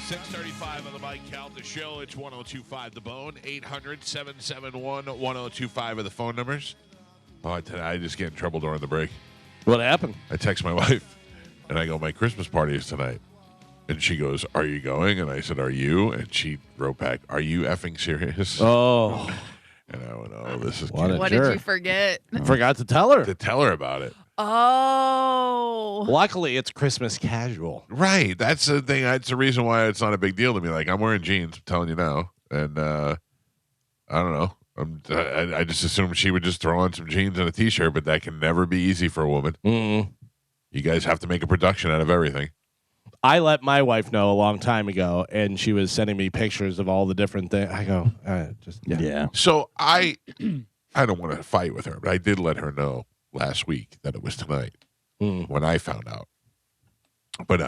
6:35 on the Mike Calta Show. It's 102.5 The Bone. 800-771-1025 are the phone numbers. Oh, I just get in trouble during the break. What happened? I text my wife, and I go, my Christmas party is tonight. And she goes, are you going? And I said, are you? And she wrote back, are you effing serious? Oh. And I went, oh, this is What cute. What did you forget? Forgot to tell her. To tell her about it. Oh. Luckily, it's Christmas casual. Right. That's the thing. That's the reason why it's not a big deal to me. Like, I'm wearing jeans, I'm telling you now. And I don't know. I just assumed she would just throw on some jeans and a T-shirt, but that can never be easy for a woman. Mm. You guys have to make a production out of everything. I let my wife know a long time ago, and she was sending me pictures of all the different things. I go, yeah. So I don't want to fight with her, but I did let her know last week that it was tonight when I found out. But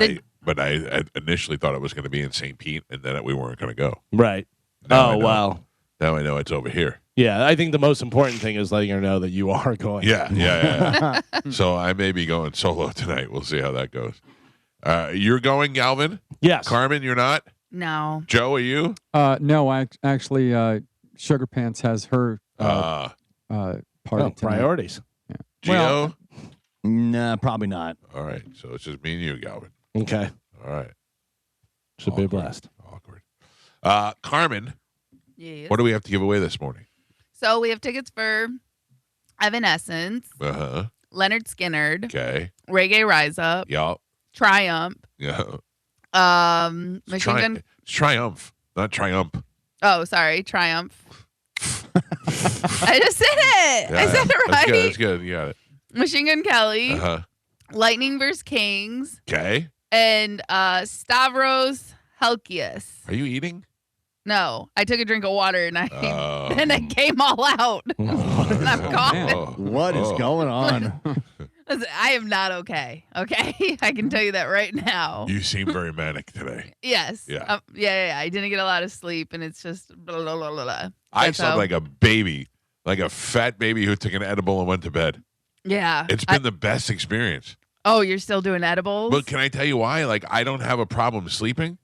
I initially thought it was going to be in St. Pete, and then we weren't going to go. Right. Now Wow. Now I know it's over here. Yeah, I think the most important thing is letting her know that you are going. Yeah. So I may be going solo tonight. We'll see how that goes. You're going, Galvin? Yes. Carmin, you're not? No. Joe, are you? No, actually, Sugar Pants has her party tonight. Priorities. Yeah. Gio? Well, Nah, probably not. All right. So it's just me and you, Galvin. Okay. All right. Should be a blast. Awkward. Carmin, Yes. what do we have to give away this morning? So we have tickets for Evanescence, Uh-huh. Leonard Skinnard, Okay. Reggae Rise Up, Yup. Triumph, Yeah. Machine Gun. It's Triumph, not Triumph. Oh, sorry, Triumph. I just said it. I said it right. That's good. You got it. Machine Gun Kelly, Uh-huh. Lightning vs. Kings, Okay. and Stavros Helkias. Are you eating? No, I took a drink of water and I Oh. and it came all out. And I'm coughing. Oh. What is going on? Listen, I am not okay. Okay, I can tell you that right now. You seem very manic today. Yes. Yeah. Yeah. I didn't get a lot of sleep, and it's just blah, blah, blah, blah, blah. I That's slept how- like a baby, like a fat baby who took an edible and went to bed. Yeah. It's been the best experience. Oh, you're still doing edibles? But can I tell you why? Like, I don't have a problem sleeping.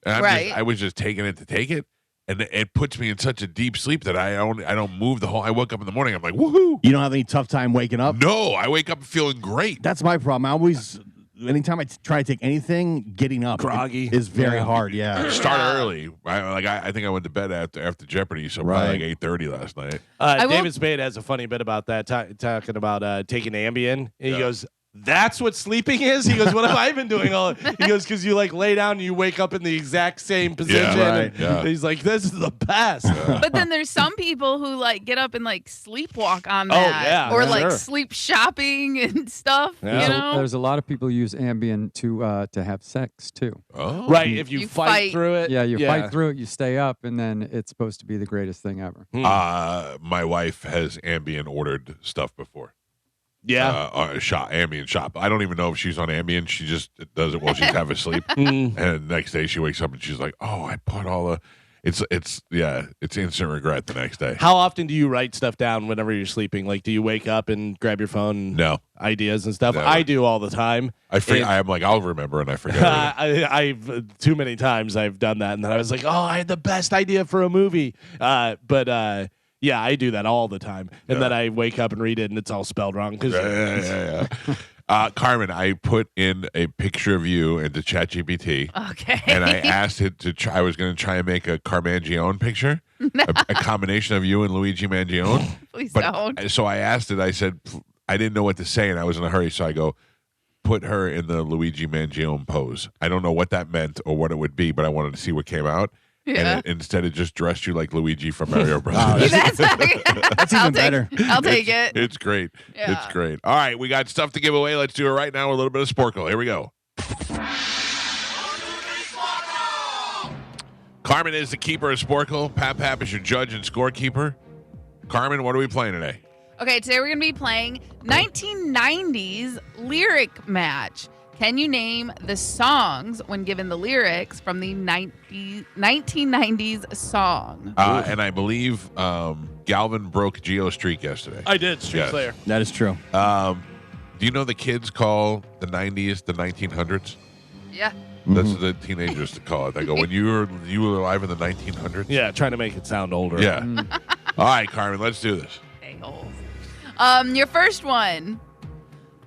And I was just taking it to take it. And it puts me in such a deep sleep that I don't move the whole. I woke up in the morning. I'm like, woohoo! You don't have any tough time waking up? No, I wake up feeling great. That's my problem. I always, anytime I try to take anything, getting up Groggy. is very hard. Yeah. Start early. I think I went to bed after Jeopardy, so probably like 8:30 last night. David Spade has a funny bit about that, talking about taking Ambien. And he goes, that's what sleeping is? He goes, what have I been doing? He goes, because you like lay down and you wake up in the exact same position. right. And he's like, this is the best. But then there's some people who like get up and like sleepwalk on that. yeah, Or yeah. like Sure. sleep shopping and stuff. Yeah. You know? There's a lot of people who use Ambien to have sex too. Oh, Right, if you You fight fight. through it. Yeah, you fight through it, you stay up, and then it's supposed to be the greatest thing ever. My wife has Ambien ordered stuff before. Yeah. Ambien shop. I don't even know if she's on Ambien. She just does it while she's half asleep. And the next day she wakes up and she's like, "Oh, I put all the." It's instant regret the next day. How often do you write stuff down whenever you're sleeping? Like, do you wake up and grab your phone and No, ideas and stuff? Never. I do all the time. I'm like, I'll remember, and I forget. I've too many times I've done that, and then I was like, oh, I had the best idea for a movie. Yeah, I do that all the time, and then I wake up and read it, and it's all spelled wrong. Yeah. Carmen, I put in a picture of you into ChatGPT. Okay. And I asked it to try. I was going to try and make a Carmangione picture, a combination of you and Luigi Mangione. Please But don't. so I asked it. I said I didn't know what to say, and I was in a hurry. So I go, put her in the Luigi Mangione pose. I don't know what that meant or what it would be, but I wanted to see what came out. Yeah. And instead it just dressed you like Luigi from Mario Brothers. That's even better. I'll take it. It's great. Yeah. It's great. All right, we got stuff to give away. Let's do it right now with a little bit of Sporkle. Here we go. Carmen is the keeper of Sporkle. Pap Pap is your judge and scorekeeper. Carmen, what are we playing today? Okay, today we're going to be playing 1990s lyric match. Can you name the songs when given the lyrics from the 1990s song? And I believe Galvin broke Gio's streak yesterday. I did, Street Yes. Slayer. That is true. Do you know the kids call the 90s the 1900s? Yeah. That's the teenagers to call it. They go, when you were alive in the 1900s? Yeah, trying to make it sound older. Yeah. All right, Carmen, let's do this. A-holes. Your first one.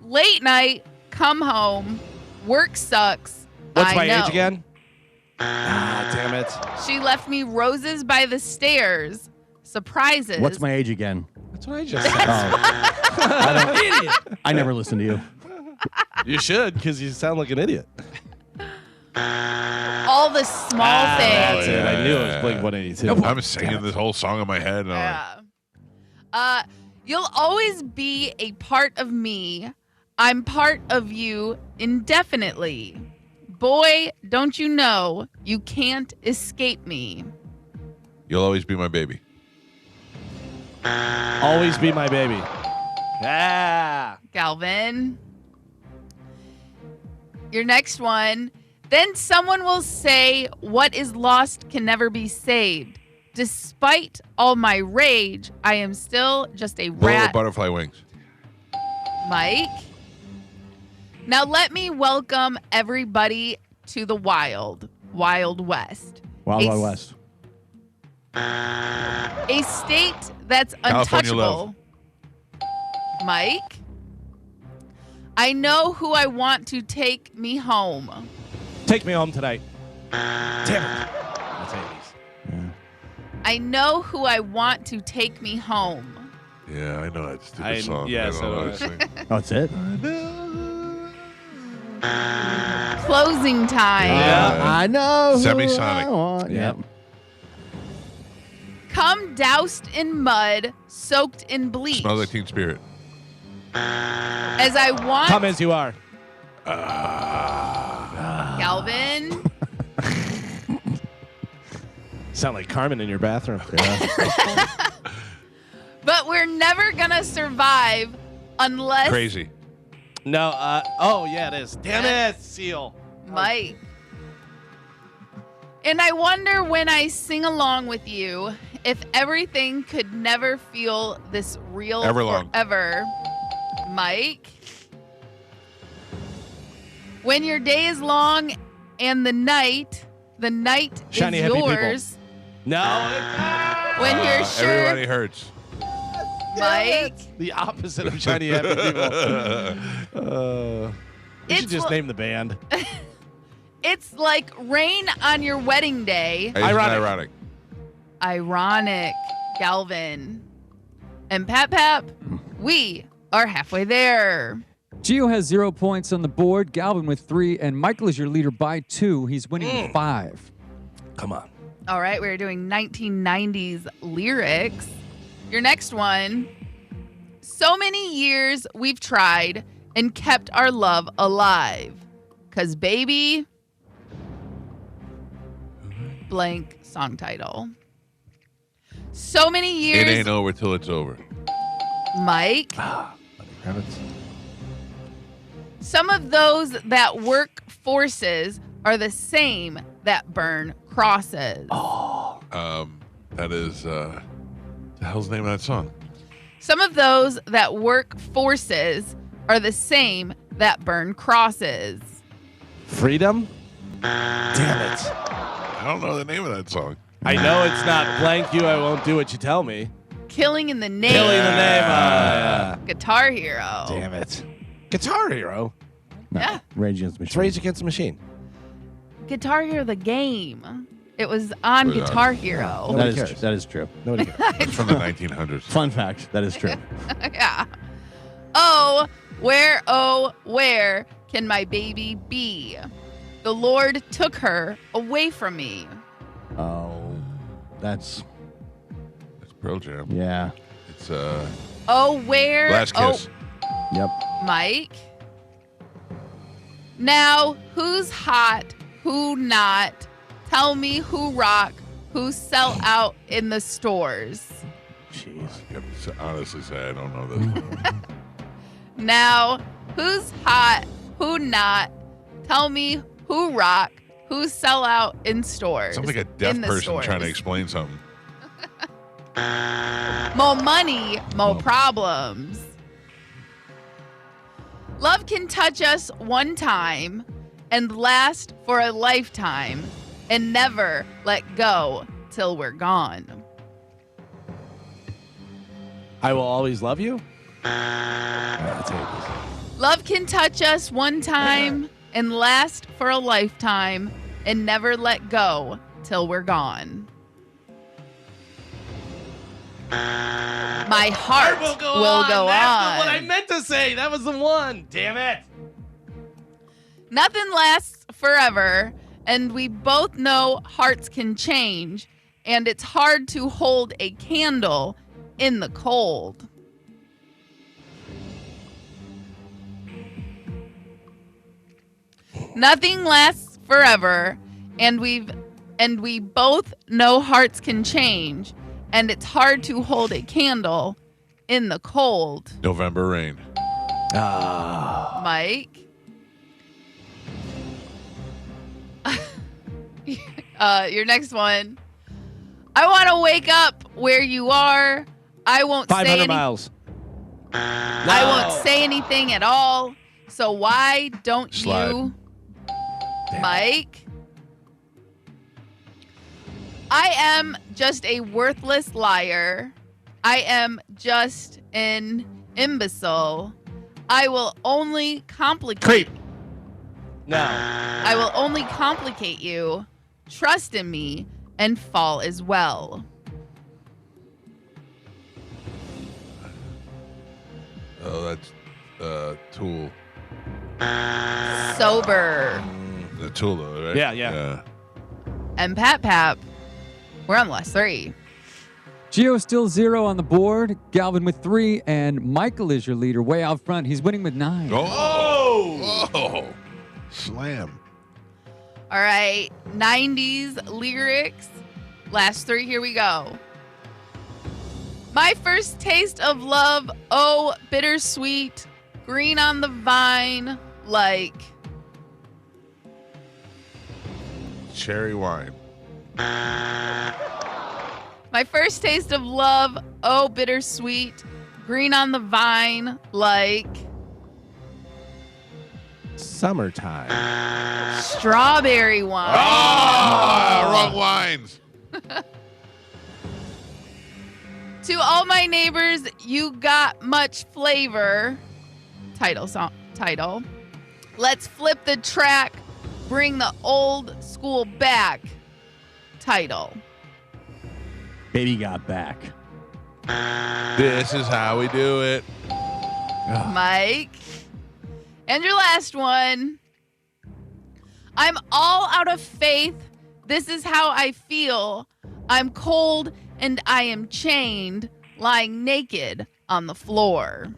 Late night, come home, work sucks. What's I my know. age again? Ah, damn it. She left me roses by the stairs. Surprises. What's my age again? That's what I just said. I never listened to you. You should, because you sound like an idiot. All the small That's things. it. I knew it was Blink 182. I'm singing this whole song in my head. And I'm Yeah. You'll always be a part of me. I'm part of you indefinitely. Boy, don't you know you can't escape me. You'll always be my baby. Always be my baby. Yeah. Galvin. Your next one. Then someone will say, what is lost can never be saved. Despite all my rage, I am still just a Bullet with rat. butterfly wings. Mike. Now let me welcome everybody to the Wild West. Wild A Wild West. A state that's California untouchable. Mike. I know who I want to take me home. Take me home tonight. Damn it. That's 80s. I know who I want to take me home. Yeah, I know that stupid song. yeah, I don't so know do what to sing. Oh, that's it? Closing time. Yeah. I know. who Semisonic. I want. Yeah. Yep. Come doused in mud, soaked in bleach. Smells like Teen Spirit. As I want Come as you are. Galvin. Sound like Carmin in your bathroom. But we're never gonna survive unless Crazy. No, oh, yeah, it is. Damn it, Seal. Mike. And I wonder when I sing along with you if everything could never feel this real Everlong. forever. Mike. When your day is long and the night Shiny, is happy people. yours. No. When you're sure, Everybody hurts. Mike. The opposite of shiny happy people. We should It's just li- name the band. It's like rain on your wedding day. Ironic. Ironic, Galvin. And Pap Pap, we are halfway there. Gio has 0 points on the board. Galvin with 3, and Michael is your leader by 2. He's winning 5. Come on. All right, we're doing 1990s lyrics. Your next one. So many years we've tried and kept our love alive. 'Cause baby, blank song title. So many It years, ain't over till it's over. Mike. Some of those that work forces are the same that burn crosses. That is, the hell's the name of that song? Some of those that work forces are the same that burn crosses. Freedom? Damn it. I don't know the name of that song. I know it's not blank you, I won't do what you tell me. Killing in the Name. Killing the name. Guitar Hero. Damn it. Guitar Hero. No. Yeah. Rage Against the It's Machine. Rage Against the Machine. Guitar Hero, the game. It was on Was it on? Guitar Hero. Nobody That is, cares. that is true. Nobody cares. It's from the 1900s. Fun fact. That is true. Yeah. Oh, where can my baby be? The Lord took her away from me. Oh, that's, It's Pearl Jam. yeah. It's Oh, where? Last Kiss. Yep. Mike. Now, who's hot? Who not? Tell me who rock? Who sell out in the stores? Jeez. I have to honestly say I don't know this one. Now, who's hot? Who not? Tell me who rock? Who sell out in stores? Sounds like a deaf in the person stores. trying to explain something. More money, more problems. Love can touch us one time, and last for a lifetime and never let go till we're gone. I will always love you. Love can touch us one time and last for a lifetime and never let go till we're gone. My heart will go on. That's what I meant to say. That was the one. Damn it. Nothing lasts forever, and we both know hearts can change, and it's hard to hold a candle in the cold. Nothing lasts forever, and we both know hearts can change, and it's hard to hold a candle in the cold. November Rain. Mike? Your next one. I want to wake up where you are. I won't 500 miles. I won't say anything at all. So why don't Slide. you, Mike? I am just a worthless liar. I am just an imbecile. I will only complicate. Creep. No. I will only complicate you. Trust in me and fall as well. Oh, that's Tool. Sober. The Tool, though, right? Yeah. And Pap Pap. We're on the last three. Gio still 0 on the board. Galvin with 3, and Michael is your leader way out front. He's winning with 9. Oh! Slam. All right. 90s lyrics. Last three. Here we go. My first taste of love. Oh, bittersweet. Green on the vine. Like. Cherry wine. My first taste of love. Oh, bittersweet. Green on the vine. Like. Summertime. Strawberry wine. Oh, wrong wines. To all my neighbors, you got much flavor. Title. Let's flip the track. Bring the old school back. Title. Baby got back. This is how we do it. Mike. And your last one. I'm all out of faith. This is how I feel. I'm cold and I am chained, lying naked on the floor.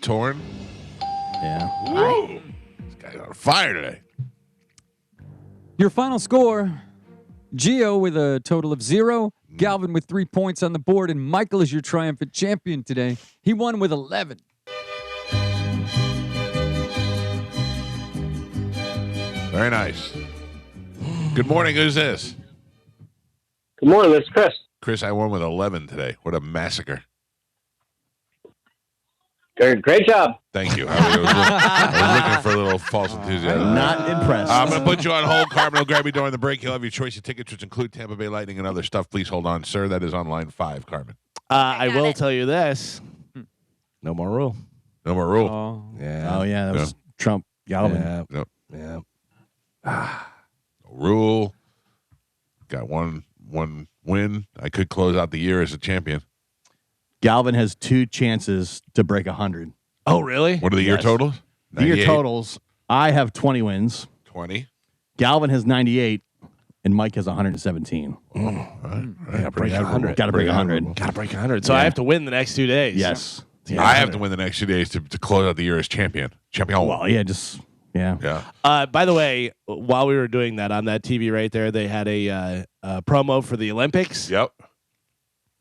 Torn. Yeah. Whoa. This guy's on fire today. Your final score, Gio with a total of 0, Galvin with 3 points on the board, and Michael is your triumphant champion today. He won with 11. Very nice. Good morning. Who's this? Good morning, this is Chris. Chris, I won with 11 today. What a massacre. Great job. Thank you. I was looking for a little false enthusiasm. Not impressed. I'm going to put you on hold. Carmin will grab you during the break. You'll have your choice of tickets, which include Tampa Bay Lightning and other stuff. Please hold on, sir. That is on line 5, Carmin. I got will it. tell you this. No more rule. No more rule. Oh. Yeah. Oh, yeah. That was Trump. Galvin. Yeah. Nope. Yeah. No rule. Got one win. I could close out the year as a champion. Galvin has 2 chances to break 100. Oh, really? What are the year Yes. totals? The year 98, totals, I have 20 wins. 20. Galvin has 98, and Mike has 117. All right. Gotta break 100. Got to break 100. Gotta break 100. So Yeah. I have to win the next 2 days. Yes. I have to win the next 2 days to close out the year as champion. Champion. Well, yeah, just, yeah. Yeah. By the way, while we were doing that on that TV right there, they had a promo for the Olympics Yep.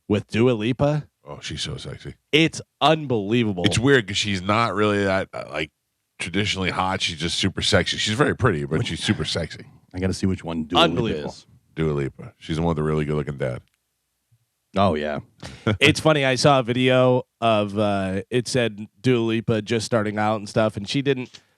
with Dua Lipa. Oh, she's so sexy. It's unbelievable. It's weird because she's not really that like traditionally hot. She's just super sexy. She's very pretty, but she's super sexy. I got to see which one Dua Lipa Unbelievable. is. Dua Lipa. She's the one with the really good looking dad. Oh yeah. It's funny. I saw a video of it said Dua Lipa just starting out and stuff, and she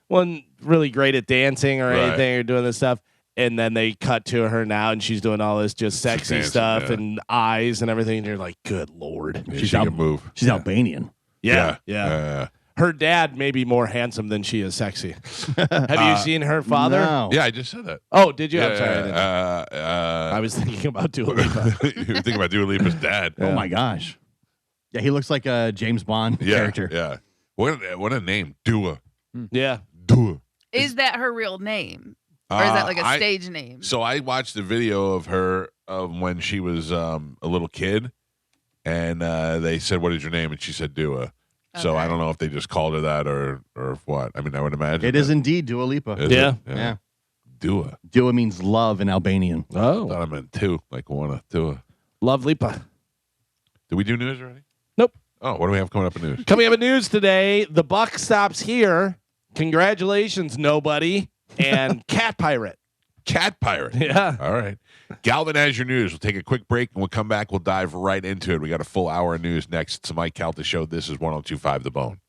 wasn't really great at dancing or anything or doing this stuff. And then they cut to her now, and she's doing all this just sexy dancing, stuff yeah. and eyes and everything. And you're like, good Lord. Yeah, she can move. She's Albanian. Yeah. Her dad may be more handsome than she is sexy. Have you seen her father? No. Yeah, I just said that. Oh, did you? Yeah, I'm sorry. I didn't. I was thinking about Dua Lipa. You were thinking about Dua Lipa's dad. Oh my gosh. Yeah, he looks like a James Bond character. Yeah. What a name. Dua. Yeah. Dua. Is that her real name? Or is that like a stage name? So I watched a video of her when she was a little kid, and they said, "What is your name?" And she said Dua. So I don't know if they just called her that or what. I mean, I would imagine It is indeed Dua Lipa. Is Yeah. it? Yeah. Dua. Dua means love in Albanian. I thought I meant two, like one Dua. Love Lipa. Did we do news already? Nope. Oh, what do we have coming up in news? Coming up in news today, the buck stops here. Congratulations, nobody. And Cat Pirate. Cat Pirate. Yeah. All right. Galvin has your news. We'll take a quick break, and we'll come back. We'll dive right into it. We got a full hour of news next. It's the Mike Calta Show. This is 102.5 The Bone.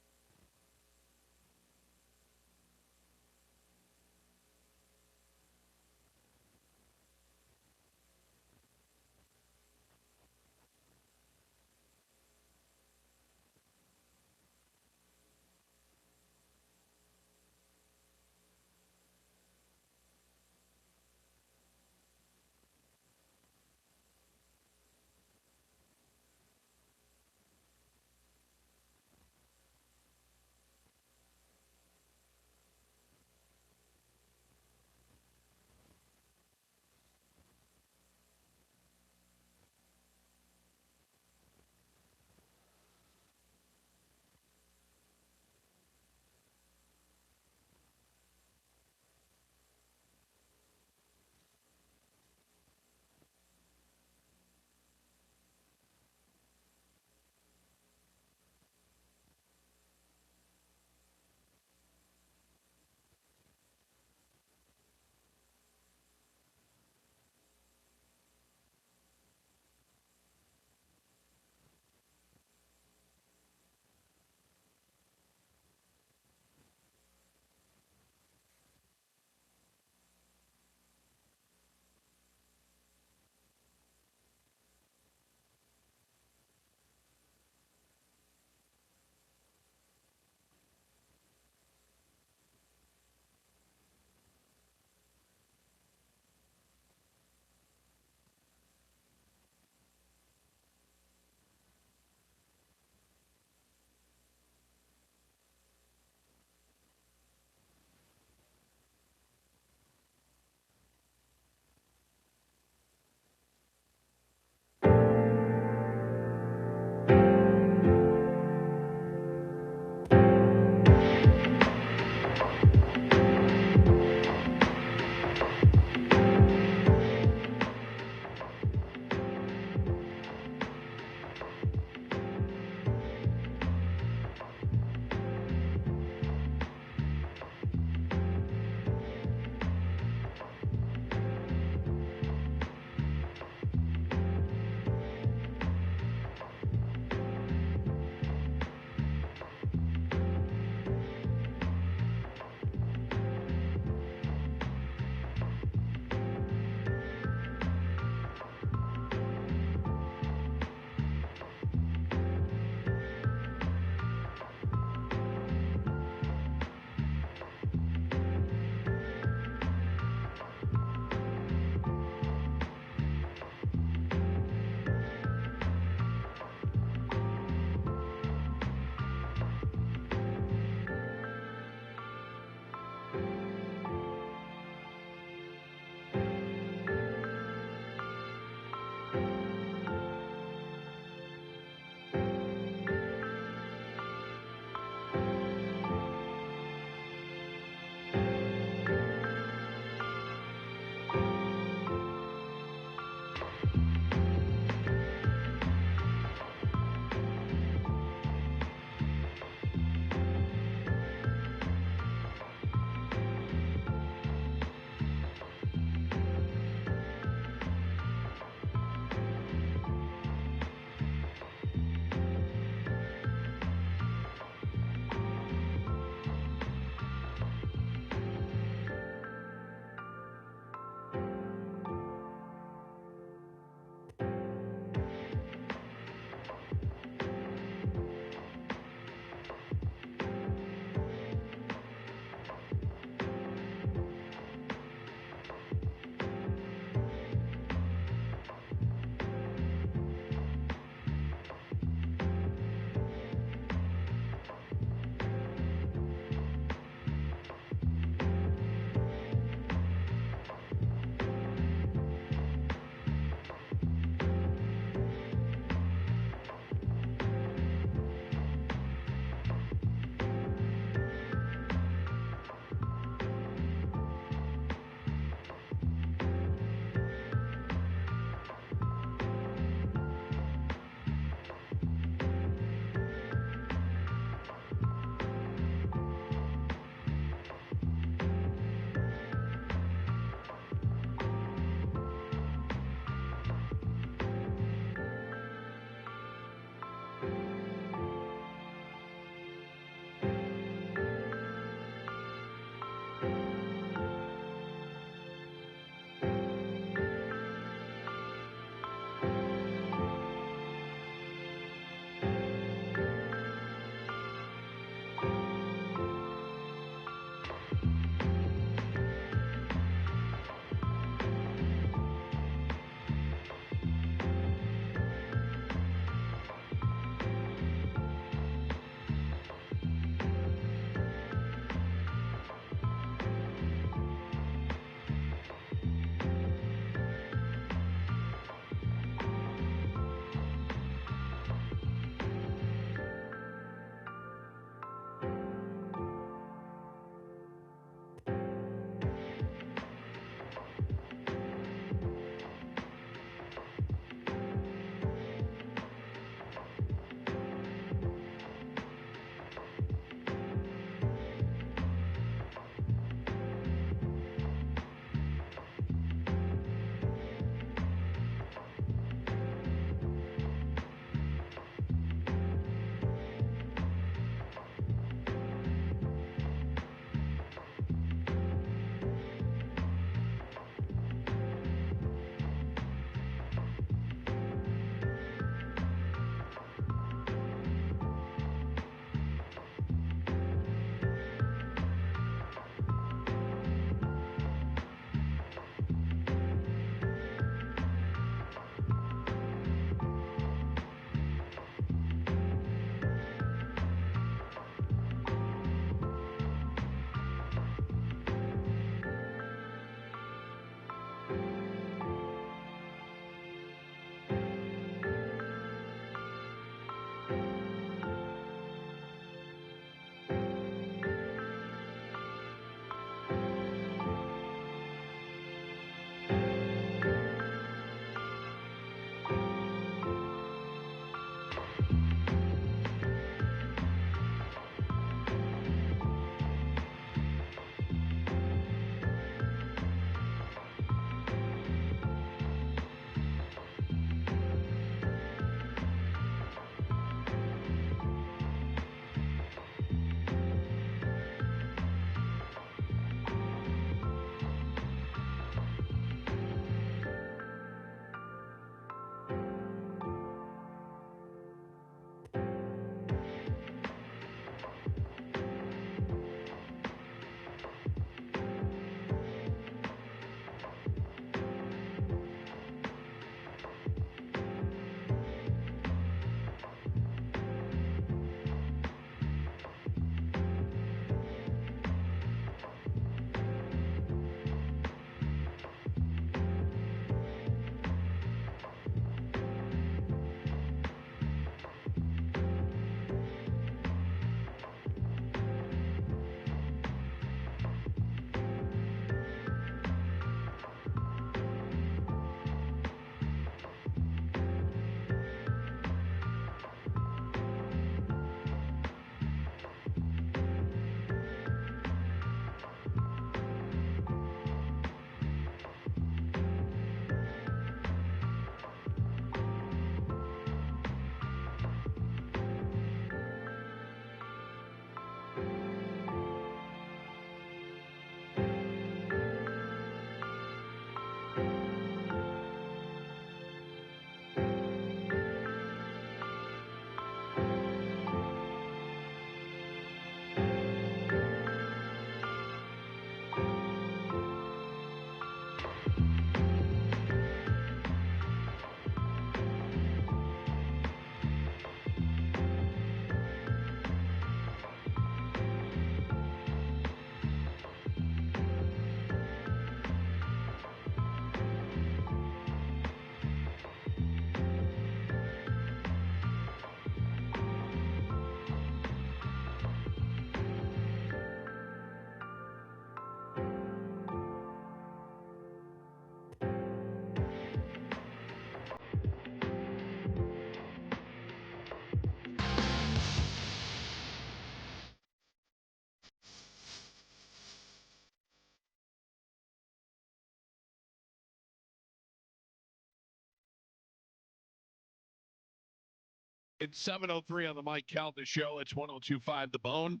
It's 7:03 on the Mike Calta Show. It's 102.5 The Bone.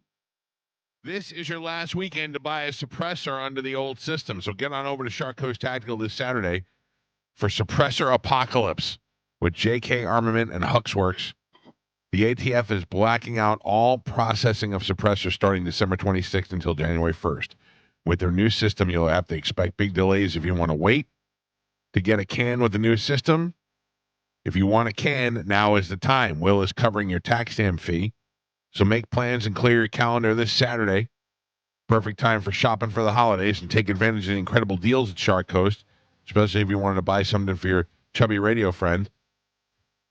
This is your last weekend to buy a suppressor under the old system. So get on over to Shark Coast Tactical this Saturday for Suppressor Apocalypse with JK Armament and Huxworks. The ATF is blacking out all processing of suppressors starting December 26th until January 1st. With their new system, you'll have to expect big delays if you want to wait to get a can with the new system. If you want a can, now is the time. Will is covering your tax stamp fee. So make plans and clear your calendar this Saturday. Perfect time for shopping for the holidays and take advantage of the incredible deals at Shark Coast, especially if you wanted to buy something for your chubby radio friend.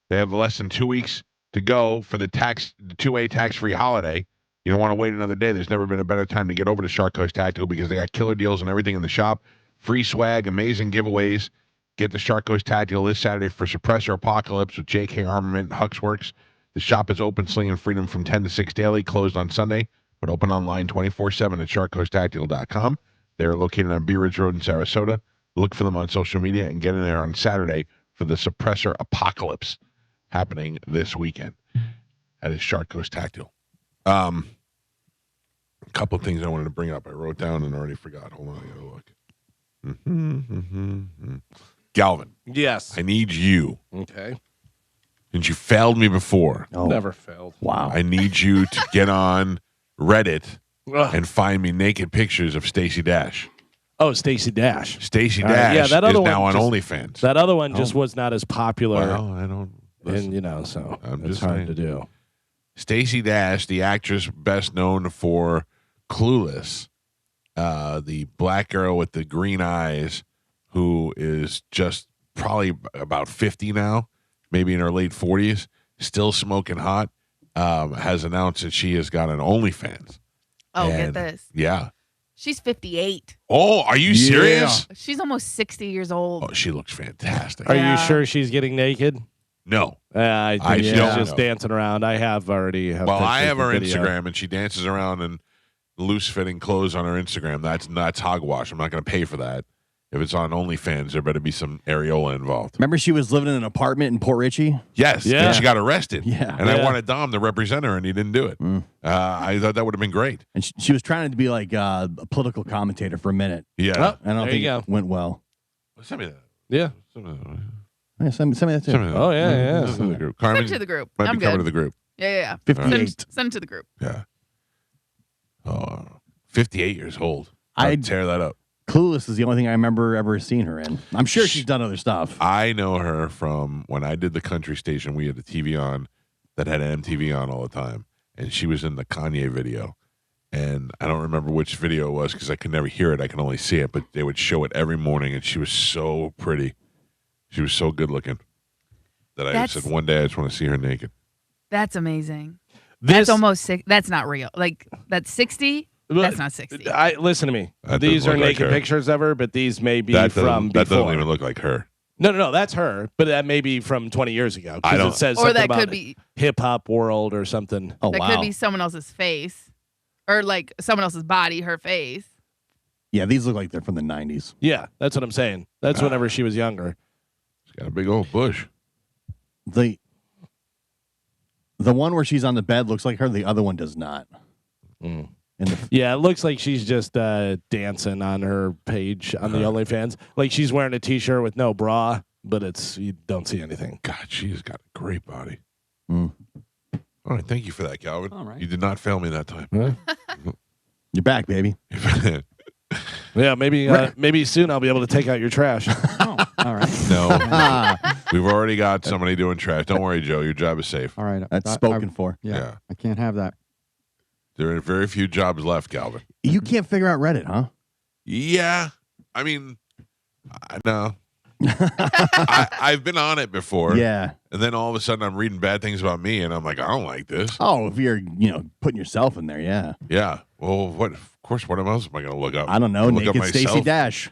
They have less than 2 weeks to go for the 2A tax-free holiday. You don't want to wait another day. There's never been a better time to get over to Shark Coast Tactical because they got killer deals on everything in the shop. Free swag, amazing giveaways. Get to Shark Coast Tactical this Saturday for Suppressor Apocalypse with JK Armament and Huxworks. The shop is open, slinging freedom from 10 to 6 daily, closed on Sunday, but open online 24/7 at sharkcoasttactical.com. They're located on Bee Ridge Road in Sarasota. Look for them on social media and get in there on Saturday for the Suppressor Apocalypse happening this weekend. That is Shark Coast Tactical. A couple of things I wanted to bring up. I wrote down and already forgot. Hold on, I gotta look. Galvin. Yes. I need you. Okay. Since you failed me before. Oh, Never failed. wow. I need you to get on Reddit Ugh. and find me naked pictures of Stacey Dash. Oh, Stacey Dash. Stacey All right, Dash yeah, that other is now one on just- OnlyFans. That other one just was not as popular, Well, I don't. Listen. and so I'm it's just hard saying. to do. Stacey Dash, the actress best known for Clueless, the black girl with the green eyes, who is just probably about 50 now, maybe in her late 40s, still smoking hot, has announced that she has got an OnlyFans. Oh, And- get this. Yeah. She's 58. Oh, are you Yeah. serious? She's almost 60 years old. Oh, she looks fantastic. Are Yeah. you sure she's getting naked? No. I I think she's don't just know. dancing around. I have already. Well, I have her video. Instagram, and she dances around in loose-fitting clothes on her Instagram. That's hogwash. I'm not going to pay for that. If it's on OnlyFans, there better be some areola involved. Remember she was living in an apartment in Port Richey? Yes, Yeah. and she got arrested. Yeah. And I Yeah. wanted Dom to represent her, and he didn't do it. I thought that would have been great. And she was trying to be like a political commentator for a minute. Yeah. Oh, I don't there think you it went well. Send me that. Yeah. Send me that. Yeah, send me that too. Send me that. Oh, yeah, yeah. Send it to the group. Send Carmin it to the group. might I'm be coming good. to the group. Yeah. 58. Send it to the group. Yeah. Oh, 58 years old. I'd- I'd tear that up. Clueless is the only thing I remember ever seeing her in. I'm sure she's done other stuff. I know her from when I did the country station. We had a TV on that had MTV on all the time, and she was in the Kanye video. And I don't remember which video it was because I could never hear it. I can only see it, but they would show it every morning, and she was so pretty. She was so good looking that I That's- said one day I just want to see her naked. That's amazing. This That's almost six. That's not real. Like, that's 60. That's not 60. Listen to me. That These doesn't are look like naked her. pictures of her, but these may be That from that before. doesn't even look like her. No, that's her, but that may be from 20 years ago. 'Cause I don't- It says Or something that about could be hip hop world or something. Oh, that wow. could be someone else's face, or like someone else's body, her face. Yeah, these look like they're from the 90s. Yeah, that's what I'm saying. That's whenever she was younger. She's got a big old bush. The one where she's on the bed looks like her. The other one does not. Mm. And the, Yeah, it looks like she's just dancing on her page on the OnlyFans. Like she's wearing a T-shirt with no bra, but you don't see anything. God, she has got a great body. Mm. All right, thank you for that, Calvin. All right. You did not fail me that time. you're back, baby. Yeah, maybe soon I'll be able to take out your trash. Oh, all right. No, we've already got somebody doing trash. Don't worry, Joe. Your job is safe. All right. That's spoken for. Yeah, Yeah. I can't have that. There are very few jobs left, Calvin. You can't figure out Reddit, huh? Yeah, I mean, no. I've been on it before. Yeah. And then all of a sudden I'm reading bad things about me, and I'm like, I don't like this. Oh, if you're, putting yourself in there, yeah. Yeah. Well, what? Of course, what else am I going to look up? I don't know. Look up Naked Stacey myself. Dash.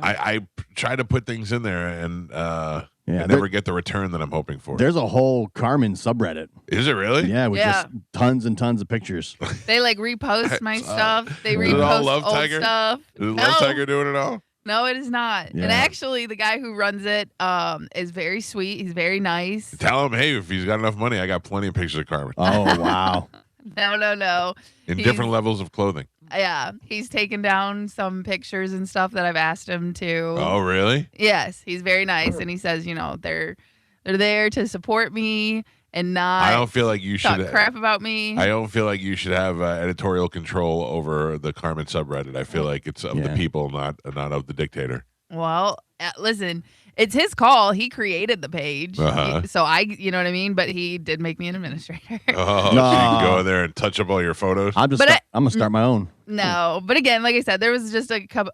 I try to put things in there, and I Yeah, never get the return that I'm hoping for. There's a whole Carmin subreddit. Is it really? Yeah, with Yeah. just tons and tons of pictures. They like repost my stuff. They Is it all repost Love old Tiger? stuff. Is Love No. Tiger doing it all? No, it is not. Yeah. And actually, the guy who runs it is very sweet. He's very nice. Tell him, hey, if he's got enough money, I got plenty of pictures of Carmen Oh, wow. No. in He's- different levels of clothing. Yeah, he's taken down some pictures and stuff that I've asked him to. Oh, really? Yes, he's very nice, and he says, they're there to support me and not I don't feel like you talk should. crap about me. I don't feel like you should have editorial control over the Carmen subreddit. I feel like it's of the people, not of the dictator. Well, listen, it's his call. He created the page, Uh-huh. so you know what I mean. But he did make me an administrator. Oh, so you can go there and touch up all your photos. I'm gonna start my own. No, but again, like I said, there was just a couple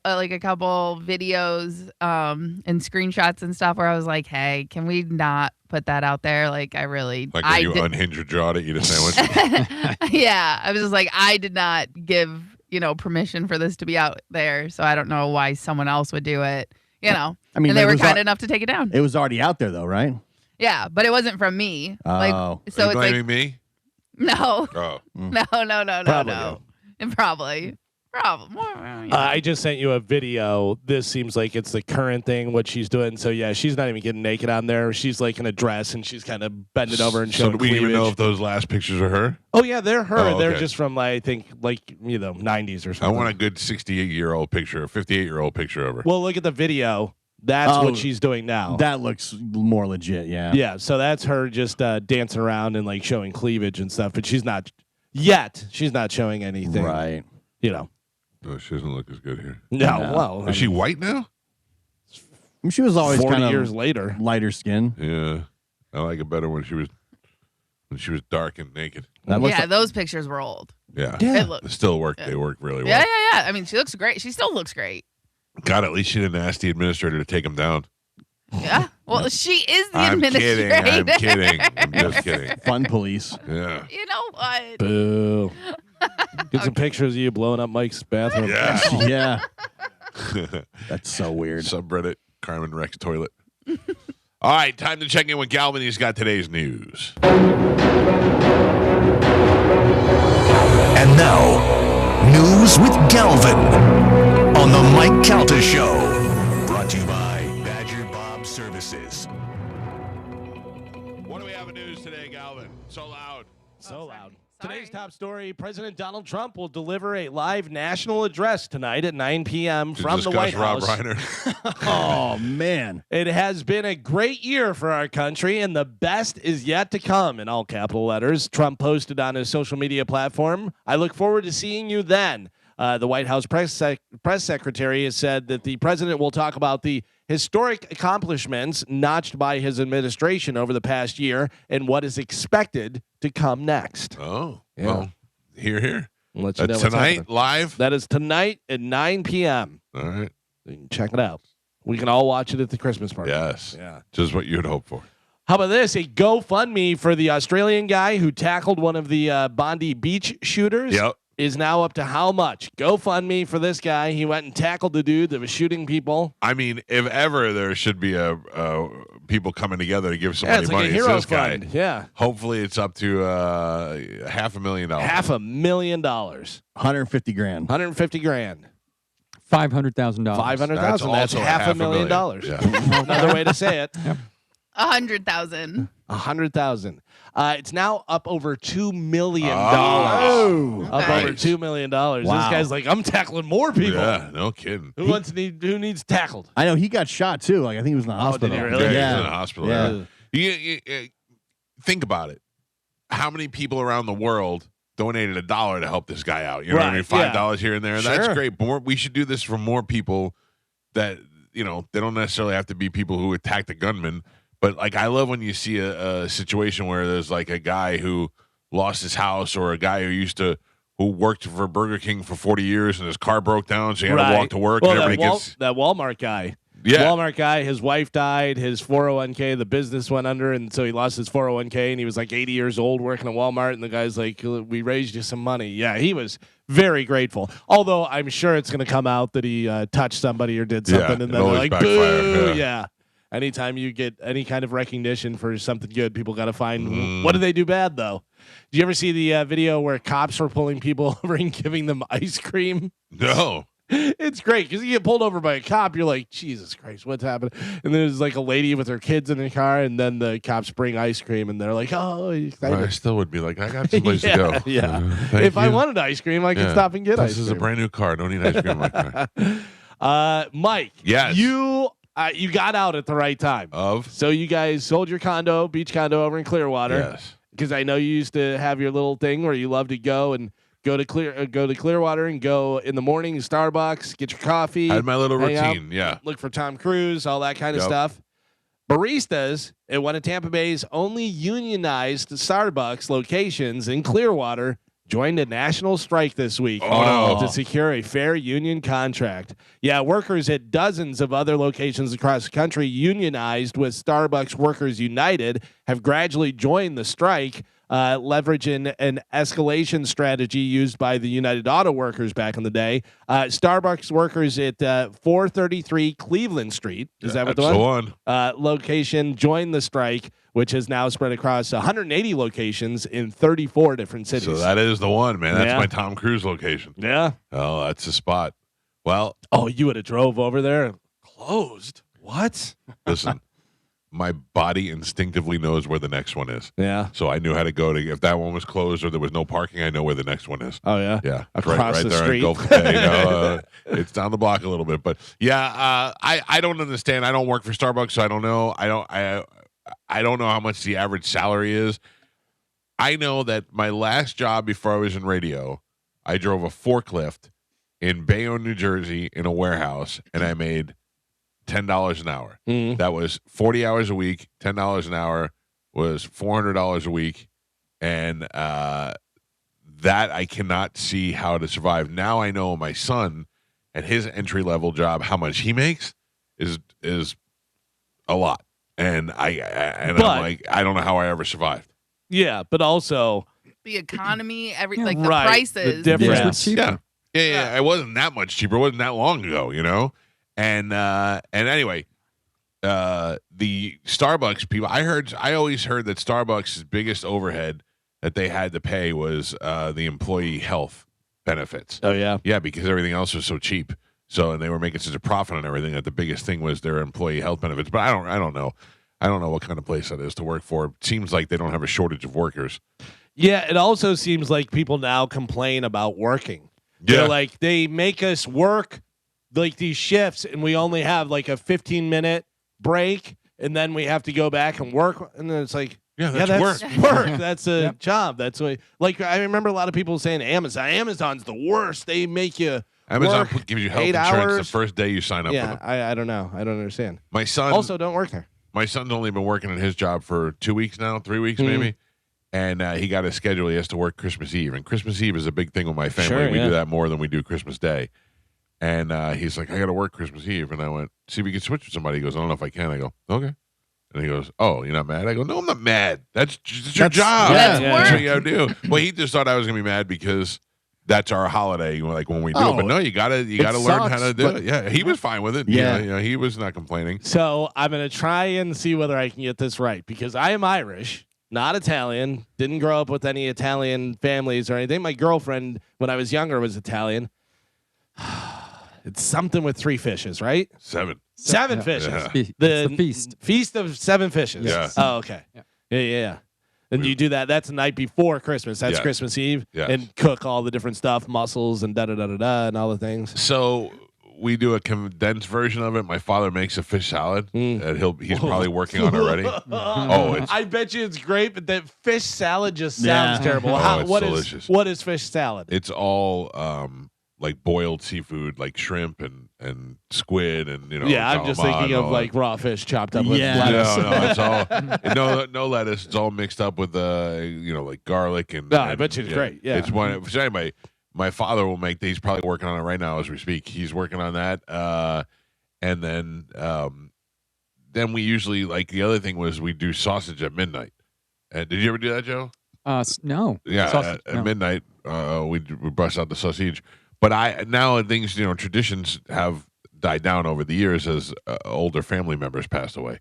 videos and screenshots and stuff where I was like, "Hey, can we not put that out there?" Like, I really, Like when you unhinge your jaw to eat a sandwich. Yeah, I was just like, I did not give permission for this to be out there, so I don't know why someone else would do it. I mean, and they it were was kind enough to take it down. It was already out there, though, right? Yeah, but it wasn't from me. Oh. So Are you it's like, blaming me? no, Oh, no, Probably, no. And probably. I just sent you a video. This seems like it's the current thing, what she's doing. So, yeah, she's not even getting naked on there. She's like in a dress and she's kind of bending over and so showing do we even know cleavage. if those last pictures are her? Oh, yeah, they're her. Oh, They're okay. just from, I think, 90s or I something. want a good 68-year-old picture, a 58-year-old picture of her. Well, look at the video. That's Oh, what she's doing now. That looks more legit, yeah. Yeah, so that's her just dancing around and like showing cleavage and stuff, but she's not yet. She's not showing anything. Right. No, she doesn't look as good here. No, No. well, Is she white now? I mean, she was always 40 kind of years later. lighter skin. Yeah, I like it better when she was dark and naked. That looks Yeah, those pictures were old. Yeah, It looked. They still work. They work really Yeah, well. yeah. I mean, she looks great. She still looks great. God, at least she didn't ask the administrator to take him down. Yeah. Well, she is the I'm administrator. kidding. I'm kidding. I'm just kidding. fun police. Yeah. You know what? Boo. Get some pictures of you blowing up Mike's bathroom. Yeah. Yeah. That's so weird. Subreddit Carmen Rex toilet. All right, time to check in with Galvin. He's got today's news. And now, news with Galvin on the Mike Calta Show. Brought to you by Badger Bob Services. What do we have in news today, Galvin? So loud. So loud. Sorry. Today's top story, President Donald Trump will deliver a live national address tonight at 9 p.m. from the White Rob House. Reiner. Oh, man. It has been a great year for our country, and the best is yet to come, in all capital letters. Trump posted on his social media platform, "I look forward to seeing you then." The White House press secretary has said that the president will talk about the historic accomplishments notched by his administration over the past year and what is expected to come next. Oh, Yeah. well, here. I'll let you know what's Tonight, happening. live? That is tonight at 9 p.m. All right. You can check it out. We can all watch it at the Christmas party. Yes. Yeah. Just what you'd hope for. How about this? A GoFundMe for the Australian guy who tackled one of the Bondi beach shooters Yep. is now up to how much? GoFundMe for this guy. He went and tackled the dude that was shooting people. I mean, if ever there should be a people coming together to give Yeah, somebody it's like money, a hero it's this fund. guy. Yeah. Hopefully, it's up to $500,000. $500,000. 150 grand. 150 grand. $500,000. 500,000. That's also $500,000. Yeah. Another way to say it. 100,000. 100,000. It's now up over $2 million. Oh. Up Okay. over $2 million. Wow. This guy's like, I'm tackling more people. Yeah, no kidding. Who needs tackled? I know he got shot, too. Like, I think he was in the hospital. did he really? He's Yeah. in the hospital. Yeah. You think about it. How many people around the world donated $1 to help this guy out? You know what I mean? Right, $5 here and there. That's Sure. great. We should do this for more people that, they don't necessarily have to be people who attack the gunman. But, like, I love when you see a situation where there's, like, a guy who lost his house or a guy who worked for Burger King for 40 years and his car broke down, so he had to walk to work. Well, and everybody that Walmart guy. Yeah. Walmart guy, his wife died, his 401k, the business went under, and so he lost his 401k, and he was like 80 years old working at Walmart, and the guy's like, we raised you some money. Yeah, he was very grateful. Although I'm sure it's going to come out that he touched somebody or did something, and it then they're always like, backfire, boo. yeah. Anytime you get any kind of recognition for something good, people got to find, what do they do bad, though? Did you ever see the video where cops were pulling people over and giving them ice cream? No. It's great because you get pulled over by a cop. You're like, Jesus Christ, what's happening? And there's like a lady with her kids in the car, and then the cops bring ice cream, and they're like, oh, excited. I still would be like, I got someplace to go. Yeah. Thank If I you. wanted ice cream, I could stop and get ice This cream. is a brand new car. Don't need ice cream in my car. Mike. Yes. You got out at the right time. So you guys sold your condo, beach condo over in Clearwater. Yes. Because I know you used to have your little thing where you love to go to Clearwater and go in the morning to Starbucks, get your coffee. I had my little hang out, routine. Yeah. look for Tom Cruise, all that kind of stuff. Baristas at one of Tampa Bay's only unionized Starbucks locations in Clearwater joined a national strike this week to secure a fair union contract. Yeah, workers at dozens of other locations across the country unionized with Starbucks Workers United have gradually joined the strike, leveraging an escalation strategy used by the United Auto Workers back in the day. Starbucks workers at 433 Cleveland Street, is that what the one? Location joined the strike, which has now spread across 180 locations in 34 different cities. So that is the one, man. That's my Tom Cruise location. Yeah. Oh, that's the spot. Well. Oh, you would have drove over there and closed. What? Listen, my body instinctively knows where the next one is. Yeah. So I knew how to go to, if that one was closed or there was no parking, I know where the next one is. Oh, yeah? Yeah. Across right the there street. in Gulf Bay. It's down the block a little bit. But yeah, I don't understand. I don't work for Starbucks, so I don't know. I don't know how much the average salary is. I know that my last job before I was in radio, I drove a forklift in Bayonne, New Jersey in a warehouse, and I made $10 an hour. Mm-hmm. That was 40 hours a week. $10 an hour was $400 a week. And that I cannot see how to survive. Now I know my son at his entry-level job, how much he makes is a lot. And I'm like, I don't know how I ever survived. Yeah, but also the economy, the right, prices. the difference. Yeah. It wasn't that much cheaper. It wasn't that long ago, you know? And anyway, the Starbucks people, I always heard that Starbucks' biggest overhead that they had to pay was the employee health benefits. Oh, yeah. Yeah, because everything else was so cheap. So, and they were making such a profit on everything that the biggest thing was their employee health benefits. But I don't know. I don't know what kind of place that is to work for. It seems like they don't have a shortage of workers. Yeah, it also seems like people now complain about working. Yeah. They're like, they make us work like these shifts, and we only have like a 15-minute break, and then we have to go back and work. And then it's like, that's work. That's a job. That's what, like, I remember a lot of people saying Amazon's the worst. They make you Amazon work gives you health 8 insurance hours. the first day you sign up for them. I don't know. I don't understand. My son Also, don't work there. My son's only been working in his job for 2 weeks now, 3 weeks maybe. And he got a schedule. He has to work Christmas Eve. And Christmas Eve is a big thing with my family. Sure, we yeah. do that more than we do Christmas Day. And he's like, I got to work Christmas Eve. And I went, see if we can switch with somebody. He goes, I don't know if I can. I go, okay. And he goes, oh, you're not mad? I go, no, I'm not mad. That's your job. That's That's work. what you got to do. Well, he just thought I was going to be mad because that's our holiday, like when we do it. But no, you gotta learn how to do it. Yeah, he was fine with it. Yeah. You know, he was not complaining. So I'm going to try and see whether I can get this right because I am Irish, not Italian. Didn't grow up with any Italian families or anything. My girlfriend, when I was younger, was Italian. It's something with 3 fishes, right? 7. 7 fishes. Yeah. It's The the feast. Feast of 7 fishes. Yeah. Oh, okay. Yeah. And you do that. That's the night before Christmas. That's Yes. Christmas Eve. Yes. And cook all the different stuff, mussels and da-da-da-da-da and all the things. So we do a condensed version of it. My father makes a fish salad that he's probably working on already. I bet you it's great, but that fish salad just sounds terrible. It's delicious. What is fish salad? It's all like boiled seafood, like shrimp and squid, and I'm just calamari thinking and of all like raw fish chopped up with Yeah. lettuce. No, it's all no lettuce. It's all mixed up with like garlic and. No, I bet you it's great. Yeah. It's one. So anyway, my father will make. He's probably working on it right now as we speak. He's working on that, and then we usually like the other thing was we do sausage at midnight. Did you ever do that, Joe? No. Yeah, Sausage, at no. midnight we bust out the sausage. But now things, traditions have died down over the years as older family members passed away.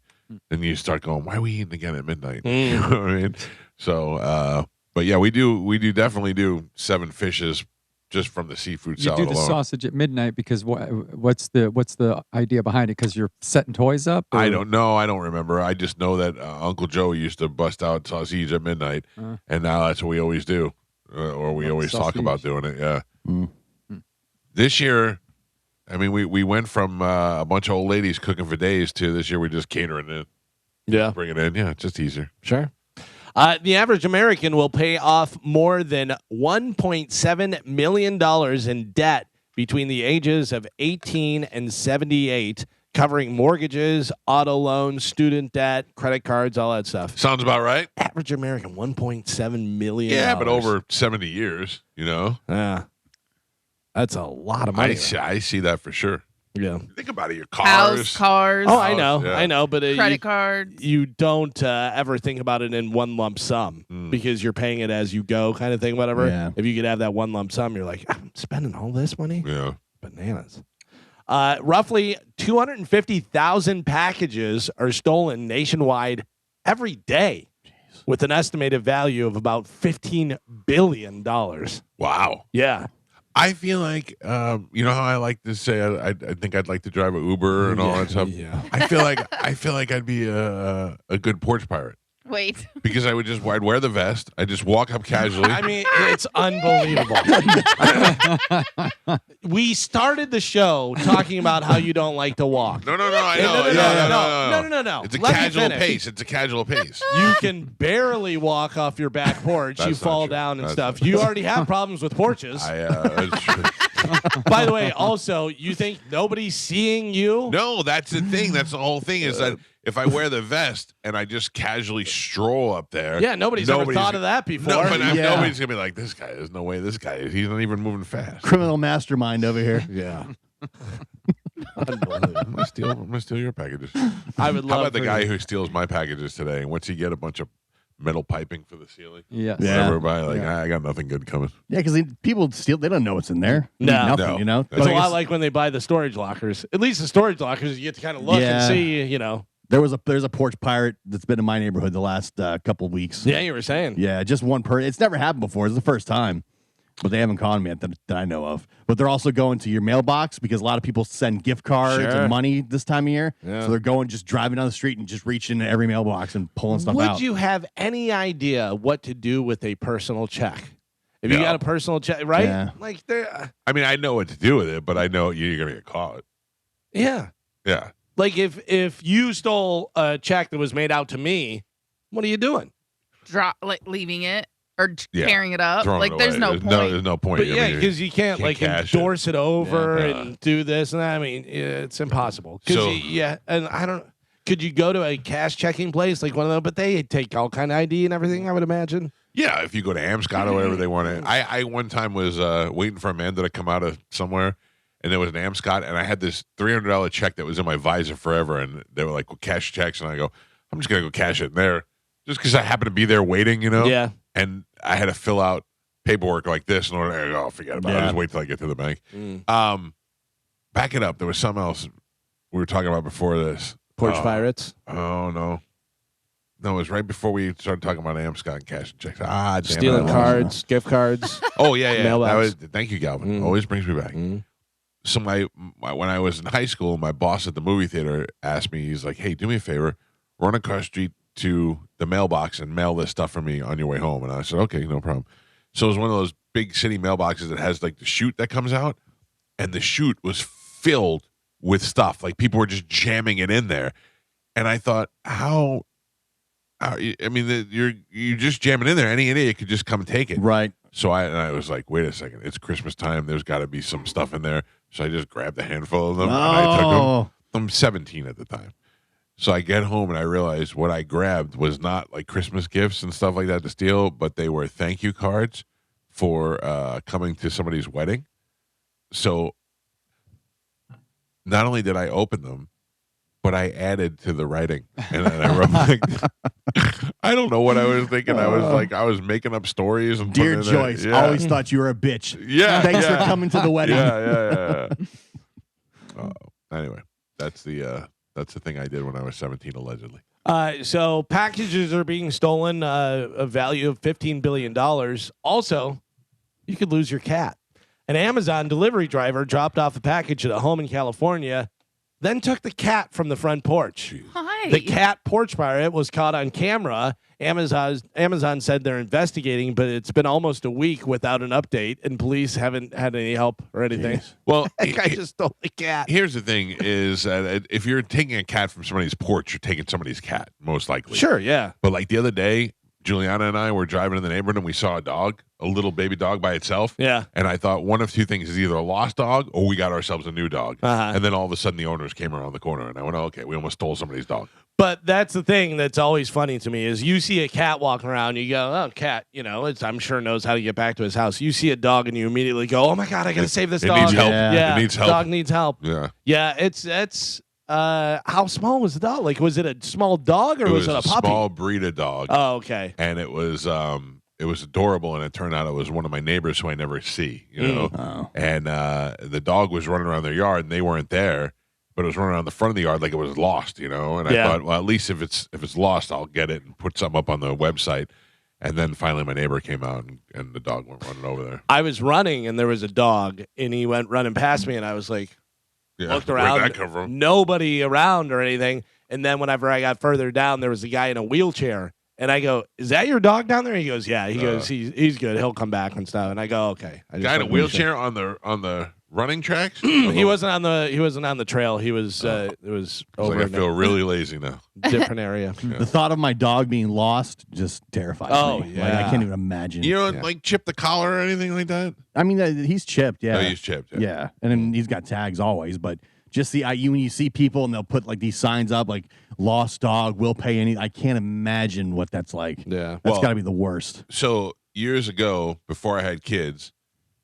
And you start going, why are we eating again at midnight? You know what I mean? So, but yeah, we do definitely do 7 fishes just from the seafood You salad do the alone. sausage at midnight because what's the idea behind it? Because you're setting toys up? I or- don't know. I don't remember. I just know that Uncle Joe used to bust out sausage at midnight, and now that's what we always do, or we always talk about doing it. Yeah. This year, I mean, we went from a bunch of old ladies cooking for days to this year we're just catering it, bring it in. Yeah, it's just easier. Sure. The average American will pay off more than $1.7 million in debt between the ages of 18 and 78, covering mortgages, auto loans, student debt, credit cards, all that stuff. Sounds about right. Average American, $1.7 million. Yeah, but over 70 years, Yeah. That's a lot of money. I see that for sure. Yeah. Think about it. Your House, cars, Oh, I know. yeah. I know. But credit cards. you don't ever think about it in one lump sum because you're paying it as you go kind of thing, whatever. Yeah. If you could have that one lump sum, you're like, I'm spending all this money? Yeah. Bananas. Roughly 250,000 packages are stolen nationwide every day with an estimated value of about $15 billion. Wow. Yeah. I feel like, you know how I like to say I think I'd like to drive an Uber and all that stuff. Yeah. I feel like I'd be a good porch pirate Wait. because I'd wear the vest. I just walk up casually. I mean, it's unbelievable. We started the show talking about how you don't like to walk. no, I know. No. It's a Let me casual finish. pace. It's a casual pace. You can barely walk off your back porch. You That's not fall true. down and That's stuff. not You already have problems with porches. That's true. By the way, also, you think nobody's seeing you? No, that's the thing. That's the whole thing is that if I wear the vest and I just casually stroll up there. Yeah, nobody's ever thought of that before. No, but Yeah. nobody's going to be like, this guy. There's no way this guy is. He's not even moving fast. Criminal mastermind over here. Yeah. I'm going to steal your packages. I would love How about the for guy you- who steals my packages today? Once he get a bunch of metal piping for the ceiling, Yes. Yeah. everybody like, I got nothing good coming. Yeah, because people steal. They don't know what's in there. No. Nothing, No. you know. That's It's But a I lot guess like when they buy the storage lockers. At least the storage lockers, you get to kind of look and Yeah. see, there's a porch pirate that's been in my neighborhood the last couple of weeks. Yeah, you were saying. Yeah, just one person. It's never happened before. It's the first time, but they haven't caught me yet that I know of. But they're also going to your mailbox because a lot of people send gift cards Sure. and money this time of year. Yeah. So they're going, just driving down the street and just reaching into every mailbox and pulling stuff Would out. you have any idea what to do with a personal check? If you No. got a personal check, right? Yeah. Like, there. I mean, I know what to do with it, but I know you're going to get caught. Yeah. Yeah. Like, if you stole a check that was made out to me, what are you doing? Leaving it or Yeah. tearing it up. Throwing Like it there's away. no point. There's no point. But I yeah, mean, because you can't like cash it. endorse it over Yeah. and do this and that. I mean, it's impossible. 'Cause So- yeah, and I don't. Could you go to a cash checking place like one of them? But they take all kind of ID and everything. I would imagine. Yeah, if you go to Amscot or whatever they want to. I one time was waiting for Amanda to come out of somewhere, and there was an Amscot, and I had this $300 check that was in my visor forever, and they were like, well, cash checks, and I go, I'm just going to go cash it in there, just because I happened to be there waiting, Yeah. and I had to fill out paperwork like this in order to, forget about it. I'll Yeah. just wait till I get to the bank. Mm. Back it up. There was something else we were talking about before this. Porch Oh. pirates, Oh, no. No, it was right before we started talking about Amscot and cash and checks. Damn stealing it. cards, gift cards. Oh, yeah. That Mailbox. was, thank you, Galvin. Mm. Always brings me back. Mm. So my when I was in high school, my boss at the movie theater asked me, he's like, hey, do me a favor, run across the street to the mailbox and mail this stuff for me on your way home. And I said, okay, no problem. So it was one of those big city mailboxes that has like the chute that comes out, and the chute was filled with stuff. Like people were just jamming it in there. And I thought, how I mean, you're just jamming in there. Any idiot could just come and take it. Right. So I was like, wait a second, it's Christmas time. There's got to be some stuff in there. So I just grabbed a handful of them and I took them. Oh, I'm 17 at the time. So I get home and I realized what I grabbed was not like Christmas gifts and stuff like that to steal, but they were thank you cards for coming to somebody's wedding. So not only did I open them, but I added to the writing, and then I wrote like, I don't know what I was thinking. I was making up stories and dear putting it in there. Joyce, Yeah. always thought you were a bitch. Yeah, Thanks yeah. for coming to the wedding. Yeah. Anyway, that's the thing I did when I was 17, allegedly. So packages are being stolen, a value of $15 billion. Also, you could lose your cat. An Amazon delivery driver dropped off a package at a home in California, then took the cat from the front porch. Why? The cat porch pirate was caught on camera. Amazon said they're investigating, but it's been almost a week without an update, and police haven't had any help or anything. Well, That guy just stole the cat. here's the thing: is if you're taking a cat from somebody's porch, you're taking somebody's cat, most likely. Sure, yeah. But like the other day, Juliana and I were driving in the neighborhood and we saw a dog, a little baby dog by itself. Yeah. And I thought one of two things is either a lost dog or we got ourselves a new dog. Uh-huh. And then all of a sudden the owners came around the corner and I went, oh, okay, we almost stole somebody's dog. But that's the thing that's always funny to me is you see a cat walking around, you go, oh, cat, I'm sure knows how to get back to his house. You see a dog and you immediately go, oh my God, I got to save this It dog. needs help. Yeah. It needs help. Dog needs help. Yeah. Yeah, it's how small was the dog? Like, was it a small dog or was it a puppy? Small breed of dog. Oh, okay. And it was adorable, and it turned out it was one of my neighbors who I never see, And the dog was running around their yard, and they weren't there, but it was running around the front of the yard like it was lost, And I thought, well, at least if it's lost, I'll get it and put something up on the website. And then finally, my neighbor came out, and the dog went running over there. I was running, and there was a dog, and he went running past me, and I was like, Yeah, looked around, where'd that come from? nobody around or anything. And then whenever I got further down, there was a guy in a wheelchair. And I go, is that your dog down there? He goes, yeah. He goes, he's good. He'll come back and stuff. And I go, okay. I just Guy in a wanted to make sure. wheelchair on the running tracks. He wasn't on the trail. He was it was It's over like I in feel really lazy now. a different area. The thought of my dog being lost just terrifies Oh, me. Like, yeah. I can't even imagine. You don't like chip the collar or anything like that? I mean, he's chipped, yeah. Oh, he's chipped. Yeah, and then he's got tags always, but just when you see people and they'll put like these signs up like "lost dog will pay any." I can't imagine what that's like. Yeah. That's Well, got to be the worst. So years ago, before I had kids,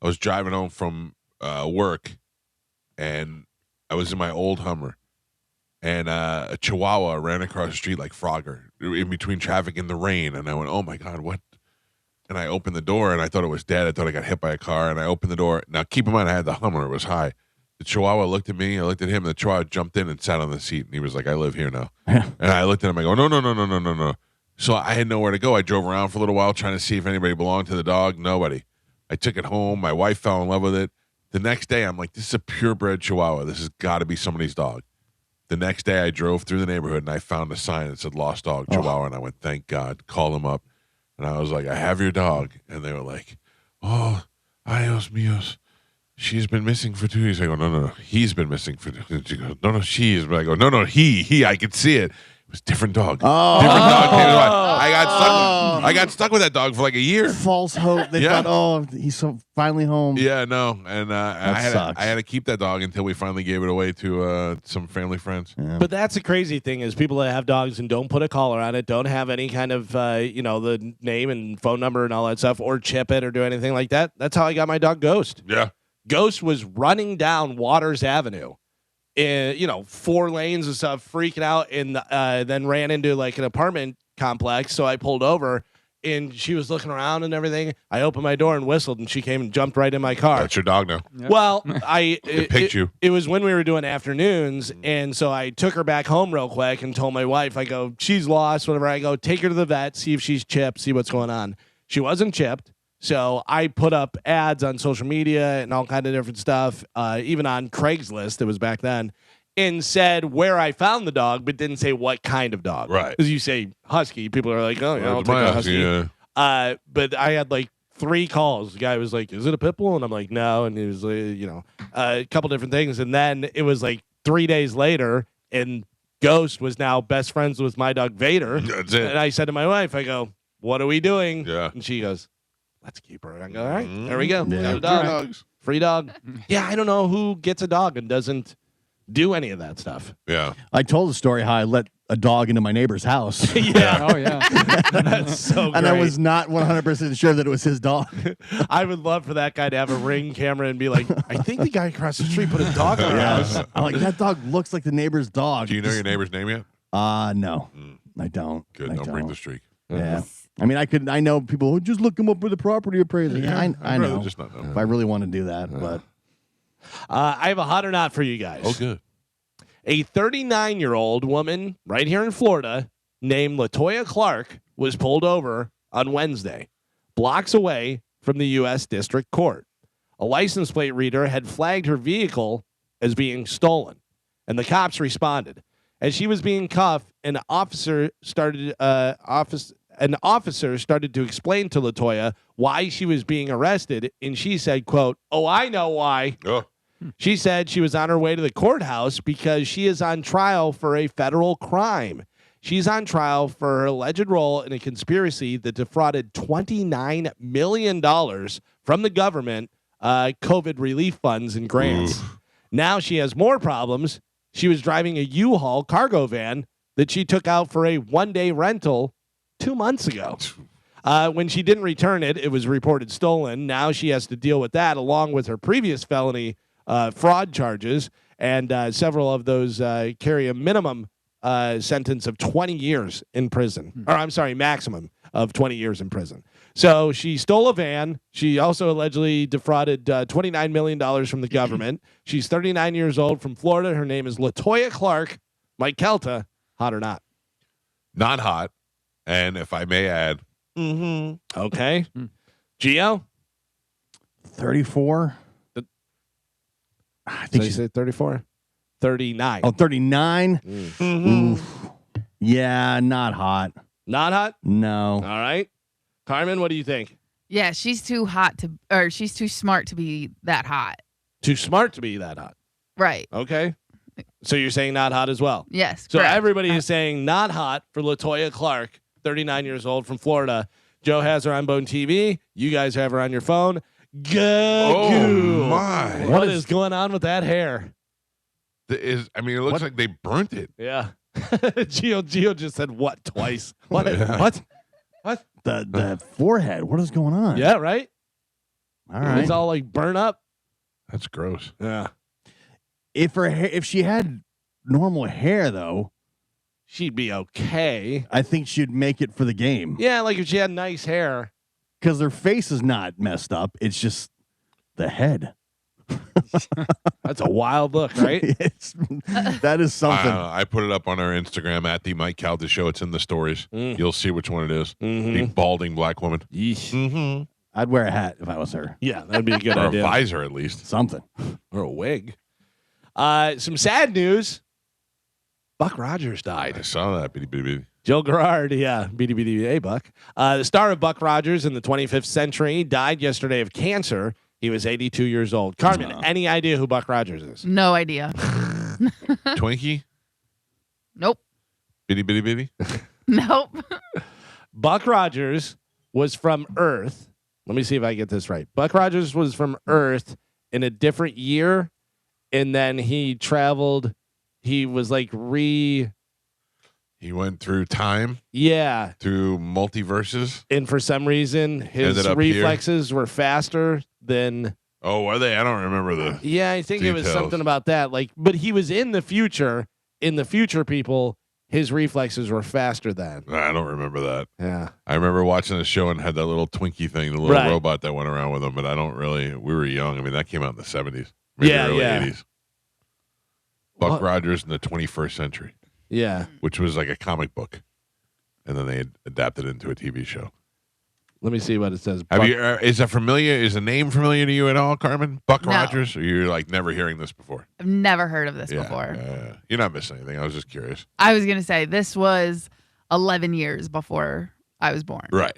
I was driving home from work, and I was in my old Hummer, and a Chihuahua ran across the street like Frogger in between traffic in the rain, and I went, "Oh my God, what?" And I opened the door, and I thought it was dead. I thought I got hit by a car, and I opened the door. Now, keep in mind, I had the Hummer; it was high. The Chihuahua looked at me. I looked at him. And the Chihuahua jumped in and sat on the seat, and he was like, "I live here now." And I looked at him. I go, "No." So I had nowhere to go. I drove around for a little while trying to see if anybody belonged to the dog. Nobody. I took it home. My wife fell in love with it. The next day, I'm like, "This is a purebred Chihuahua. This has got to be somebody's dog." The next day, I drove through the neighborhood, and I found a sign that said "Lost Dog Chihuahua," and I went, "Thank God." Called them up, and I was like, "I have your dog," and they were like, "Oh, adios míos. She's been missing for 2 years." I go, no. He's been missing for 2 years. She goes, no, she is. But I go, no, he. I could see it. It was a different dog. Oh. Different dog. Came to life. I got stuck with that dog for like a year. False hope. They Yeah. thought, oh, he's so finally home. Yeah, no. And I sucks. had to keep that dog until we finally gave it away to some family friends. Yeah. But that's the crazy thing is people that have dogs and don't put a collar on it, don't have any kind of, the name and phone number and all that stuff, or chip it or do anything like that. That's how I got my dog Ghost. Yeah. Ghost was running down Waters Avenue, in 4 lanes and stuff, freaking out, and then ran into like an apartment complex. So I pulled over, and she was looking around and everything. I opened my door and whistled, and she came and jumped right in my car. That's your dog now. Yep. Well, It picked you. It was when we were doing afternoons, and so I took her back home real quick and told my wife, I go, she's lost, whatever. I go, take her to the vet, see if she's chipped, see what's going on. She wasn't chipped. So I put up ads on social media and all kind of different stuff, even on Craigslist, it was back then, and said where I found the dog, but didn't say what kind of dog. Right. Because you say husky, people are like, oh, yeah, I'll It's take my a husky, husky. yeah. But I had like 3 calls. The guy was like, is it a pit bull? And I'm like, no. And he was like, a couple different things. And then it was like 3 days later, and Ghost was now best friends with my dog Vader. That's it. And I said to my wife, I go, what are we doing? Yeah. And she goes, let's keep her. And I go, all right, there we go. Yeah. Got a Two dog. dogs. Free dog. Yeah, I don't know who gets a dog and doesn't do any of that stuff. Yeah. I told the story how I let a dog into my neighbor's house. Yeah. Oh, yeah. That's so great. And I was not 100% sure that it was his dog. I would love for that guy to have a Ring camera and be like, I think the guy across the street put a dog in our house. I'm like, that dog looks like the neighbor's dog. Do you know your neighbor's name yet? No, I don't. Good. I Don't break the streak. Yeah. I mean, I know people who just look him up with a property appraiser. Yeah, I I'd rather know. just not know. If I really want to do that, but I have a hot or not for you guys. Oh, good. A 39-year-old woman right here in Florida named LaToya Clark was pulled over on Wednesday, blocks away from the U.S. District Court. a license plate reader had flagged her vehicle as being stolen, and the cops responded. As she was being cuffed, an officer started to explain to LaToya why she was being arrested, and she said, quote, "Oh, I know why." Oh. She said she was on her way to the courthouse because she is on trial for a federal crime. She's on trial for her alleged role in a conspiracy that defrauded $29 million from the government, COVID relief funds and grants. Oof. Now she has more problems. She was driving a U-Haul cargo van that she took out for a one-day rental 2 months ago. When she didn't return it, it was reported stolen. Now she has to deal with that along with her previous felony fraud charges, and several of those carry a minimum sentence of 20 years in prison. Or I'm sorry, maximum of 20 years in prison. So she stole a van. She also allegedly defrauded $29 million from the government. She's 39 years old, from Florida. Her name is LaToya Clark. Mike Calta, hot or not? Not hot. And if I may add, Okay. Gio? 34. I think Did you say 34? 39. Oh, 39. Mhm. Yeah, not hot. Not hot? No. All right. Carmen, what do you think? Yeah, she's too hot to, or she's too smart to be that hot. Too smart to be that hot. Right. Okay. So you're saying not hot as well. Yes. So correct. everybody is saying not hot for LaToya Clark, 39 years old, from Florida. Joe has her on Bone TV. You guys have her on your phone. oh my! What is going on with that hair? It looks like they burnt it. Yeah. Gio just said what twice? What? Yeah. What? The forehead. What is going on? Yeah, right? All right. It's all like burnt up. That's gross. Yeah. If she had normal hair though, She'd be okay. I think she'd make it for the game. Yeah, like if she had nice hair. Because her face is not messed up. It's just the head. That's a wild look, right? That is something. I put it up on our Instagram at the Mike Calta Show. It's in the stories. You'll see which one it is. The balding black woman. Yeesh. I'd wear a hat if I was her. Yeah, that'd be a good Or idea. a visor, at least. Something. Or a wig. Some sad news. Buck Rogers I died. saw that. Bitty, bitty, bitty. Joe Gerard, yeah, BDBDA Buck. The star of Buck Rogers in the 25th century died yesterday of cancer. He was 82 years old. Carmen, any idea who Buck Rogers is? No idea. Twinkie? Nope. Bitty, bitty, bitty? Nope. Buck Rogers was from Earth. Let me see if I get this right. Buck Rogers was from Earth in a different year, and then he traveled. He was like He went through time, yeah. through multiverses. And for some reason, his Ended up reflexes were faster than. Oh, are they? I don't remember the. Yeah, I think it was details. something about that. Like, but he was in the future. In the future, people, his reflexes were faster then. I don't remember that. Yeah. I remember watching the show and had that little Twinkie thing, the little Right. robot that went around with him, but I don't really. We were young. I mean, that came out in the 70s, maybe early 80s. Buck What? Rogers in the 21st century, Yeah. which was like a comic book, and then they adapted it into a TV show. Let me see what it says. Have Buck- you? Is the name familiar to you at all, Carmen? Buck No. Rogers, or you're like never hearing this before? I've never heard of this Yeah, before. you're not missing anything. I was just curious. I was going to say this was 11 years before I was born. Right.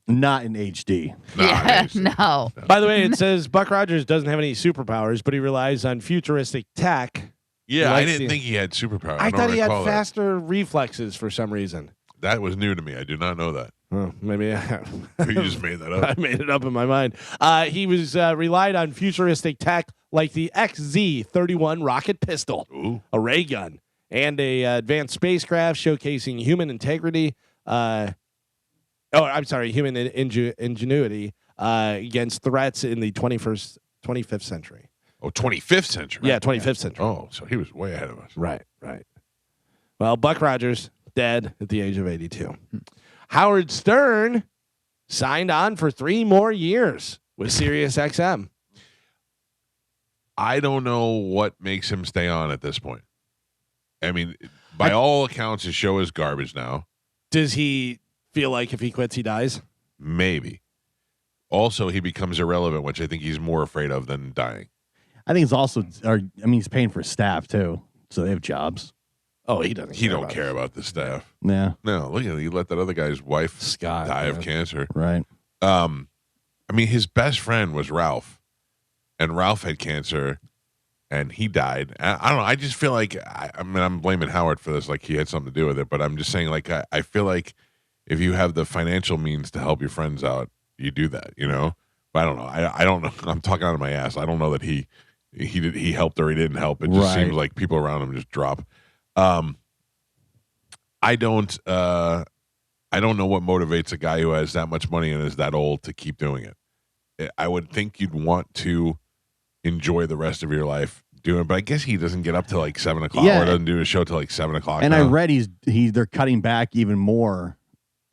Not in HD. Yeah, Nice. no. By the way, it says Buck Rogers doesn't have any superpowers, but he relies on futuristic tech. Yeah, Like I didn't the- think he had superpowers. I don't thought he had recall that. faster reflexes for some reason. That was new to me. I do not know that. Oh, maybe I, You just made that up. I made it up in my mind. He was relied on futuristic tech like the XZ-31 rocket pistol, Ooh. a ray gun, and a advanced spacecraft showcasing human integrity. Human ingenuity against threats in the 25th century. Oh, 25th century. Yeah, 25th century. Oh, so he was way ahead of us. Right. Well, Buck Rogers dead at the age of 82. Howard Stern signed on for 3 more years with SiriusXM. I don't know what makes him stay on at this point. I mean, by all accounts, his show is garbage now. Does he feel like if he quits, he dies? Maybe. also he becomes irrelevant, which I think he's more afraid of than dying. I think it's also, he's paying for staff too, so they have jobs. Oh, he doesn't. He don't care about the staff. Yeah, No, look at it. He let that other guy's wife Scott die of cancer. right. I mean, his best friend was Ralph, and Ralph had cancer, and he died. I don't know. I just feel like I'm blaming Howard for this, like he had something to do with it. But I'm just saying, like I feel like if you have the financial means to help your friends out, you do that. You know. But I don't know. I don't know. I'm talking out of my ass. I don't know that he helped or he didn't help. It just seems like people around him just drop. I don't know what motivates a guy who has that much money and is that old to keep doing it. I would think you'd want to enjoy the rest of your life doing it, but I guess he doesn't get up till like 7 o'clock or doesn't do a show till like 7 o'clock. And now. I read they're cutting back even more.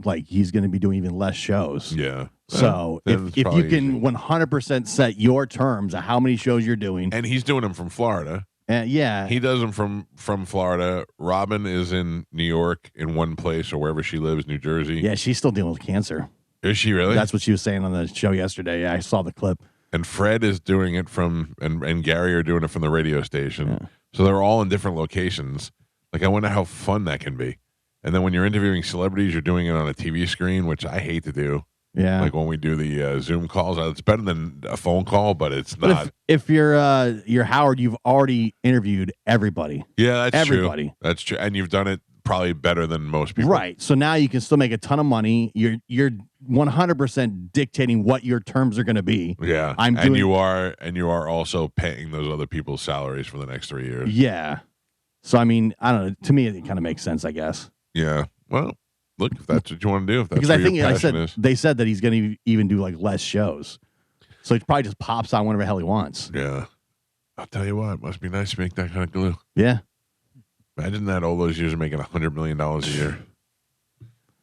Like he's going to be doing even less shows. Yeah. So if you can 100% set your terms of how many shows you're doing, and he's doing them from Florida. Yeah, he does them from Florida. Robin is in New York in one place or wherever she lives, New Jersey. Yeah, she's still dealing with cancer. Is she really? That's what she was saying on the show yesterday. Yeah, I saw the clip. And Fred is doing it and Gary are doing it from the radio station. Yeah. So they're all in different locations. Like, I wonder how fun that can be. And then when you're interviewing celebrities, you're doing it on a TV screen, which I hate to do. Yeah. Like when we do the Zoom calls, it's better than a phone call, but it's not. But if you're Howard, you've already interviewed everybody. Yeah, that's everybody. True. That's true. And you've done it probably better than most people. Right. So now you can still make a ton of money. You're 100% dictating what your terms are going to be. Yeah. And you are also paying those other people's salaries for the next 3 years. Yeah. So I mean, I don't know. To me, it kind of makes sense, I guess. Yeah. Well, look, if that's what you want to do, if that's because what I think your passion is. They said that he's going to even do like less shows. So he probably just pops on whenever the hell he wants. Yeah. I'll tell you what, it must be nice to make that kind of glue. Yeah. Imagine that all those years of making $100 million a year.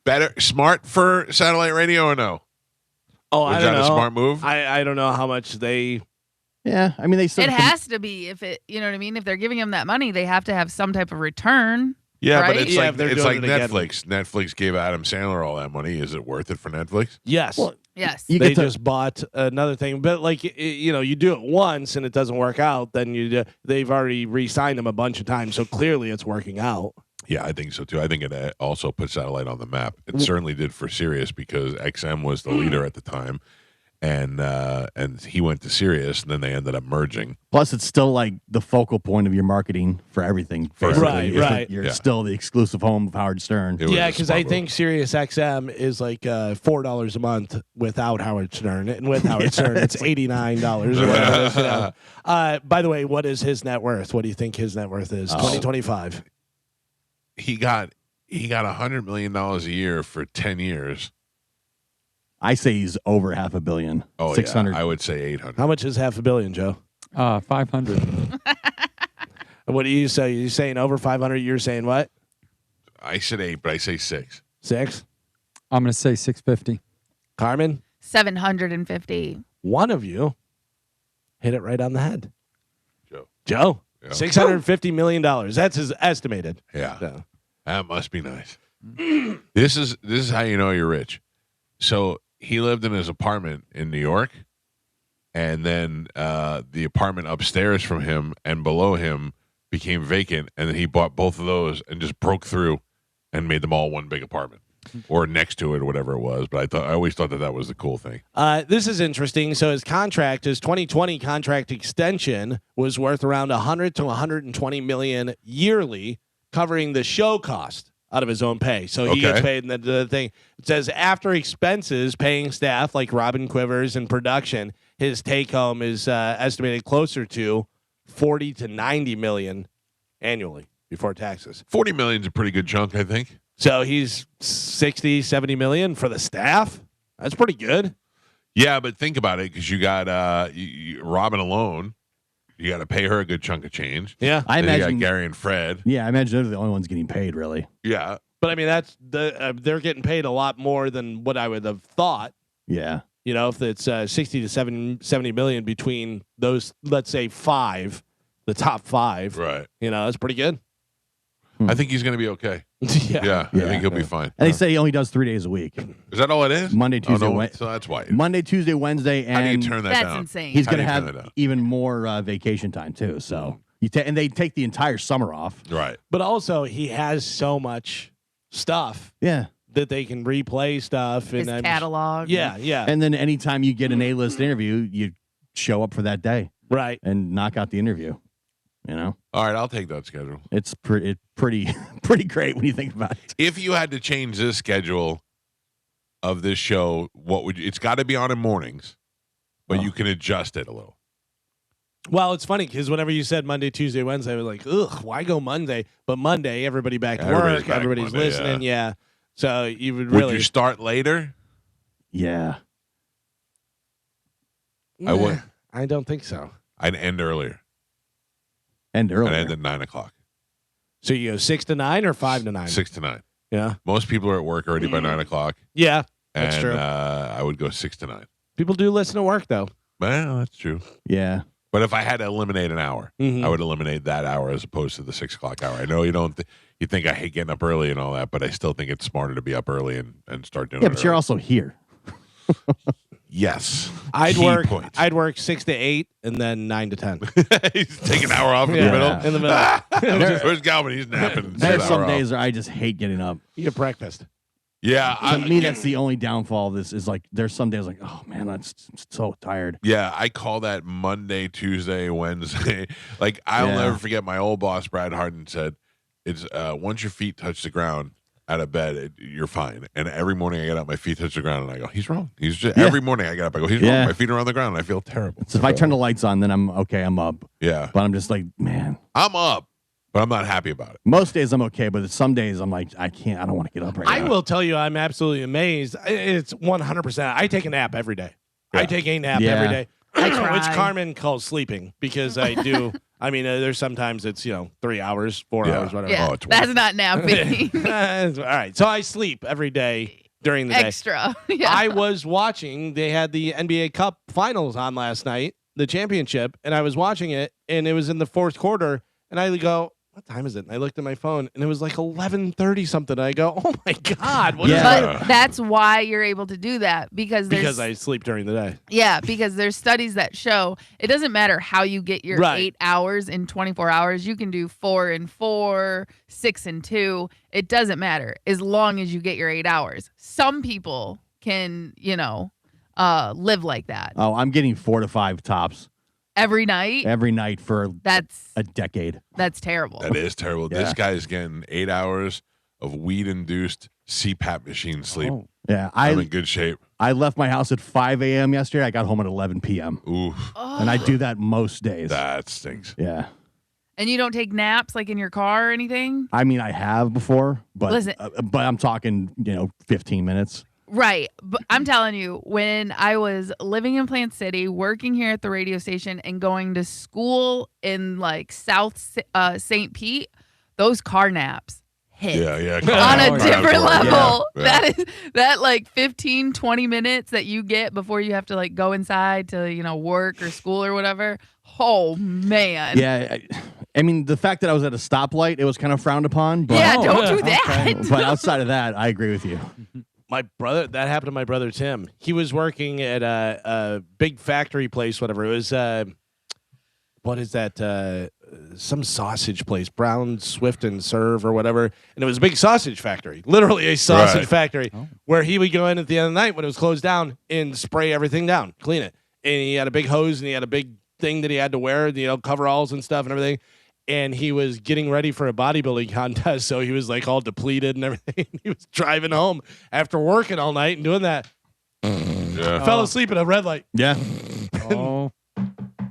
Better, smart for satellite radio or no? Oh, I don't know. Was that a smart move? I don't know how much they. Yeah, I mean they said it has to be if it. You know what I mean? If they're giving him that money, they have to have some type of return. Yeah, right? but it's like Netflix. Netflix gave Adam Sandler all that money. Is it worth it for Netflix? Yes. Well, yes. They just bought another thing, but like you do it once and it doesn't work out, then they've already re-signed him a bunch of times, so clearly it's working out. Yeah, I think so too. I think it also put satellite on the map. It certainly did for Sirius because XM was the leader at the time, and he went to Sirius, and then they ended up merging. Plus, it's still like the focal point of your marketing for everything. Right. You're still the exclusive home of Howard Stern. Yeah, because I think Sirius XM is like $4 a month without Howard Stern, and with Howard Stern, it's $89 or whatever. By the way, what is his net worth? What do you think his net worth is? 2025. He got $100 million a year for 10 years. I say he's over $500 million. Oh, 600. Yeah, I would say 800. How much is $500 million, Joe? 500. What do you say? You saying over 500? You're saying what? I said 8, but I say 6. 6? I'm going to say 650. Carmin? 750. One of you hit it right on the head. Yeah. Joe? $650 million. That's his estimated. Yeah. So. That must be nice. This is how you know you're rich. So he lived in his apartment in New York, and then the apartment upstairs from him and below him became vacant, and then he bought both of those and just broke through and made them all one big apartment. Or next to it, or whatever it was. But I always thought that was the cool thing. This is interesting. So his 2020 contract extension was worth around $100 to $120 million yearly, covering the show cost out of his own pay. So he gets paid. And the thing it says after expenses, paying staff like Robin Quivers and production, his take home is estimated closer to $40 to $90 million annually before taxes. $40 million is a pretty good chunk, I think. So he's 60, 70 million for the staff. That's pretty good. Yeah, but think about it, because you got Robin alone. You got to pay her a good chunk of change. Yeah, I imagine you got Gary and Fred. Yeah, I imagine they're the only ones getting paid, really. Yeah, but I mean that's they're getting paid a lot more than what I would have thought. Yeah, if it's 60 to 70 million between those, let's say the top 5. Right. That's pretty good. I think he's going to be okay. Yeah. I think he'll be fine. And they say he only does 3 days a week. Is that all it is? Monday, Tuesday, Wednesday. So that's why. Monday, Tuesday, Wednesday, and How do you turn that That's down? insane. he's How going do to you turn that have down? even more vacation time too. So and they take the entire summer off. Right. But also, he has so much stuff Yeah. that they can replay stuff. His And catalog. Yeah. And then anytime you get an A-list interview, you show up for that day Right. and knock out the interview. You know, All right, I'll take that schedule. it's pretty great when you think about it. If you had to change this schedule of this show, what would you? It's got to be on in mornings, but you can adjust it a little. Well, it's funny because whenever you said Monday, Tuesday, Wednesday, I was like, ugh, why go Monday? But Monday, everybody back to Everybody's work. back Everybody's Monday, listening. Yeah. So you would Would really. you start later? Yeah. I would. I don't think so. I'd end earlier. And earlier. I'd end at 9 o'clock. So you go 6 to 9 or 5 to 9? 6 to 9. Yeah. Most people are at work already by 9 o'clock. Yeah. And, That's true. I would go 6 to 9. People do listen to work, though. Well, that's true. Yeah. But if I had to eliminate an hour, Mhm. I would eliminate that hour as opposed to the 6 o'clock hour. I know you don't. You think I hate getting up early and all that, but I still think it's smarter to be up early and start doing Yeah, it. but you're early. also here. Yes. I'd Key work. point. I'd work 6 to 8 and then 9 to 10. He's taking an hour off in Yeah. the middle. In the middle. Where's Galvin? He's napping. There's some Hour days off. where I just hate getting up. You get breakfast. Yeah. To me, that's the only downfall of this is like there's some days like, oh man, I'm so tired. Yeah, I call that Monday, Tuesday, Wednesday. Like I'll Yeah. never forget my old boss Brad Harden said, "It's once your feet touch the ground out of bed, you're fine." And every morning I get up, my feet touch the ground, and I go, "He's wrong." He's just every morning I get up, I go, "He's Yeah. wrong." My feet are on the ground, and I feel terrible. So if I turn the lights on, then I'm okay. I'm up. Yeah, But I'm just like, man. I'm up, but I'm not happy about it. Most days I'm okay, but some days I'm like, I can't. I don't want to get up right I now. will tell you, I'm absolutely amazed. It's 100%. I take a nap every day. I Yeah. take a nap Yeah. every day, I try. which Carmin calls sleeping because I do. I mean, there's sometimes it's 3 hours, 4 Yeah. hours, whatever. Yeah, Oh, it's that's wonderful. not napping. All right, so I sleep every day during the day. Extra. Yeah. I was watching. They had the NBA Cup Finals on last night, the championship, and I was watching it, and it was in the fourth quarter, and I go, "What time is it?" And I looked at my phone, and it was like 11:30 something. I go, "Oh my god, what is Yeah. that?" But that's why you're able to do that because there's Because I sleep during the day. yeah, because there's studies that show it doesn't matter how you get your Right. 8 hours in 24 hours. You can do 4 and 4, 6 and 2. It doesn't matter as long as you get your 8 hours. Some people can, live like that Oh, I'm getting 4 to 5 tops every night. every night for That's a decade. terrible. That is terrible. Yeah. This guy's getting 8 hours of weed-induced CPAP machine sleep. Oh. Yeah, I'm in good shape. I left my house at 5 a.m. yesterday. I got home at 11 p.m. Oof, And I do that most days. that stinks. Yeah. And you don't take naps like in your car or anything? I mean, I have before, but Listen. but I'm talking, 15 minutes. Right. But I'm telling you, when I was living in Plant City, working here at the radio station and going to school in like South St. Pete, those car naps hit. Yeah. On a Oh, yeah. different level. Yeah. That is that like 15, 20 minutes that you get before you have to like go inside to, work or school or whatever. Oh man. Yeah. I mean, the fact that I was at a stoplight, it was kind of frowned upon. But, Yeah, don't do that. but outside of that, I agree with you. My brother, that happened to my brother Tim. He was working at a big factory place, whatever. It was, what is that? Some sausage place, Brown, Swift, and Serve or whatever. And it was a big sausage factory, literally a sausage Right. factory, where he would go in at the end of the night when it was closed down and spray everything down, clean it. And he had a big hose and he had a big thing that he had to wear, coveralls and stuff and everything. And he was getting ready for a bodybuilding contest, so he was like all depleted and everything. He was driving home after working all night and doing that. Yeah. Fell asleep at a red light. Yeah. Oh,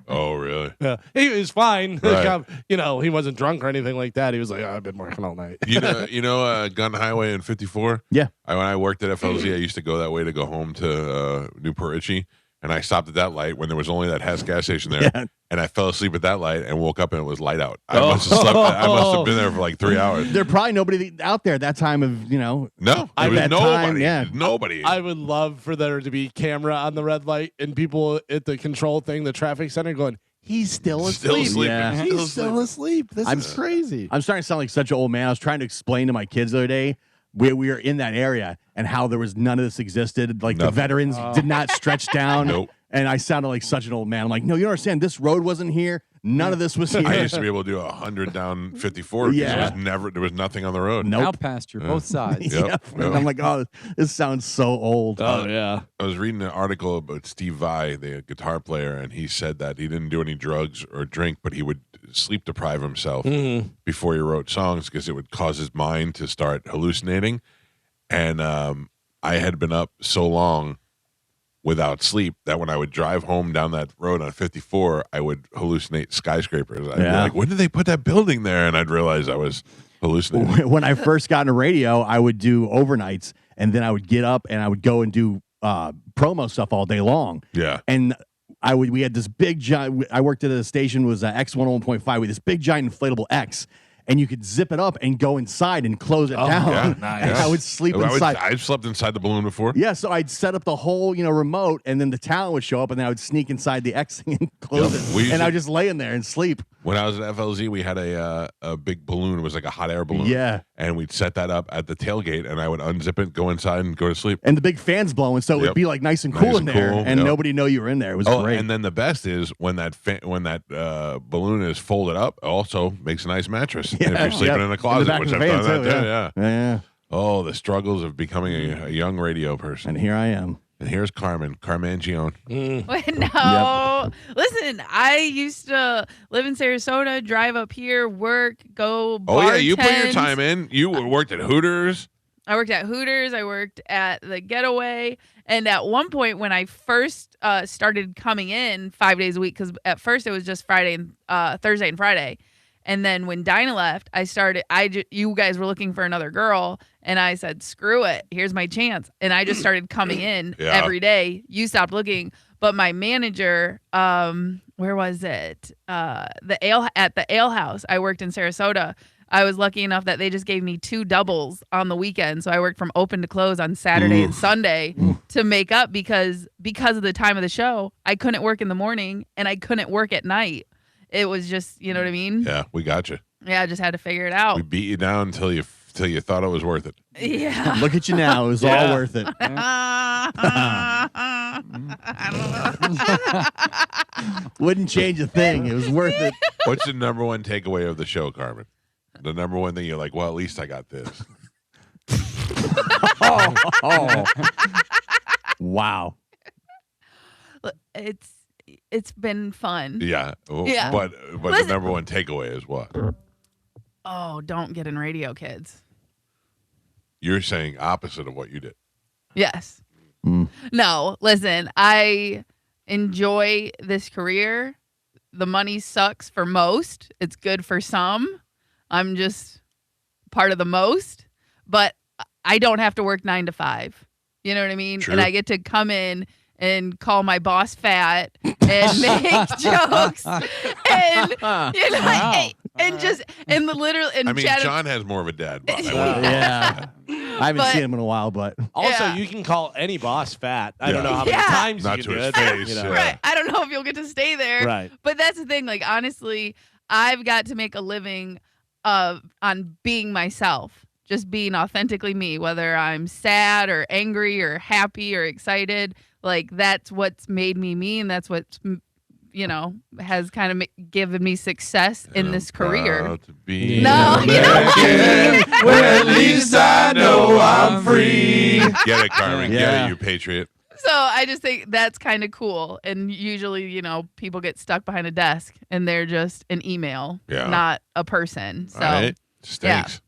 Oh, really? Yeah, he was fine. Right. He wasn't drunk or anything like that. He was like, I've been working all night. You know, Gun Highway in 54? Yeah. When I worked at FLZ, I used to go that way to go home to Newport Richie. And I stopped at that light when there was only that Hess gas station there. Yeah. And I fell asleep at that light and woke up and it was light out. I must have slept. I must have been there for like 3 hours. There probably nobody out there at that time of, No, I there was bet nobody. time, yeah. Nobody. I would love for there to be camera on the red light and people at the control thing, the traffic center going, He's still Still asleep. sleeping. Yeah. Still He's still asleep. This is crazy. I'm starting to sound like such an old man. I was trying to explain to my kids the other day we were in that area and how there was none of this existed. Like the Nothing. veterans did not stretch down. Nope. And I sounded like such an old man. I'm like, no, you don't understand. This road wasn't here. None of this was here. I used to be able to do 100 down 54 because Yeah. there was nothing on the road. Nope. Out pasture, both sides. Yep. Yeah. Yep. I'm like, oh, this sounds so old. Oh yeah. I was reading an article about Steve Vai, the guitar player, and he said that he didn't do any drugs or drink, but he would sleep deprive himself before he wrote songs because it would cause his mind to start hallucinating. And I had been up so long without sleep that when I would drive home down that road on 54, I would hallucinate skyscrapers. I'd be like, when did they put that building there? And I'd realize I was hallucinating. When I first got into radio, I would do overnights, and then I would get up and I would go and do promo stuff all day long. Yeah. And we had this big giant. I worked at a station was X101.5 with this big giant inflatable X. And you could zip it up and go inside and close it down. yeah, nice. And I would sleep inside. I've slept inside the balloon before. Yeah, so I'd set up the whole, remote, and then the talent would show up, and then I would sneak inside the X thing and close Yep. it. And I would just lay in there and sleep. When I was at FLZ, we had a big balloon. It was like a hot air balloon. Yeah. And we'd set that up at the tailgate, and I would unzip it, go inside, and go to sleep. And the big fans blowing, so it would be like nice and cool Nice in and there, cool, and yep. nobody know you were in there. It was great. And then the best is when that balloon is folded up, also makes a nice mattress. Yeah, if you're sleeping yeah. in a closet, back which of I've the done van, that too, too. Yeah. Yeah. Oh, the struggles of becoming a young radio person. And here I am. And here's Carmin Gione. Wait, no. Listen, I used to live in Sarasota, drive up here, work, go Oh yeah, you put your bartend. time in. You worked at Hooters. I worked at Hooters. I worked at the Getaway. And at one point, when I first started coming in 5 days a week, because at first it was just Thursday and Friday. And then when Dinah left, you guys were looking for another girl. And I said, screw it. Here's my chance. And I just started coming in every day. You stopped looking. But my manager, where was it? At the Ale House. I worked in Sarasota. I was lucky enough that they just gave me 2 doubles on the weekend. So I worked from open to close on Saturday and Sunday to make up because of the time of the show. I couldn't work in the morning and I couldn't work at night. It was just, you know what I mean? Yeah, we got you. Yeah, I just had to figure it out. We beat you down until you thought it was worth it. Yeah. Look at you now. It was all worth it. Wouldn't change a thing. It was worth it. What's the number one takeaway of the show, Carmen? The number one thing you're like, well, at least I got this. Oh. Wow. It's been fun. Yeah. Yeah. But the number one takeaway is what? Oh, don't get in radio, kids. You're saying opposite of what you did. Yes. No, listen, I enjoy this career. The money sucks for most. It's good for some. I'm just part of the most. But I don't have to work 9 to 5. You know what I mean? True. And I get to come in and call my boss fat and make jokes and I mean, John has more of a dad bod. Yeah. I haven't seen him in a while, but Also, you can call any boss fat. I don't know how many Yeah. times Not you to can do his it. face, You know. yeah. Right. I don't know if you'll get to stay there. Right. But that's the thing. Like, honestly, I've got to make a living on being myself, just being authentically me, whether I'm sad or angry or happy or excited. Like, that's what's made me me, and that's what's, has kind of given me success in this career. Proud to be No, an you don't American. Well, at least I know I'm free. Get it, Carmen. Get Yeah. it, you patriot. So I just think that's kind of cool. And usually, people get stuck behind a desk and they're just an email, not a person. So All right. Stinks.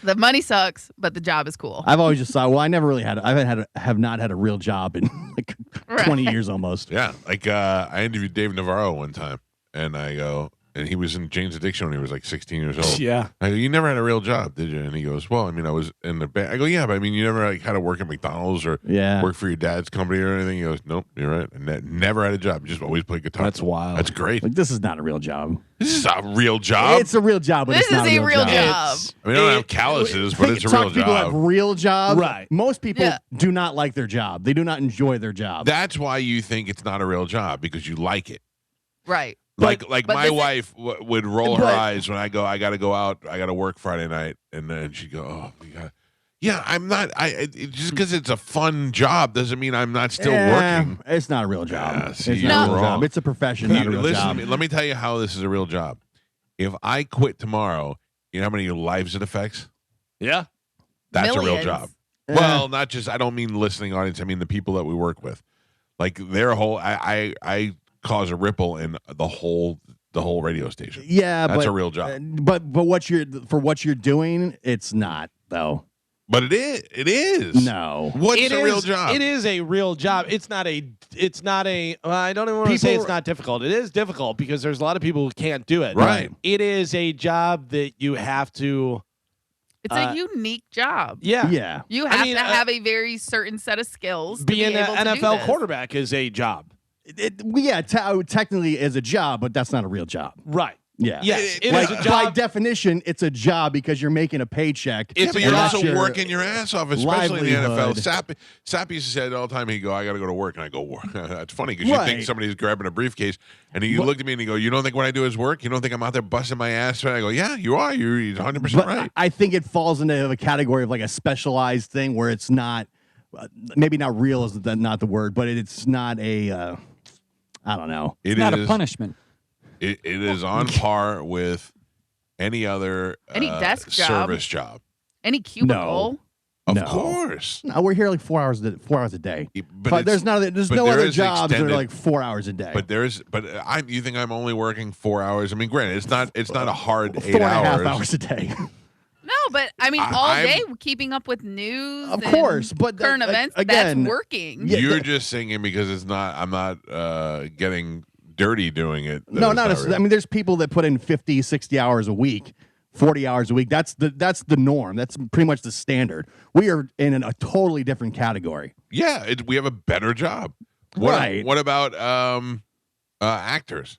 the money sucks, but the job is cool. I've always just thought, well, I never really have not had a real job in like 20 years almost. Yeah. Like I interviewed Dave Navarro one time, and I go, and he was in Jane's Addiction when he was like 16 years old. Yeah. I go, you never had a real job, did you? And he goes, well, I mean, I was in the band. I go, yeah, but I mean, you never like had to work at McDonald's or work for your dad's company or anything. He goes, nope, you're right. I never had a job. Just always played guitar. That's wild. That's great. Like, this is not a real job. This is a real job. It's a real job, but This it's not is a real job. I mean, I don't have calluses, but it's a real People have job. real jobs. Right. Most people do not like their job. They do not enjoy their job. That's why you think it's not a real job, because you like it. Right. Like But my this is- wife would roll her eyes when I go, I got to go out, I got to work Friday night, and then she'd go, oh, yeah, I'm not. Just because it's a fun job doesn't mean I'm not still working. It's not a real job. Yeah, see, it's you're not a real wrong. job. It's a profession, not a real Listen job. to me. Let me tell you how this is a real job. If I quit tomorrow, you know how many lives it affects? Yeah. That's a real Millions. job. Well, not just. I don't mean listening audience. I mean the people that we work with. Like their whole. I cause a ripple in the whole radio station. Yeah, That's but a real job. But what you're doing, it's not though. But it is. It is. No. What's It a is- real job? It is a real job. It's not a. Well, I don't even want to say People- it's not difficult. It is difficult because there's a lot of people who can't do it. Right. It is a job that you have to. It's a unique job. Yeah. Yeah. You have mean, to have a very certain set of skills. To Being be able an to do NFL this. quarterback is a job. Technically is a job, but that's not a real job. Right. Yeah. Yes. It Like, is a by job. definition, it's a job because you're making a paycheck. Yeah, but you're and that's also your working your ass off, especially in the NFL. livelihood. Sappy used to say it all the time. He'd go, I got to go to work. And I go, work. That's funny because you think Right. somebody's grabbing a briefcase. And he looked at me and he go, you don't think what I do is work? You don't think I'm out there busting my ass? And I go, yeah, you are. You're 100% But right. I think it falls into a category of like a specialized thing where it's not, maybe not real is not the word, but it's not a, I don't know. It Not is- a punishment. It is on par with any other Any desk job. service job. Any cubicle. Of No. course. No, we're here like 4 hours a day. But But there's it's- but no there other is jobs that are extended- like 4 hours a day. You think I'm only working 4 hours? I mean, granted, it's not a hard 8 4 and a half hours. hours a day. No, but I mean, all day keeping up with news. Of and course, but current events. again, that's working. Yeah, You're just singing because it's not. I'm not getting dirty doing it. No, That not it's as, real. I mean, there's people that put in 50, 60 hours a week, 40 hours a week. That's the norm. That's pretty much the standard. We are in a totally different category. Yeah, we have a better job. Right. What about actors?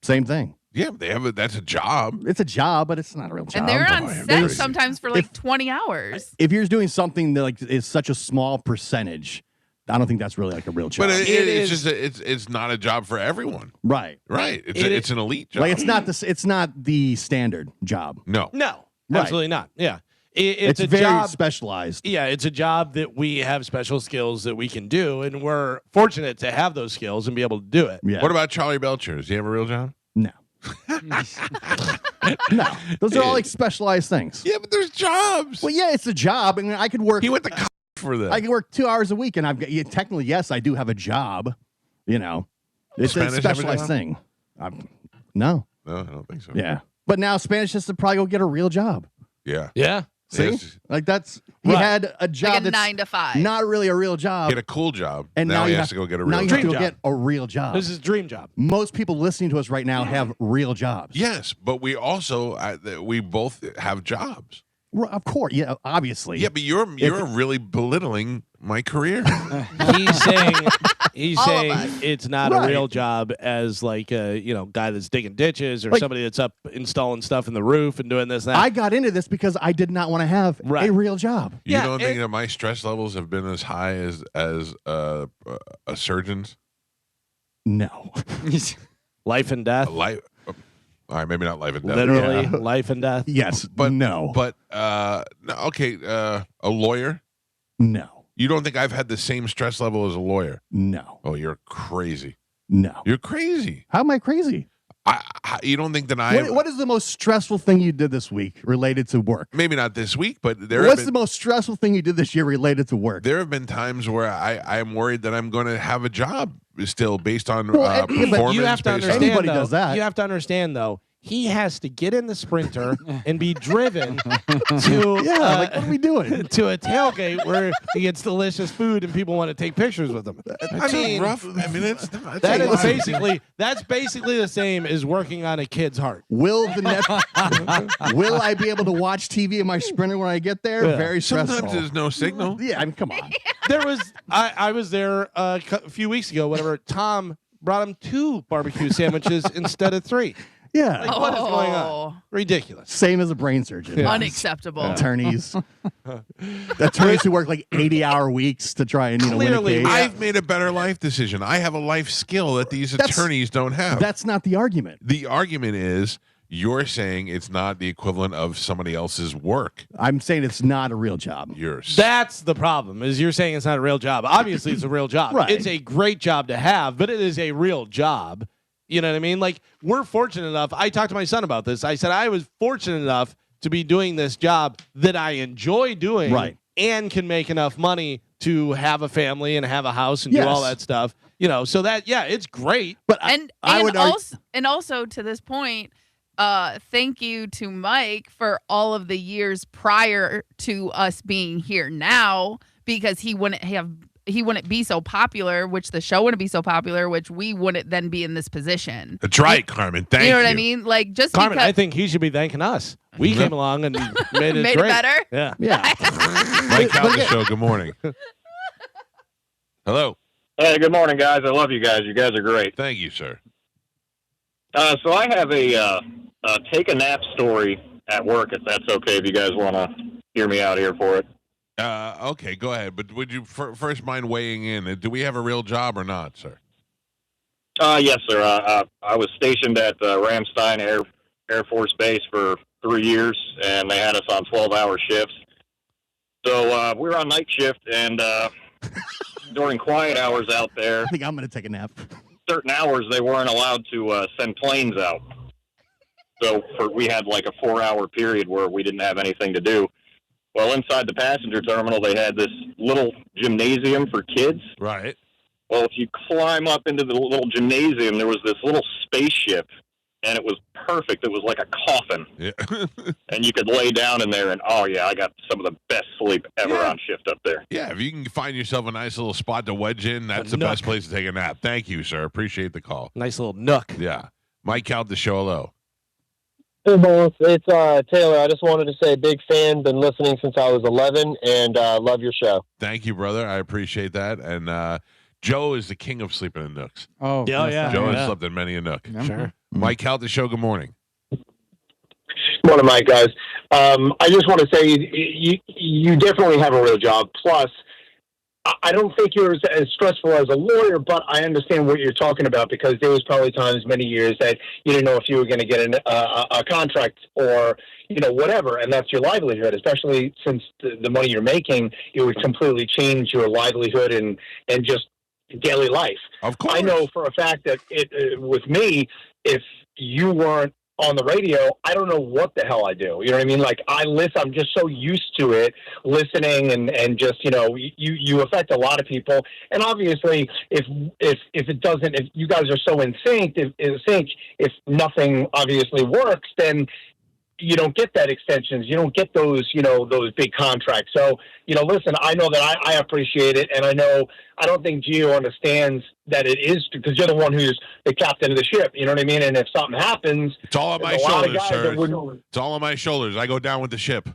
Same thing. Yeah, that's a job. It's a job, but it's not a real job. And they're on Oh, set crazy. sometimes for like 20 hours. If you're doing something that like is such a small percentage, I don't think that's really like a real job. But It it's is- just it's not a job for everyone. right. Right. It It's an elite job. Like it's not the standard job. no. No, Right. absolutely not. Yeah. It's a very job. specialized. Yeah, it's a job that we have special skills that we can do, and we're fortunate to have those skills and be able to do it. Yeah. What about Charlie Belcher? Does he have a real job? No. No. Those are all like specialized things. Yeah, but there's jobs. Well, yeah, it's a job. I mean, I could work. He went to college for that. I can work 2 hours a week, and I've got, technically, yes, I do have a job. You know, it's Spanish a have a specialized job? thing. No, No, I don't think so. yeah, but now Spanish has to probably go get a real job. Yeah. Yeah. See, Yes. like that's he Right. had a job Like a that's 9 to 5. not really a real job, He had a cool job. and now he you has have to go get a now real you job. have to go job. get a real job. This is a dream job. Most people listening to us right now have real jobs. Yes, but we also we both have jobs. Of course, yeah, obviously. Yeah, but you're really belittling my career. He's saying All of saying us. it's not Right. a real job as like a guy that's digging ditches or Like- somebody that's up installing stuff in the roof and doing this and that. I got into this because I did not want to have Right. a real job. You Yeah, don't think it- that my stress levels have been as high as a surgeon's? No. Life and death, Life. All right, maybe not life and death. literally Yeah. life and death. Yes, But no. But no, okay, a lawyer. No. You don't think I've had the same stress level as a lawyer? No. Oh, you're crazy. No. You're crazy. How am I crazy? You don't think that I? What is the most stressful thing you did this week related to work? Maybe not this week, but What's the most stressful thing you did this year related to work? there have been times where I'm worried that I'm going to have a job still based on Well, yeah, but you performance. You have to based on- understand. Anybody though, does that. You have to understand though. He has to get in the Sprinter and be driven to Yeah, like what are we doing? to a tailgate where he gets delicious food and people want to take pictures with him. That's rough. I mean, it's not. That it's a is lot. that's basically the same as working on a kid's heart. Will will I be able to watch TV in my Sprinter when I get there? Yeah. Very stressful. Sometimes there's no signal. Yeah, I mean, come on. There was I was there a few weeks ago. Whatever. Tom brought him 2 barbecue sandwiches instead of 3. Yeah. Like, what is going on? Ridiculous. Same as a brain surgeon. Yeah. Unacceptable. Attorneys. Attorneys who work like 80-hour weeks to try and, win a Clearly, case. I've made a better life decision. I have a life skill that these attorneys don't have. That's not the argument. The argument is you're saying it's not the equivalent of somebody else's work. I'm saying it's not a real job. That's the problem, is you're saying it's not a real job. Obviously, it's a real job. Right. It's a great job to have, but it is a real job. You know what I mean? Like, we're fortunate enough. I talked to my son about this. I said I was fortunate enough to be doing this job that I enjoy doing and can make enough money to have a family and have a house and do all that stuff. So that, it's great. But I would also to this point, thank you to Mike for all of the years prior to us being here now, because he wouldn't be so popular, which the show wouldn't be so popular, which we wouldn't then be in this position. That's right, Carmen. Thank you. You know what I mean? Like, just Carmen, because I think he should be thanking us. We came along and made it made great. it better. Yeah. Mike Calta Show, good morning. Hello. Hey, good morning, guys. I love you guys. You guys are great. Thank you, sir. So I have a take a nap story at work, if that's okay, if you guys want to hear me out here for it. Okay, go ahead. But would you first mind weighing in? Do we have a real job or not, sir? Yes, sir. I was stationed at Ramstein Air Force Base for 3 years, and they had us on 12-hour shifts. So we were on night shift, and during quiet hours out there, I think I'm going to take a nap. Certain hours they weren't allowed to send planes out. So we had like a 4-hour period where we didn't have anything to do. Well, inside the passenger terminal, they had this little gymnasium for kids. Right. Well, if you climb up into the little gymnasium, there was this little spaceship, and it was perfect. It was like a coffin. Yeah. And you could lay down in there, and, I got some of the best sleep ever on shift up there. Yeah, if you can find yourself a nice little spot to wedge in, that's the best place to take a nap. Thank you, sir. Appreciate the call. Nice little nook. Yeah. Mike Calta Show, hello. Hey, boss. It's Taylor. I just wanted to say big fan. Been listening since I was 11 and love your show. Thank you, brother. I appreciate that. And Joe is the king of sleeping in nooks. Oh, yeah. Joe has slept in many a nook. Yeah. Sure. Mike Calta Show, good morning. Good morning, Mike, guys. I just want to say you definitely have a real job. Plus, I don't think you're as stressful as a lawyer, but I understand what you're talking about, because there was probably times, many years, that you didn't know if you were going to get a contract or, whatever, and that's your livelihood, especially since the money you're making, it would completely change your livelihood and just daily life. Of course. I know for a fact that with me, if you weren't on the radio, I don't know what the hell I do. You know what I mean? Like, I'm just so used to it, listening and just, you affect a lot of people. And obviously, if you guys are so in sync, if nothing obviously works, then you don't get that extensions. You don't get those, those big contracts. So, listen, I know that I appreciate it. And I don't think Gio understands that it is, because you're the one who's the captain of the ship. You know what I mean? And if something happens, it's all on my shoulders, sir. It's all on my shoulders. I go down with the ship.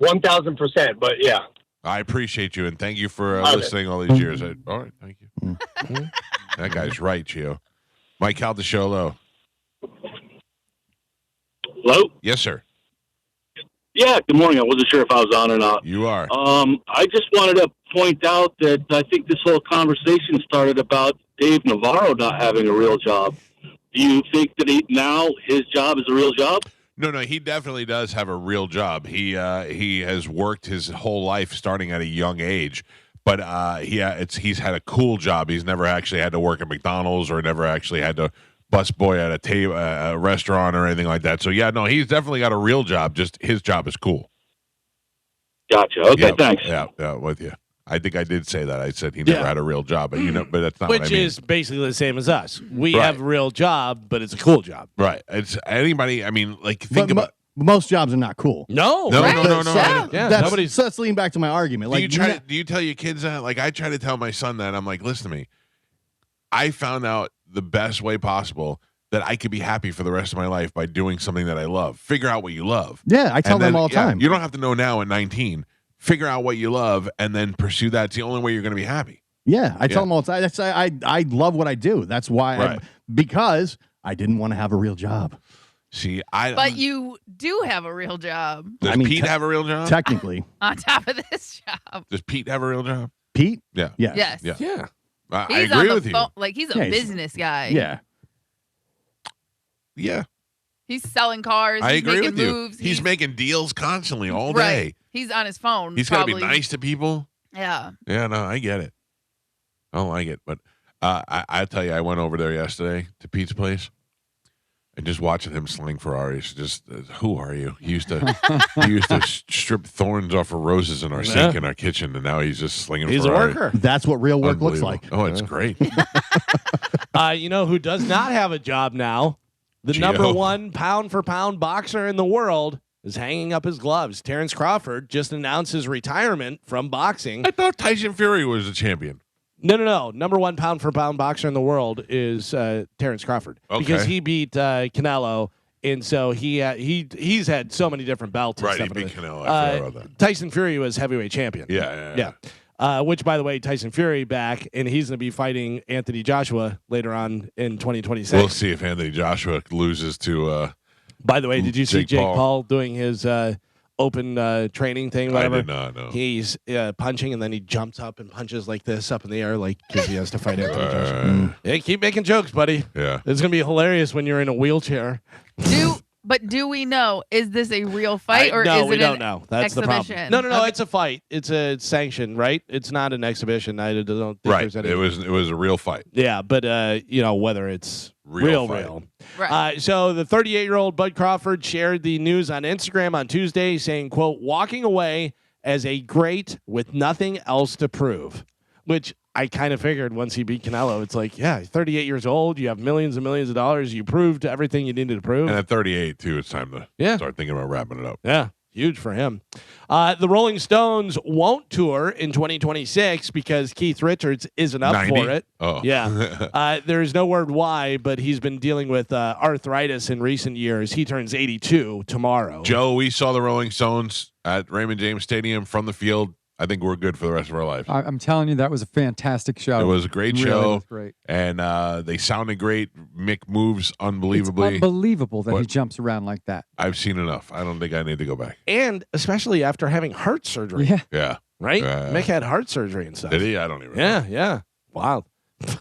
1,000%. But yeah. I appreciate you, and thank you for listening all these years. All right, thank you. That guy's right, Gio. Mike Calta Show, hello. Hello? Yes, sir. Yeah, good morning. I wasn't sure if I was on or not. You are. I just wanted to point out that I think this whole conversation started about Dave Navarro not having a real job. Do you think that now his job is a real job? No, he definitely does have a real job. He has worked his whole life starting at a young age, but he's had a cool job. He's never actually had to work at McDonald's or never actually had to busboy at a restaurant or anything like that. So he's definitely got a real job. Just his job is cool. Gotcha. Okay, thanks. Yeah, with you. I think I did say that. I said he never had a real job, but but that's not Which what I mean. is basically the same as us. We have a real job, but it's a cool job. Right. It's anybody. I mean, like think about. Most jobs are not cool. No. Yeah, nobody's. So let's lean back to my argument. Like, do you tell your kids that? Like, I try to tell my son that. I'm like, listen to me. I found out the best way possible that I could be happy for the rest of my life by doing something that I love. Figure out what you love. Yeah, I tell them all the time. You don't have to know now at 19. Figure out what you love and then pursue that. It's the only way you're going to be happy. Yeah, I tell them all the time. I love what I do. That's why, because I didn't want to have a real job. See, But you do have a real job. Does Pete have a real job? Technically. On top of this job. Does Pete have a real job? Pete? Yeah. Yes. Yes. Yeah. I He's agree on the with you. phone, like he's a business guy. Yeah. Yeah. He's selling cars. I he's agree making with you. moves. He's making deals constantly all Right. day. He's on his phone. He's got to be probably. nice to people. Yeah. Yeah, no, I get it. I don't like it. But I tell you, I went over there yesterday to Pete's place and just watching him sling Ferraris. Just, who are you? He used to strip thorns off of roses in our sink in our kitchen, and now he's just slinging He's Ferrari. a worker. That's what real work looks like. Oh, it's great. You know who does not have a job now? The Gio. number 1 pound-for-pound boxer in the world is hanging up his gloves. Terrence Crawford just announced his retirement from boxing. I thought Tyson Fury was the champion. No. Number 1 pound-for-pound boxer in the world is Terrence Crawford because he beat Canelo, and so he's had so many different belts. Right, and he stuff beat Canelo. I forgot about that. Tyson Fury was heavyweight champion. Yeah. Which, by the way, Tyson Fury back, and he's going to be fighting Anthony Joshua later on in 2026. We'll see if Anthony Joshua loses to. By the way, did you see Jake Paul. Paul doing his open training thing? Whatever. I did not know. He's punching, and then he jumps up and punches like this up in the air, like because he has to fight Anthony Joshua. Yeah, keep making jokes, buddy. Yeah, it's gonna be hilarious when you're in a wheelchair. But do we know, is this a real fight or no, is we it don't an know. That's exhibition? the problem. No, it's a fight. It's sanctioned, right? It's not an exhibition. I don't think right. there's any. It was a real fight. Yeah, but whether it's real. Right. So the 38-year-old Bud Crawford shared the news on Instagram on Tuesday, saying, "quote walking away as a great with nothing else to prove," which I kind of figured once he beat Canelo, it's like, yeah, 38 years old, you have millions and millions of dollars, you proved everything you needed to prove. And at 38 too, it's time to start thinking about wrapping it up. Yeah. Huge for him. The Rolling Stones won't tour in 2026 because Keith Richards isn't up 90? for it. Oh. Yeah. There's no word why, but he's been dealing with arthritis in recent years. He turns 82 tomorrow. Joe, we saw the Rolling Stones at Raymond James Stadium from the field. I think we're good for the rest of our lives. I'm telling you, that was a fantastic show. It was a great Really show. was great. And they sounded great. Mick moves unbelievably. It's unbelievable that he But- jumps around like that. I've seen enough. I don't think I need to go back. And especially after having heart surgery. Yeah. Yeah. Right? Mick had heart surgery and stuff. Did he? I don't even know. Yeah. Wow.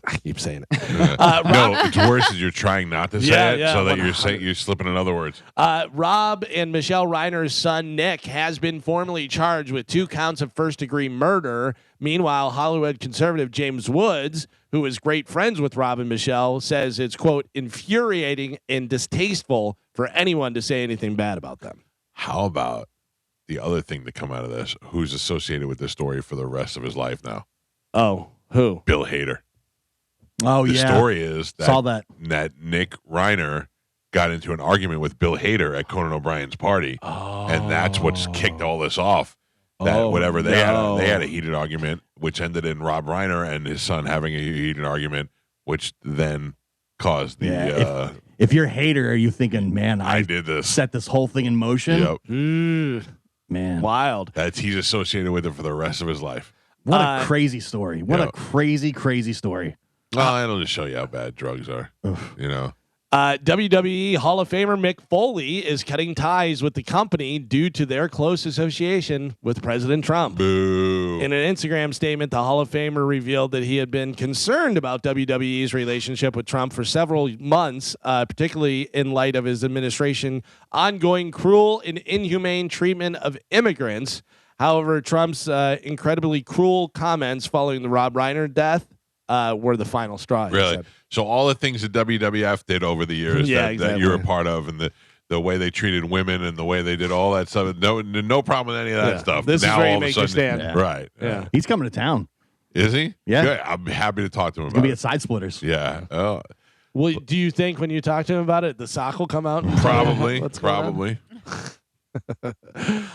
I keep saying it. No, it's worse is you're trying not to say it so that 100. you're slipping in other words. Rob and Michelle Reiner's son, Nick, has been formally charged with 2 counts of first-degree murder. Meanwhile, Hollywood conservative James Woods, who is great friends with Rob and Michelle, says it's, quote, infuriating and distasteful for anyone to say anything bad about them. How about the other thing to come out of this? Who's associated with this story for the rest of his life now? Oh, who? Bill Hader. Oh, The yeah. story is that, Saw that. Nick Reiner got into an argument with Bill Hader at Conan O'Brien's party, and that's what's kicked all this off. That whatever they had a heated argument, which ended in Rob Reiner and his son having a heated argument, which then caused the. If you're a hater, are you thinking, man, I did this, set this whole thing in motion? Yep. Man, wild. He's associated with it for the rest of his life. What a crazy story. What a crazy, crazy story. Well, it'll just show you how bad drugs are. You know. WWE Hall of Famer Mick Foley is cutting ties with the company due to their close association with President Trump. Boo. In an Instagram statement, the Hall of Famer revealed that he had been concerned about WWE's relationship with Trump for several months, particularly in light of his administration ongoing cruel and inhumane treatment of immigrants. However, Trump's incredibly cruel comments following the Rob Reiner death were the final straw. Really? So all the things that WWF did over the years that you're a part of, and the way they treated women and the way they did all that stuff, no problem with any of that stuff. This now is where all you of a make your sudden, stand. Right. Yeah. He's coming to town. Is he? Yeah. Good. I'm happy to talk to him It's about going to be it. at Side Splitters. Yeah. Oh, Well, do you think when you talk to him about it, the sock will come out? And probably. What's going on?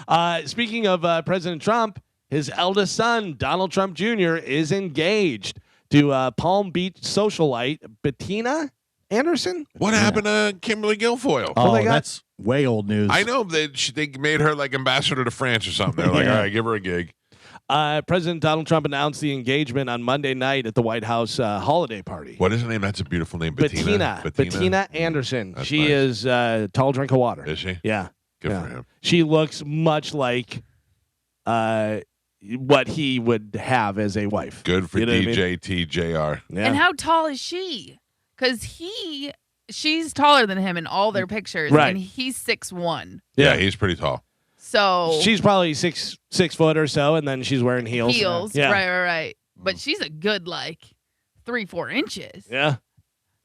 Probably. Speaking of President Trump, his eldest son, Donald Trump Jr., is engaged to Palm Beach socialite Bettina Anderson. What happened to Kimberly Guilfoyle? Oh, they got- that's way old news. I know they made her like ambassador to France or something. They're like, all right, give her a gig. President Donald Trump announced the engagement on Monday night at the White House holiday party. What is her name? That's a beautiful name. Bettina Anderson. That's she nice. is tall drink of water. Is she? Yeah. Good Yeah. for him. She looks much like what he would have as a wife. Good for You know what I mean? DJTJR. Yeah. And how tall is she? Because she's taller than him in all their pictures, Right. and he's 6'1". Yeah, he's pretty tall. So she's probably six foot or so, and then she's wearing heels. Yeah. Right. But she's a good 3-4 inches. Yeah.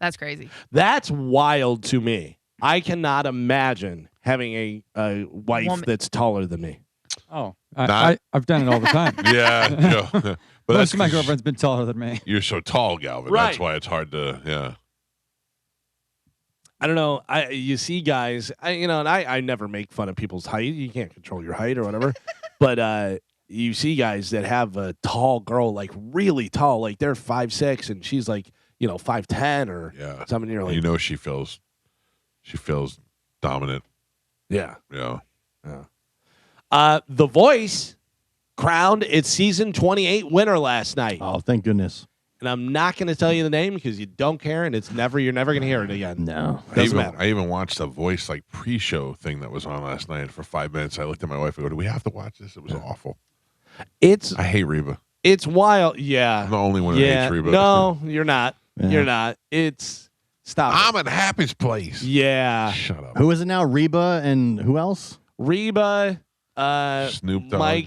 That's crazy. That's wild to me. I cannot imagine having a wife that's taller than me. Oh, I've done it all the time. Yeah, Joe. But Most of my girlfriend's been taller than me. You're so tall, Galvin. Right. That's why it's hard to. Yeah. I don't know. You see guys, and I never make fun of people's height. You can't control your height or whatever. But you see guys that have a tall girl, really tall, they're 5'6", and she's 5'10" or something. You're like, she feels dominant. Yeah. Yeah. The Voice crowned its season 28 winner last night. Oh, thank goodness. And I'm not going to tell you the name because you don't care, and you're never going to hear it again. No. Doesn't matter. I even watched the Voice pre-show thing that was on last night for 5 minutes. I looked at my wife and go, "Do we have to watch this?" It was awful. I hate Reba. It's wild. Yeah. I'm the only one that hates Reba. No, you're not. Yeah. You're not. Stop. I'm in Happy's place. Yeah. Shut up. Who is it now? Reba and who else? Reba, Snoop Dogg,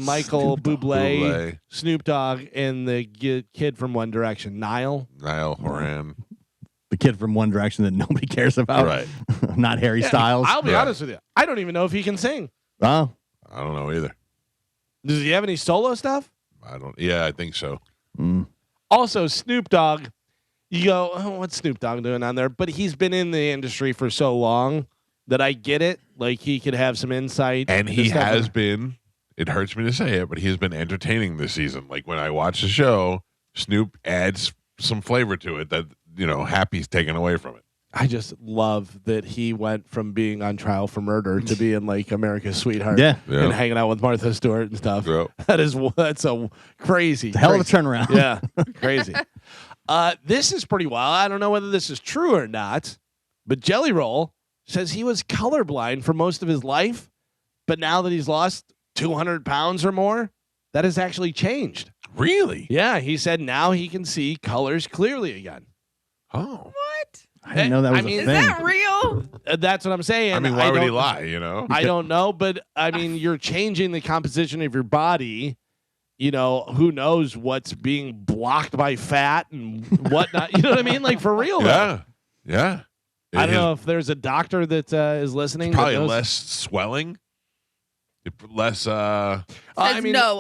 Michael Bublé, Bublé, Snoop Dogg, and the kid from One Direction, Niall Horan. The kid from One Direction that nobody cares about. Right. Not Harry Styles. I'll be honest with you. I don't even know if he can sing. Oh. I don't know either. Does he have any solo stuff? I don't. Yeah, I think so. Also, Snoop Dogg, you go, oh, what's Snoop Dogg doing on there? But he's been in the industry for so long that I get it. He could have some insight. And he has been, it hurts me to say it, but he has been entertaining this season. When I watch the show, Snoop adds some flavor to it that, Happy's taken away from it. I just love that he went from being on trial for murder to being America's sweetheart. Yeah. And hanging out with Martha Stewart and stuff. Yep. That's a crazy. Hell of a turnaround. Yeah. Crazy. This is pretty wild. I don't know whether this is true or not, but Jelly Roll says he was colorblind for most of his life, but now that he's lost 200 pounds or more, that has actually changed. Really? Yeah. He said now he can see colors clearly again. Oh. What? I didn't know that was a Is thing. that real? That's what I'm saying. I mean, why would he lie, I don't know, but you're changing the composition of your body. Who knows what's being blocked by fat and whatnot. You know what I mean? For real. Yeah. Yeah. I don't know if there's a doctor that is listening. Probably less swelling. Less. No,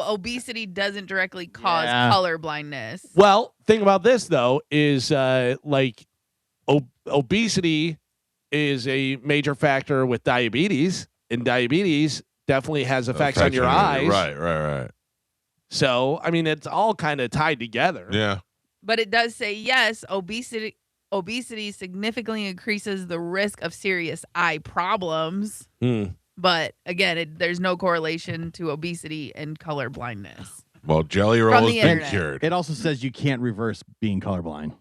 obesity doesn't directly cause color blindness. Well, thing about this though is obesity is a major factor with diabetes, and diabetes definitely has effects on your eyes. Right. So, it's all kind of tied together. Yeah. But it does say, yes, obesity significantly increases the risk of serious eye problems. But again, there's no correlation to obesity and color blindness. Well, Jelly Roll has been cured. It also says you can't reverse being colorblind.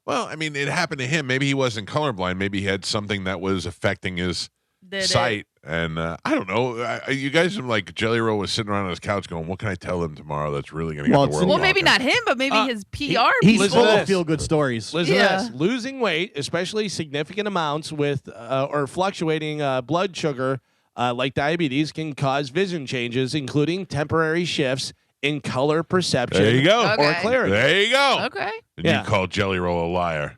Well, it happened to him. Maybe he wasn't colorblind. Maybe he had something that was affecting his sight. And I don't know. You guys are Jelly Roll was sitting around on his couch going, "What can I tell him tomorrow that's really going to get the world?" Well, maybe not him, but maybe his PR. He's full of feel-good stories. Listen to this. Losing weight, especially significant amounts with or fluctuating blood sugar like diabetes, can cause vision changes, including temporary shifts in color perception. There you go. Okay. Or clarity. There you go. Okay. And you call Jelly Roll a liar.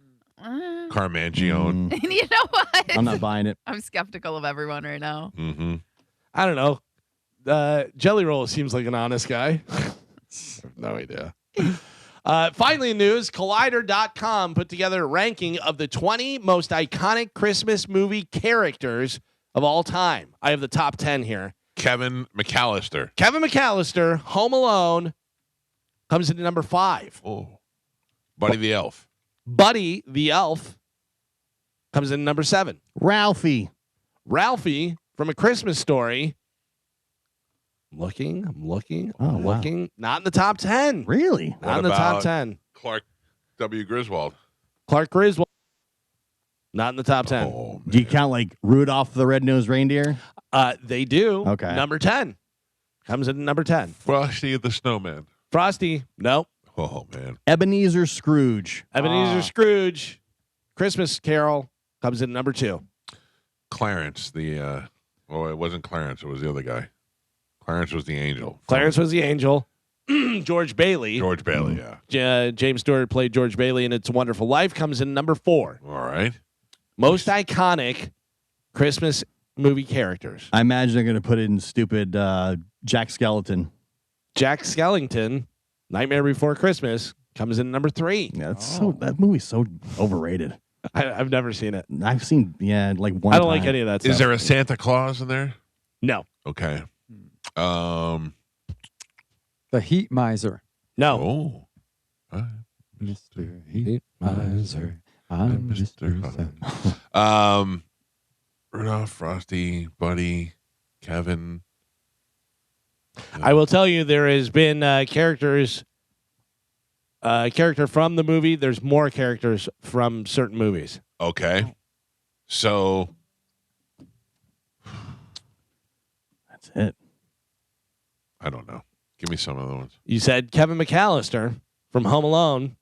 Carmin. You know what? I'm not buying it. I'm skeptical of everyone right now. Mm-hmm. I don't know. Jelly Roll seems like an honest guy. No idea. Finally, in news, Collider.com put together a ranking of the 20 most iconic Christmas movie characters of all time. I have the top 10 here. Kevin McAllister, Home Alone, comes in at number 5. Oh, Buddy the Elf. Buddy the Elf comes in at number 7. Ralphie Ralphie from A Christmas Story I'm looking. Oh, I'm wow. looking. Not in the top 10. Really? Not in the top 10. Clark W. Griswold. Clark Griswold. Not in the top 10. Oh, Do you count like Rudolph the Red-Nosed Reindeer? They do. Okay. Number 10. Comes in number 10. Frosty the Snowman. Frosty. Nope. Oh, man. Ebenezer Scrooge. Ebenezer Scrooge. Christmas Carol comes in number 2. Clarence, it wasn't Clarence. It was the other guy. Clarence was the angel. Clarence was the angel. George Bailey. George Bailey, yeah. James Stewart played George Bailey in It's a Wonderful Life. Comes in number 4. All right. Most iconic Christmas movie characters. I imagine they're going to put in stupid Jack Skellington. Jack Skellington, Nightmare Before Christmas, comes in number 3. Yeah, that movie's so overrated. I've never seen it. I've seen, like one I don't time. like any of that stuff. Is there a Santa Claus in there? No. Okay. The Heat Miser. No. Oh. Mr. Heat Miser. I'm Mr. Rudolph, Frosty, Buddy, Kevin. I will tell you there has been character from the movie. There's more characters from certain movies. Okay. So That's it. I don't know. Give me some other ones. You said Kevin McAllister from Home Alone.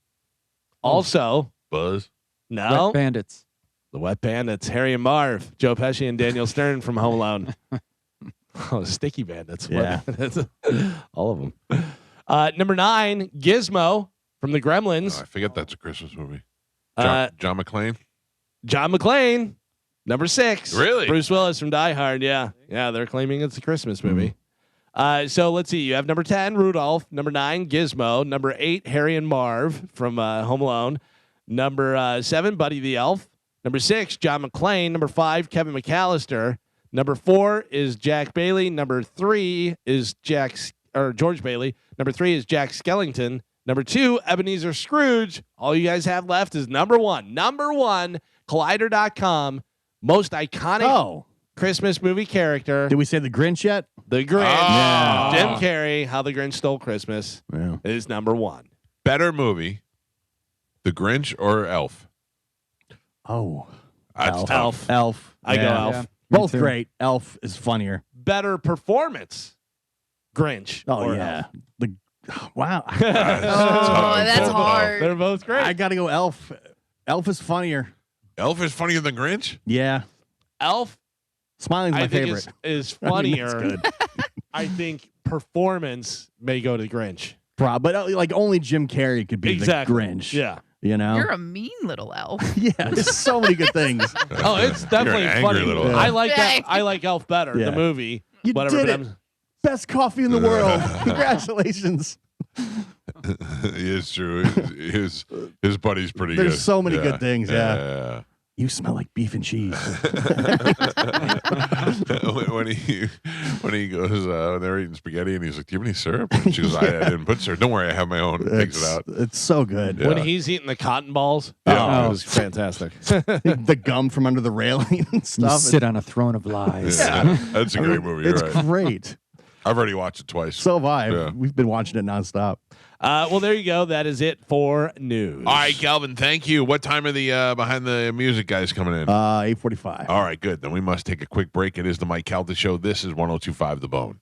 Also, Buzz. no. Wet Bandits. The Wet Bandits, Harry and Marv, Joe Pesci and Daniel Stern from Home Alone. Oh, Sticky Bandits. Yeah. All of them. Number 9, Gizmo from the Gremlins. Oh, I forget that's a Christmas movie. Uh, John McClane. John McClane. Number 6. Really? Bruce Willis from Die Hard. Yeah. Yeah, they're claiming it's a Christmas movie. So let's see. You have number 10, Rudolph. Number 9, Gizmo. Number 8, Harry and Marv from Home Alone. Number 7, Buddy the Elf. Number 6, John McClane. Number 5, Kevin McAllister. Number 4 is Jack Bailey. Number 3 is George Bailey. Number 3 is Jack Skellington. Number 2, Ebenezer Scrooge. All you guys have left is number 1. Number 1, Collider.com. Most iconic Christmas movie character. Did we say the Grinch yet? The Grinch. Yeah. Jim Carrey, How the Grinch Stole Christmas is number 1. Better movie, The Grinch or Elf? Oh. That's tough. Elf. I go Elf. Yeah. Both too. great. Elf is funnier. Better performance, Grinch. Oh, or yeah. Elf. Wow. Oh, that's Both hard. They're both great. I got to go Elf. Elf is funnier. Elf is funnier than Grinch? Yeah. Elf, Smiling's my I think favorite. is I mean, funnier. that's good. I think performance may go to Grinch. But like only Jim Carrey could be Exactly. the Grinch. Yeah. You know? You're a mean little elf. Yeah. There's so many good things. Oh, it's definitely You're an angry funny. little elf. I like Yeah. that. I like Elf better. Yeah. The movie. You Whatever. did but it. I'm- Best coffee in the world. Congratulations. It's true. His buddy's pretty good. There's so many Yeah. good things. Yeah. Yeah. You smell like beef and cheese. when he goes when they're eating spaghetti and he's like, "Do you have any syrup?" And she goes, I didn't put syrup. Don't worry, I have my own. Takes it out. It's so good. Yeah. When he's eating the cotton balls, Yeah. it was fantastic. The gum from under the railing and You stuff. sit on a throne of lies. Yeah. That's a great movie. You're It's right. great. I've already watched it twice. So have I. Yeah. We've been watching it nonstop. Well, there you go. That is it for news. All right, Galvin, thank you. What time are the behind the music guys coming in? 8:45. All right, good. Then we must take a quick break. It is the Mike Calta Show. This is 102.5 The Bone.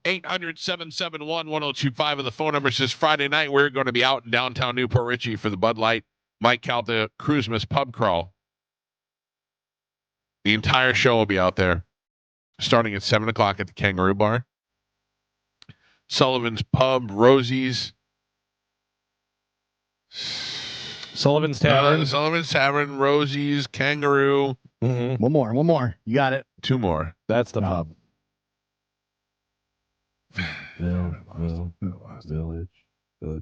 800-771-1025 of the phone number. Says Friday night we're going to be out in downtown Newport Richey for the Bud Light Mike Calta Cruisemas Pub Crawl. The entire show will be out there, starting at 7 o'clock at the Kangaroo Bar. Sullivan's Pub, Rosie's. Sullivan's Tavern. Sullivan's Tavern, Rosie's, Kangaroo. Mm-hmm. One more. You got it. 2 more. That's the pub.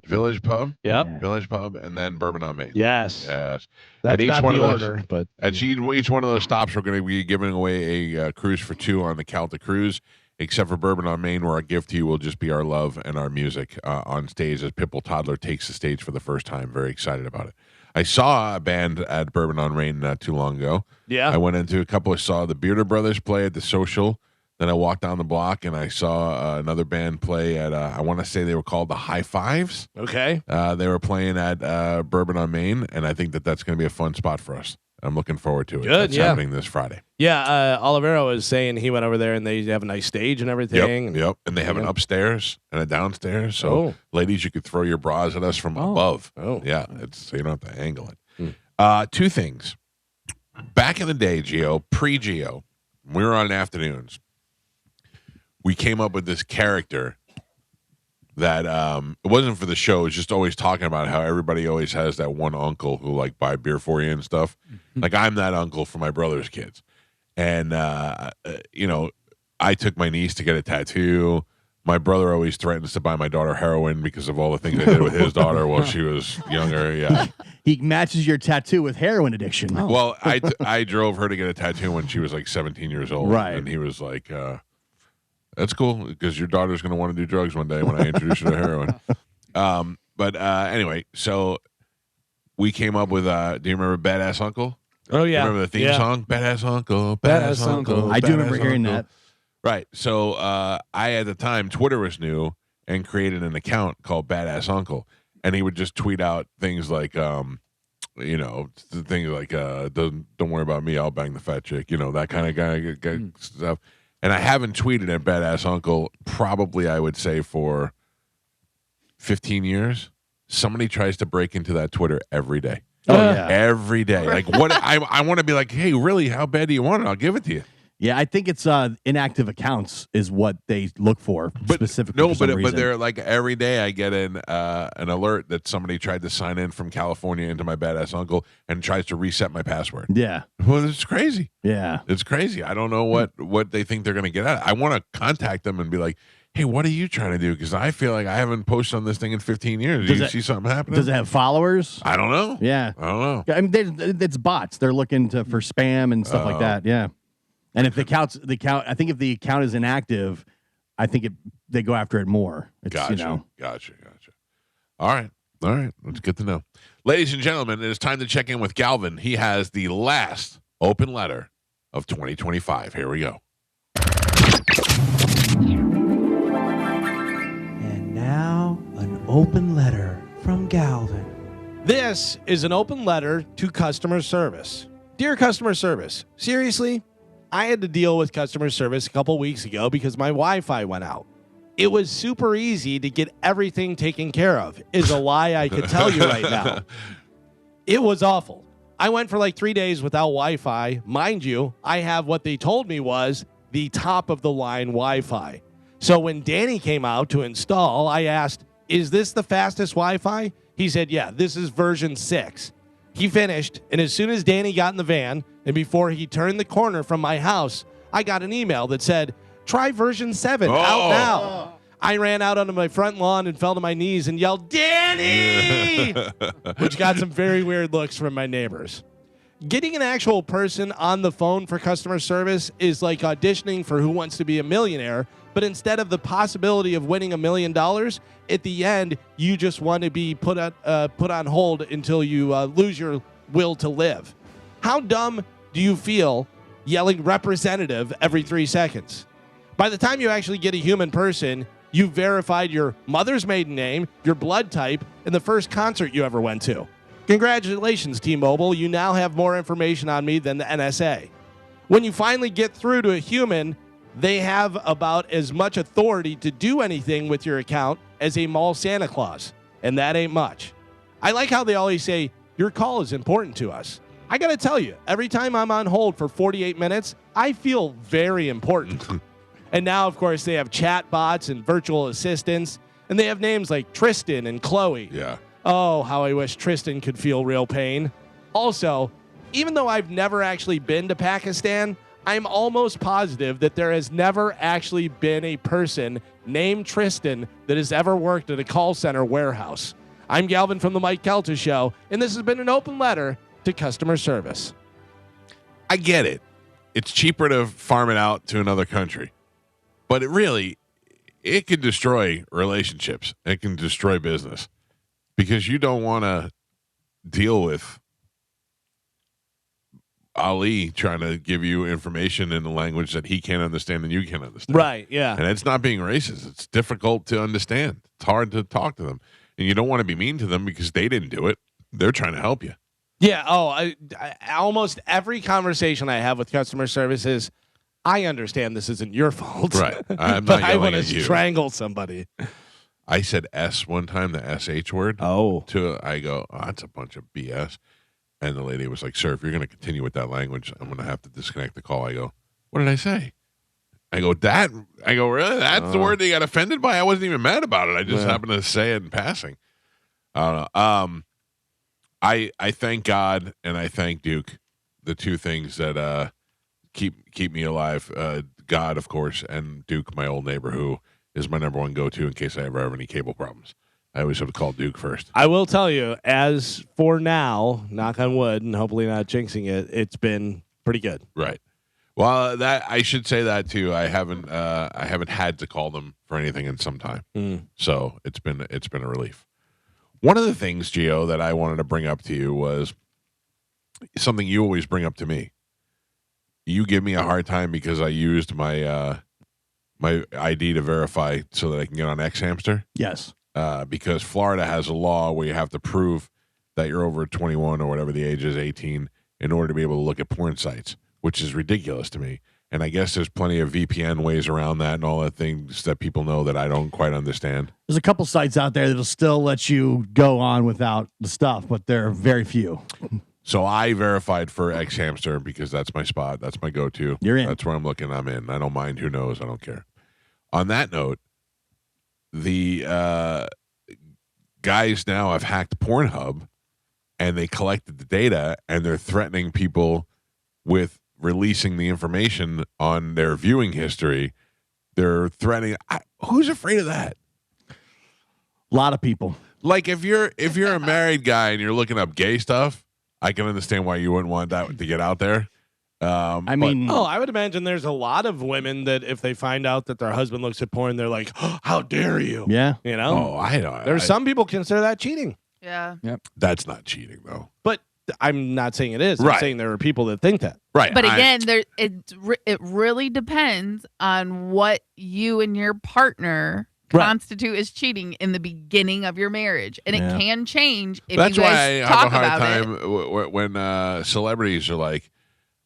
Village Pub. Yep. Village Pub, and then Bourbon on Main. Yes. Yes. That's at each not one the of those, order, but at each one of those stops, we're going to be giving away a cruise for 2 on the Calta cruise. Except for Bourbon on Main, where our gift to you will just be our love and our music on stage as Pitbull Toddler takes the stage for the first time. Very excited about it. I saw a band at Bourbon on Main not too long ago. Yeah. I went into a couple. I saw the Bearder Brothers play at the Social. Then I walked down the block and I saw another band play at, I want to say they were called the High Fives. Okay. They were playing at Bourbon on Main, and I think that that's going to be a fun spot for us. I'm looking forward to it. Good, That's yeah. happening this Friday. Yeah, Olivero was saying he went over there and they have a nice stage and everything. Yep. And they have an upstairs and a downstairs. So, ladies, you could throw your bras at us from above. Oh. Yeah. So you don't have to angle it. 2 things. Back in the day, pre-Geo, we were on afternoons. We came up with this character that it wasn't for the show. It was just always talking about how everybody always has that one uncle who like buy beer for you and stuff. Like I'm that uncle for my brother's kids. And, I took my niece to get a tattoo. My brother always threatens to buy my daughter heroin because of all the things I did with his daughter while she was younger. Yeah. He matches your tattoo with heroin addiction. Oh. Well, I drove her to get a tattoo when she was like 17 years old. Right. And he was like, that's cool because your daughter's going to want to do drugs one day when I introduce her to heroin. But anyway, so we came up with, do you remember Badass Uncle? Oh, yeah. Remember the theme song? Badass Uncle, Badass Uncle. I do remember hearing that. Right. So I, at the time, Twitter was new and created an account called Badass Uncle. And he would just tweet out things like, things like, don't worry about me, I'll bang the fat chick, that kind of guy stuff. And I haven't tweeted at Badass Uncle probably, I would say, for 15 years. Somebody tries to break into that Twitter every day. Oh, yeah. Every day. Like, what? I want to be like, hey, really, how bad do you want it? I'll give it to you. Yeah, I think it's inactive accounts is what they look for specifically. No, but they're like every day I get an alert that somebody tried to sign in from California into my Badass Uncle and tries to reset my password. Yeah. Well, it's crazy. Yeah. It's crazy. I don't know what they think they're going to get at. I want to contact them and be like, hey, what are you trying to do? Because I feel like I haven't posted on this thing in 15 years. Do you see something happening? Does it have followers? I don't know. Yeah. I don't know. I mean, it's bots. They're looking for spam and stuff like that. Yeah. And if I think if the account is inactive, I think they go after it more. It's, Gotcha. All right. That's good to know. Ladies and gentlemen, it is time to check in with Galvin. He has the last open letter of 2025. Here we go. And now, an open letter from Galvin. This is an open letter to customer service. Dear customer service, seriously, I had to deal with customer service a couple weeks ago because my Wi-Fi went out. It was super easy to get everything taken care of, is a lie I could tell you right now. It was awful. I went for like 3 days without Wi-Fi. Mind you, I have what they told me was the top of the line Wi-Fi. So when Danny came out to install, I asked, is this the fastest Wi-Fi? He said, yeah, this is version 6. He finished, and as soon as Danny got in the van, and before he turned the corner from my house, I got an email that said, try version 7, out now. I ran out onto my front lawn and fell to my knees and yelled, Danny! Which got some very weird looks from my neighbors. Getting an actual person on the phone for customer service is like auditioning for Who Wants to Be a Millionaire, but instead of the possibility of winning $1 million, at the end, you just want to be put on hold until you lose your will to live. How dumb do you feel yelling representative every 3 seconds? By the time you actually get a human person, you've verified your mother's maiden name, your blood type, and the first concert you ever went to. Congratulations, T-Mobile. You now have more information on me than the NSA. When you finally get through to a human, they have about as much authority to do anything with your account as a mall Santa Claus, and that ain't much. I like how they always say, your call is important to us. I got to tell you, every time I'm on hold for 48 minutes, I feel very important. And now, of course, they have chat bots and virtual assistants, and they have names like Tristan and Chloe. Yeah. Oh, how I wish Tristan could feel real pain. Also, even though I've never actually been to Pakistan, I'm almost positive that there has never actually been a person named Tristan that has ever worked at a call center warehouse. I'm Galvin from the Mike Calta Show, and this has been an open letter to customer service. I get it. It's cheaper to farm it out to another country. But it can destroy relationships. It can destroy business. Because you don't want to deal with Ali trying to give you information in a language that he can't understand and you can't understand. Right, yeah. And it's not being racist. It's difficult to understand. It's hard to talk to them. And you don't want to be mean to them because they didn't do it. They're trying to help you. Yeah, I almost every conversation I have with customer service is, I understand this isn't your fault. Right. I'm but not I want yelling to at you. strangle somebody. I said S one time, the SH word. Oh. I go, that's a bunch of BS. And the lady was like, sir, if you're going to continue with that language, I'm going to have to disconnect the call. I go, what did I say? I go, really? That's the word they got offended by? I wasn't even mad about it. I just happened to say it in passing. I don't know. I thank God and I thank Duke, the two things that keep me alive. God, of course, and Duke, my old neighbor, who is my number one go-to in case I ever have any cable problems. I always have to call Duke first. I will tell you, as for now, knock on wood, and hopefully not jinxing it, it's been pretty good. Right. Well, that I should say that too. I haven't had to call them for anything in some time, so it's been a relief. One of the things, Gio, that I wanted to bring up to you was something you always bring up to me. You give me a hard time because I used my my ID to verify so that I can get on X Hamster. Yes. Because Florida has a law where you have to prove that you're over 21 or whatever the age is, 18, in order to be able to look at porn sites, which is ridiculous to me. And I guess there's plenty of VPN ways around that and all the things that people know that I don't quite understand. There's a couple sites out there that'll still let you go on without the stuff, but they're very few. So I verified for X Hamster because that's my spot. That's my go-to. You're in. That's where I'm looking. I'm in. I don't mind. Who knows? I don't care. On that note, the guys now have hacked Pornhub, and they collected the data, and they're threatening people with releasing the information on their viewing history. They're threatening. Who's afraid of that? A lot of people. Like if you're a married guy and you're looking up gay stuff, I can understand why you wouldn't want that to get out there. I mean, I would imagine there's a lot of women that if they find out that their husband looks at porn, they're like, oh, how dare you? Yeah. You know? Oh, I know. There's some people consider that cheating. Yeah. Yep. That's not cheating, though. But I'm not saying it is. Right. I'm saying there are people that think that. Right. But again, it really depends on what you and your partner constitute as cheating in the beginning of your marriage, and it can change if that's you why guys I talk have a about hard it. time when celebrities are like,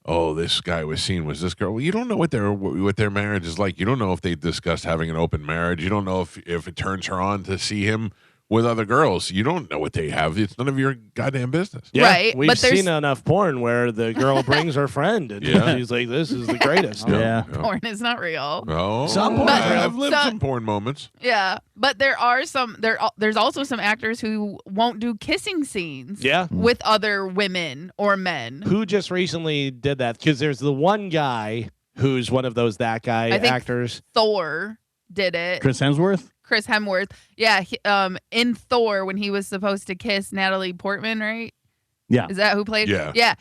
"Oh, this guy was seen with this girl." Well, you don't know what their marriage is like. You don't know if they discussed having an open marriage. You don't know if it turns her on to see him with other girls. You don't know what they have. It's none of your goddamn business. Yeah, Right, we've but there's- seen enough porn where the girl brings her friend and she's like, this is the greatest. Yeah. Porn is not real. Oh, Some porn. I've lived some porn moments. Yeah, but there are there's also some actors who won't do kissing scenes with other women or men. Who just recently did that? Because there's the one guy who's one of those that guy I think actors. Thor did it. Chris Hemsworth? Chris Hemsworth. Yeah, in Thor when he was supposed to kiss Natalie Portman, right? Yeah. Is that who played? Yeah. Yeah.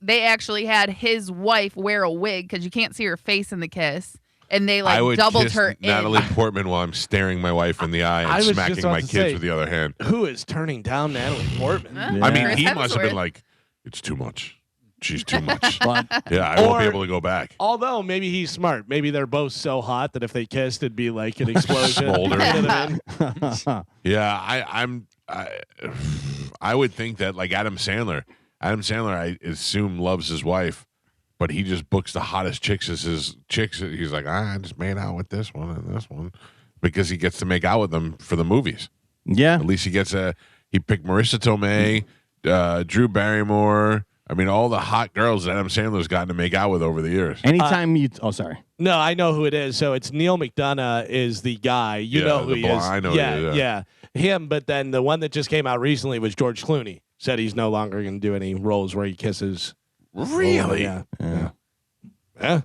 They actually had his wife wear a wig because you can't see her face in the kiss. And they I would doubled kiss her Natalie in. Portman while I'm staring my wife in the eye I and was smacking just my about kids to say, with the other hand. Who is turning down Natalie Portman? Huh? I mean, Chris he must have Hemsworth. been like, "It's too much. She's too much." But Yeah, I won't be Or- able to go back. Although maybe he's smart. Maybe they're both so hot that if they kissed, it'd be like an explosion. Smolder. You know what I mean? Yeah, I would think that like Adam Sandler, I assume loves his wife, but he just books the hottest chicks as his chicks. He's like, I just made out with this one and this one because he gets to make out with them for the movies. Yeah. At least he gets he picked Marissa Tomei, Drew Barrymore. I mean, all the hot girls that Adam Sandler's gotten to make out with over the years. Anytime sorry. No, I know who it is. So it's Neil McDonough is the guy. You know who he is. I know yeah. Him, but then the one that just came out recently was George Clooney. Said he's no longer going to do any roles where he kisses. Really? Yeah.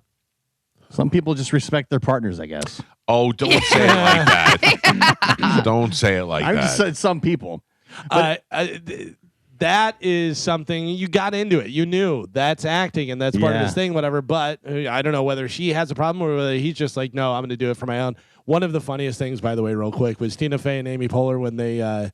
Some people just respect their partners, I guess. Oh, don't say it like that. Don't say it like I that. just said some people. That is something you got into it. You knew that's acting and that's part of his thing, whatever. But I don't know whether she has a problem or whether he's just like, no, I'm going to do it for my own. One of the funniest things, by the way, real quick, was Tina Fey and Amy Poehler when they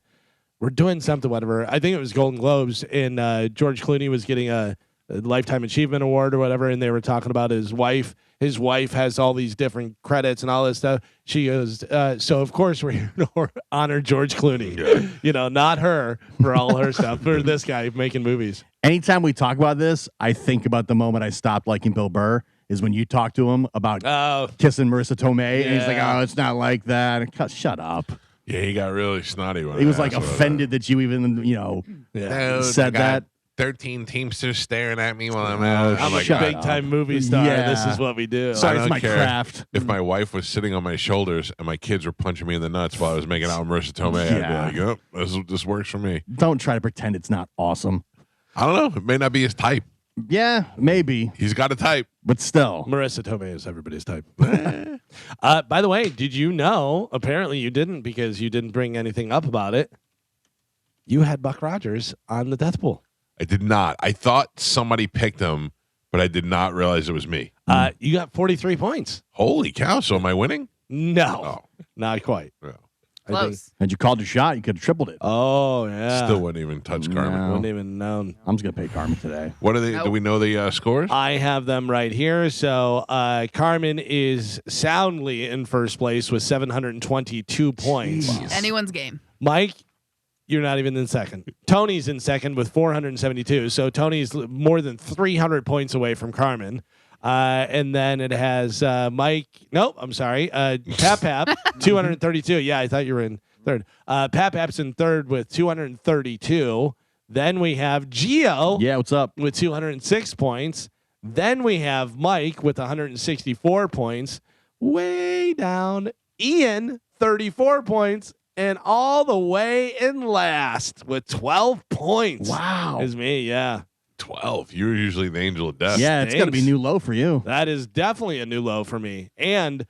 were doing something, whatever. I think it was Golden Globes, and George Clooney was getting a Lifetime Achievement Award or whatever, and they were talking about his wife. His wife has all these different credits and all this stuff. She goes, so of course we're here to honor George Clooney. You know, not her for all her stuff, for this guy making movies. Anytime we talk about this, I think about the moment I stopped liking Bill Burr is when you talk to him about kissing Marissa Tomei, and he's like, oh, it's not like that. Shut up. Yeah, he got really snotty when he was like offended that you even, said that. 13 Teamsters staring at me while I'm out. I'm like a big time movie star. Yeah. This is what we do. Sorry, it's my care craft. If my wife was sitting on my shoulders and my kids were punching me in the nuts while I was making out with Marissa Tomei, I'd be like, oh, this works for me. Don't try to pretend it's not awesome. I don't know. It may not be his type. Yeah, maybe. He's got a type. But still. Marissa Tomei is everybody's type. By the way, did you know, apparently you didn't because you didn't bring anything up about it, you had Buck Rogers on the death pool. I did not. I thought somebody picked him, but I did not realize it was me. You got 43 points. Holy cow. So am I winning? No. Not quite. No. Close. Had you called your shot, you could have tripled it. Oh, yeah. Still wouldn't even touch Carmin. Wouldn't even known. I'm just going to pay Carmin today. What are they? Do we know the scores? I have them right here. So Carmin is soundly in first place with 722 points. Anyone's game. Mike, you're not even in second. Tony's in second with 472. So Tony's more than 300 points away from Carmin. And then it has Mike. Nope, I'm sorry. Pap Pap, 232. Yeah, I thought you were in third. Pap Pap's in third with 232. Then we have Gio. Yeah, what's up? With 206 points. Then we have Mike with 164 points. Way down, Ian, 34 points. And all the way in last with 12 points. Wow. Is me, yeah. 12. You're usually the angel of death. Yeah, it's got to be new low for you. That is definitely a new low for me. And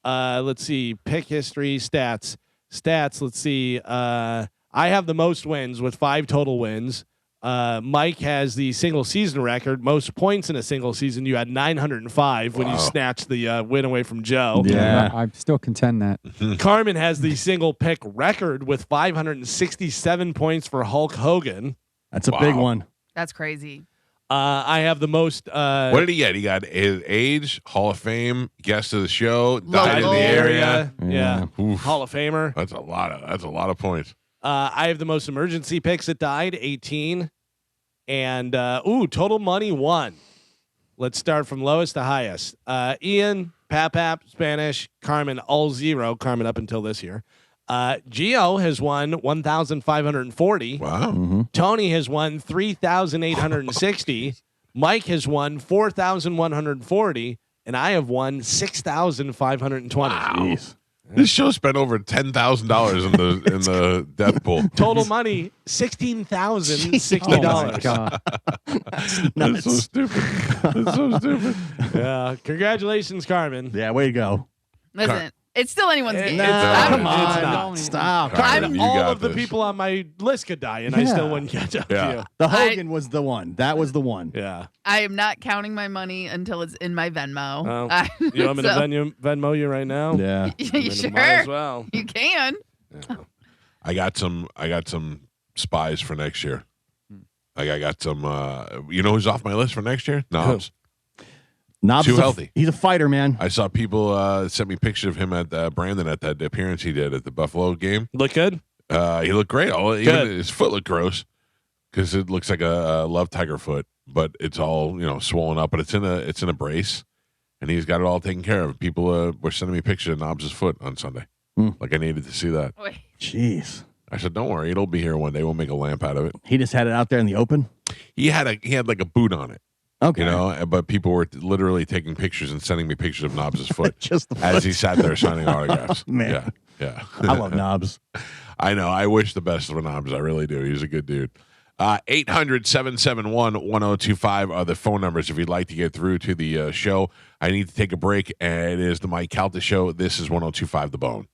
let's see, pick history, stats. Let's see. I have the most wins with 5 total wins. Mike has the single season record, most points in a single season. You had 905 when you snatched the win away from Joe. Yeah, I still contend that. Carmin has the single pick record with 567 points for Hulk Hogan. That's a big one. That's crazy. I have the most. What did he get? He got his age, Hall of Fame, guest of the show, died in Local. the area. Yeah. Oof. Hall of Famer. That's a lot of points. I have the most emergency picks that died, 18. And total money 1. Let's start from lowest to highest. Ian, Pap Pap, Spanish, Carmin, all 0. Carmin up until this year. Gio has won 1,540. Wow. Mm-hmm. Tony has won 3,860. Mike has won 4,140. And I have won 6,520. Wow. This show spent over $10,000 in the death pool. Total money $16,060. Oh my God. That's so stupid. That's so stupid. Yeah. Congratulations, Carmin. Yeah, way to go. Listen, it's still anyone's game. Come on. It's not. Stop. Carmin, you All got of the this. people on my list could die, and I still wouldn't catch up to you. The Hogan was the one. That was the one. Yeah. I am not counting my money until it's in my Venmo. Oh. You want me to Venmo you right now? Yeah. You sure? Might as well. You can. Yeah. I got some spies for next year. Like I got some. You know who's off my list for next year? Knobs. Knobs Too healthy. He's a fighter, man. I saw people sent me pictures of him at Brandon at that appearance he did at the Buffalo game. Look good? He looked great. Even his foot looked gross because it looks like a love tiger foot. but it's all swollen up. But it's in a brace, and he's got it all taken care of. People were sending me pictures of Knobs' foot on Sunday. Like I needed to see that. Wait. Jeez. I said, "Don't worry, it'll be here one day. We'll make a lamp out of it." He just had it out there in the open. He had like a boot on it. Okay. But people were literally taking pictures and sending me pictures of Knobs' foot Just the as foot. he sat there signing autographs. Man. Yeah. I love Knobs. I know. I wish the best for Knobs. I really do. He's a good dude. 800-771-1025 are the phone numbers if you'd like to get through to the show. I need to take a break, and it is the Mike Calta Show. This is 1025 The Bone.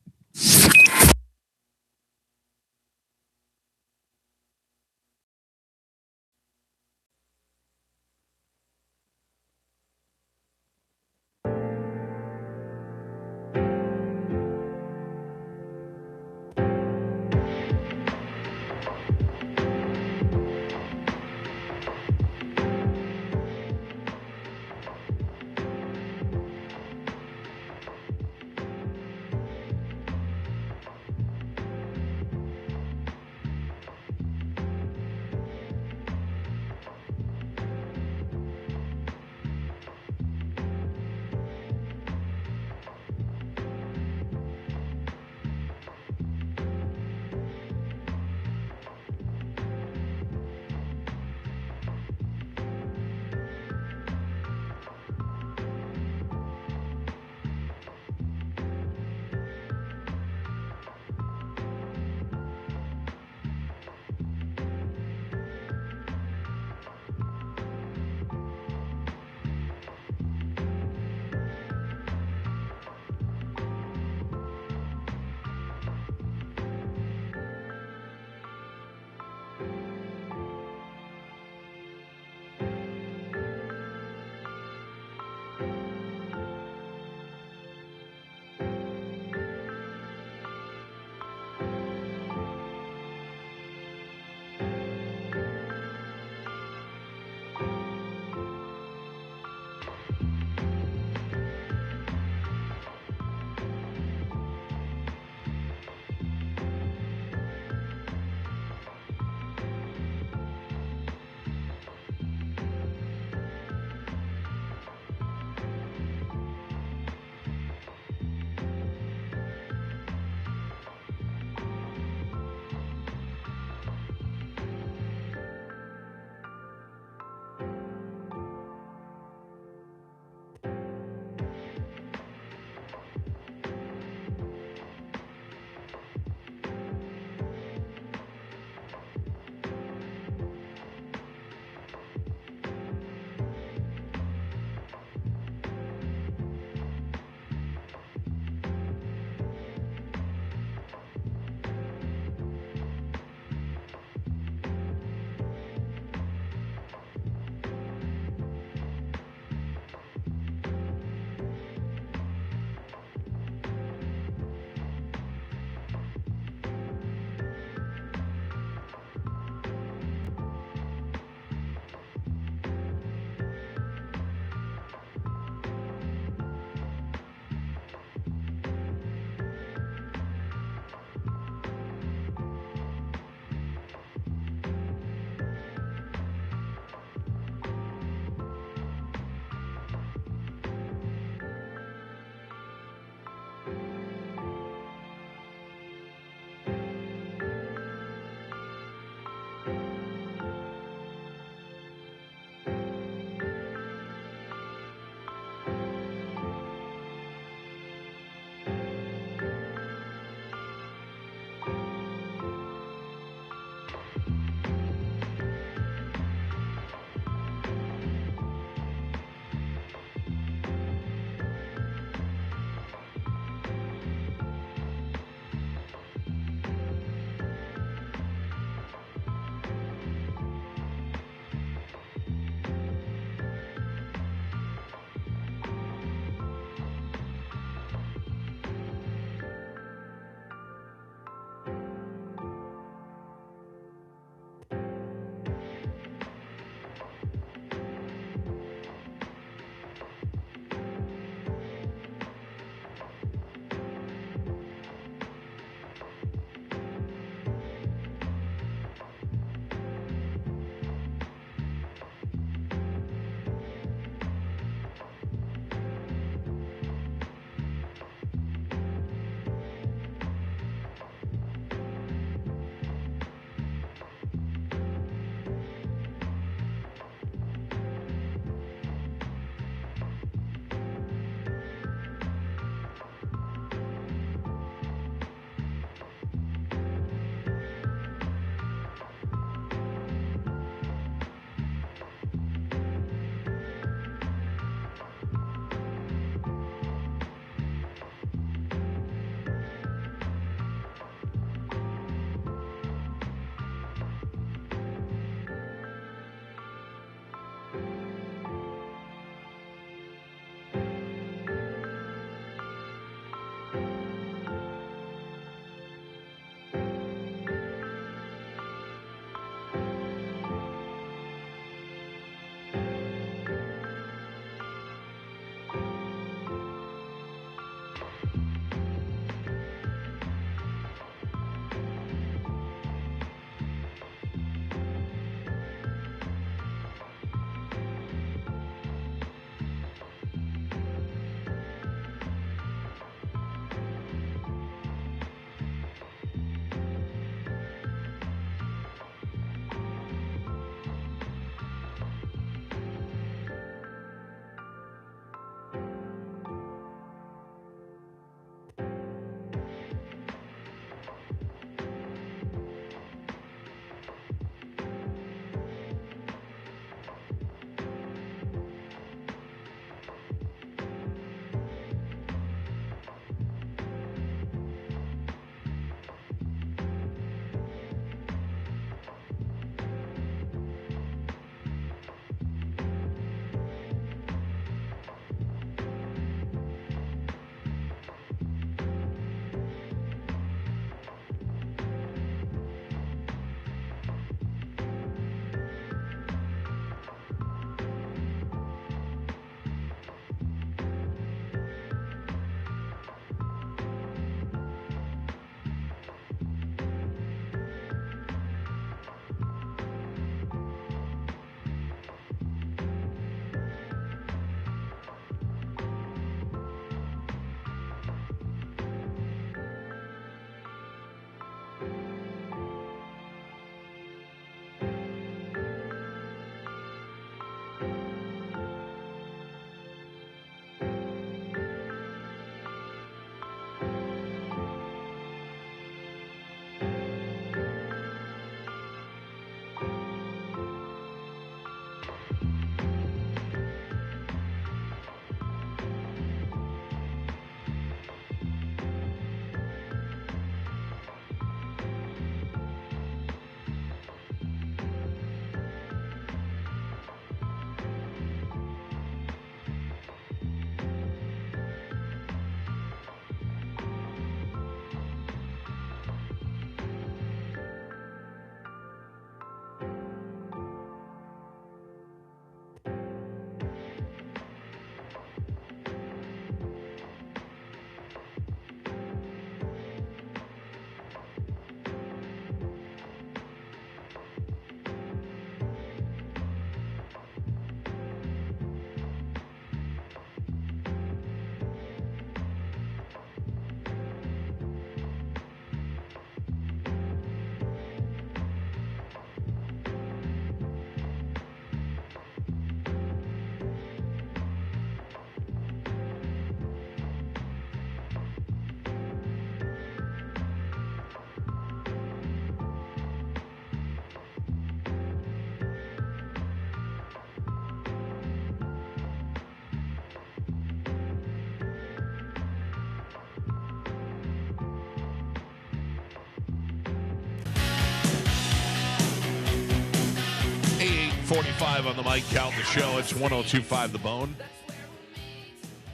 9:45 on the Mike Calta Show. It's 102.5 The Bone.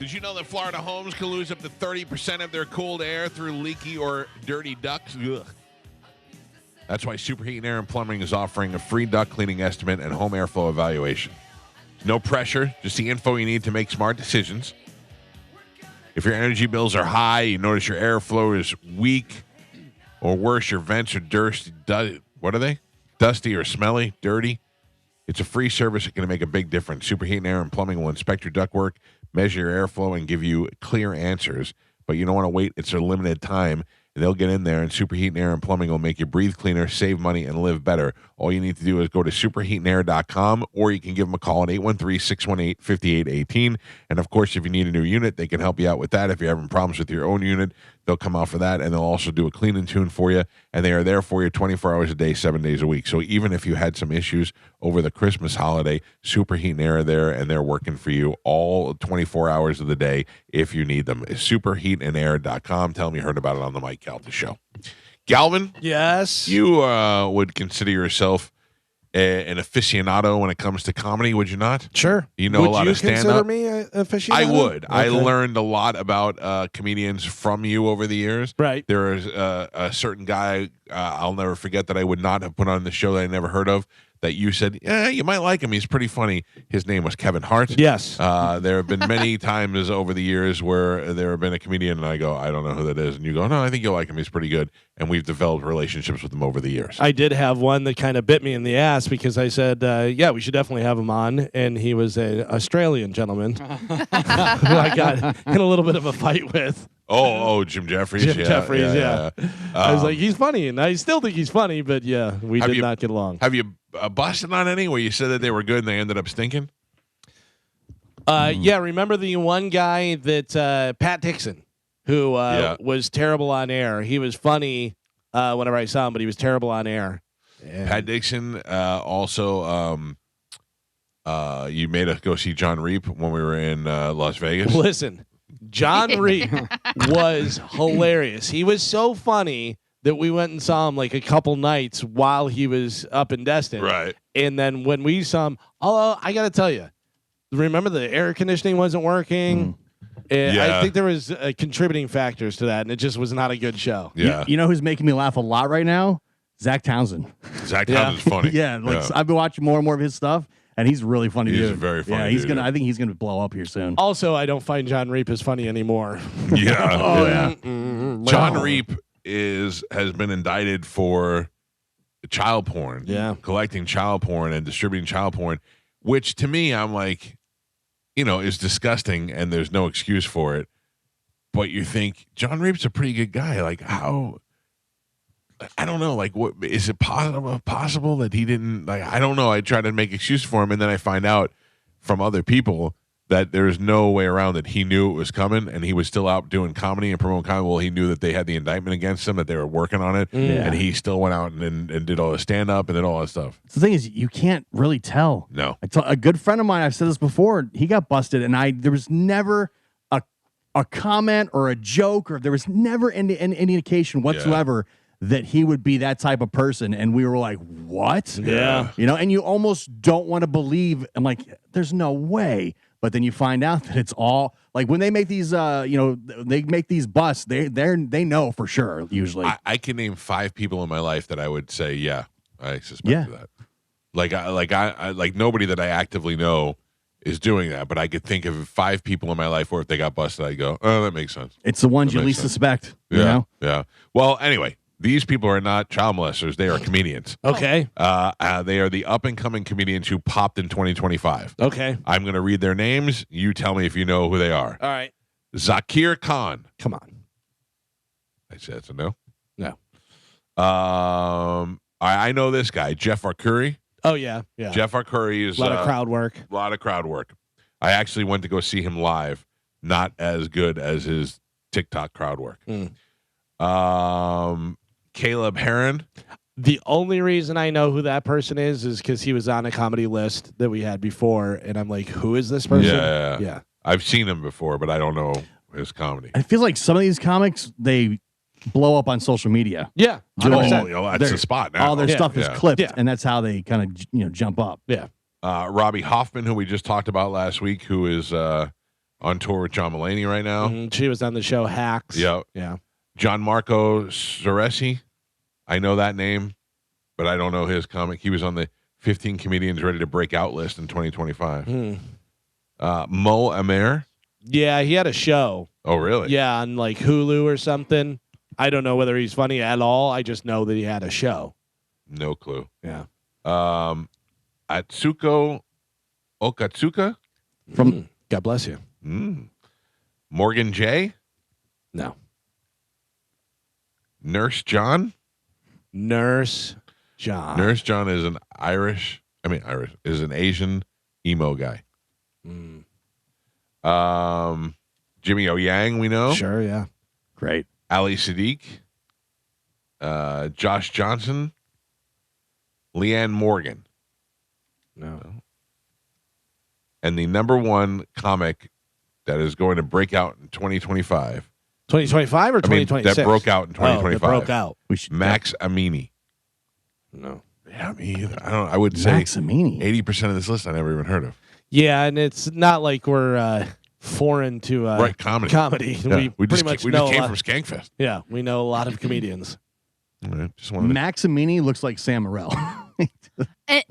Did you know that Florida homes can lose up to 30% of their cold air through leaky or dirty ducts? Ugh. That's why Superheat and Air and Plumbing is offering a free duct cleaning estimate and home airflow evaluation. No pressure, just the info you need to make smart decisions. If your energy bills are high, you notice your airflow is weak, or worse, your vents are dusty or smelly, dirty. It's a free service that can make a big difference. Superheat and Air and Plumbing will inspect your ductwork, measure your airflow, and give you clear answers. But you don't want to wait. It's a limited time. They'll get in there, and Superheat and Air and Plumbing will make you breathe cleaner, save money, and live better. All you need to do is go to superheatandair.com, or you can give them a call at 813-618-5818. And, of course, if you need a new unit, they can help you out with that. If you're having problems with your own unit, they'll come out for that, and they'll also do a clean and tune for you. And they are there for you 24 hours a day, 7 days a week. So even if you had some issues over the Christmas holiday, Superheat and Air are there, and they're working for you all 24 hours of the day if you need them. It's superheatandair.com. Tell them you heard about it on the Mike Calta Show. Galvin? Yes? You would consider yourself an aficionado when it comes to comedy, would you not? Sure. You know a lot of stand-up. Would you consider me an aficionado? I would. Okay. I learned a lot about comedians from you over the years. Right. There is a certain guy I'll never forget that I would not have put on the show that I never heard of, that you said, yeah, you might like him. He's pretty funny. His name was Kevin Hart. Yes. There have been many times over the years where there have been a comedian and I go, I don't know who that is. And you go, no, I think you'll like him. He's pretty good. And we've developed relationships with him over the years. I did have one that kind of bit me in the ass because I said, yeah, we should definitely have him on. And he was an Australian gentleman who I got in a little bit of a fight with. Oh, Jim Jeffries. Jeffries, yeah. I was like, he's funny. And I still think he's funny, but yeah, we did not get along. Have you busted on any where you said that they were good and they ended up stinking? Yeah, remember the one guy that Pat Dixon, who was terrible on air. He was funny whenever I saw him, but he was terrible on air. And Pat Dixon also, you made us go see John Reap when we were in Las Vegas. Listen, John Reap was hilarious. He was so funny that we went and saw him like a couple nights while he was up in Destin. Right. And then when we saw him, although I got to tell you, remember the air conditioning wasn't working? And I think there was contributing factors to that, and it just was not a good show. Yeah. You know who's making me laugh a lot right now? Zach Townsend. Zach Townsend's funny. I've been watching more and more of his stuff, and he's really funny. He's dude. a very funny. Yeah, he's gonna. I think he's gonna blow up here soon. Also, I don't find John Reap as funny anymore. Yeah. John Reap has been indicted for child porn. Yeah. Collecting child porn and distributing child porn, which to me, I'm like, is disgusting and there's no excuse for it. But you think John Reap's a pretty good guy. Like, how? I don't know. Like, what is it possible that he didn't? Like, I don't know. I try to make excuses for him, and then I find out from other people that there's no way around that he knew it was coming, and he was still out doing comedy and promoting comedy. Well, he knew that they had the indictment against him, that they were working on it, and he still went out and did all the stand-up and did all that stuff. The thing is, you can't really tell. No. A good friend of mine, I've said this before, he got busted, and there was never a comment or a joke, or there was never any indication whatsoever that he would be that type of person. And we were like, what? Yeah. And you almost don't want to believe, and like, there's no way. But then you find out that it's all like when they make these, they make these busts. They know for sure. Usually, I can name 5 people in my life that I would say, yeah, I suspect that. Like nobody that I actively know is doing that, but I could think of 5 people in my life where if they got busted, I go, oh, that makes sense. It's the ones you least suspect. Yeah, you know? Yeah. Well, anyway. These people are not child molesters. They are comedians. Okay. They are the up-and-coming comedians who popped in 2025. Okay. I'm going to read their names. You tell me if you know who they are. All right. Zakir Khan. Come on. I said that's a no. No. I know this guy, Jeff Arcuri. Oh, yeah. Yeah. Jeff Arcuri is a lot of crowd work. A lot of crowd work. I actually went to go see him live. Not as good as his TikTok crowd work. Caleb Heron. The only reason I know who that person is because he was on a comedy list that we had before, and I'm like, who is this person? Yeah. I've seen him before, but I don't know his comedy. I feel like some of these comics, they blow up on social media. Yeah. That's the spot now. All their stuff is clipped, and that's how they kind of jump up. Yeah. Robbie Hoffman, who we just talked about last week, who is on tour with John Mulaney right now. She was on the show Hacks. Yep. Yeah. John Marco Ceresi. I know that name, but I don't know his comic. He was on the 15 comedians ready to break out list in 2025. Mo Amer. Yeah, he had a show. Oh, really? Yeah, on like Hulu or something. I don't know whether he's funny at all. I just know that he had a show. No clue. Yeah. Atsuko Okatsuka. From God bless you. Morgan J. No. Nurse John. Nurse John. Nurse John is an is an Asian emo guy. Jimmy O Yang, we know. Sure, yeah. Great. Ali Sadiq. Josh Johnson. Leanne Morgan. No. And the number one comic that is going to break out in 2025. 2025 or 2026? That broke out in 2025. That broke out. Max Amini. No. Yeah, me either. I would say Max Amini. 80% of this list I never even heard of. Yeah, and it's not like we're foreign to comedy. Yeah. We just pretty much came from Skankfest. Yeah, we know a lot of comedians. Right, just wanted Max Amini looks like Sam Morril.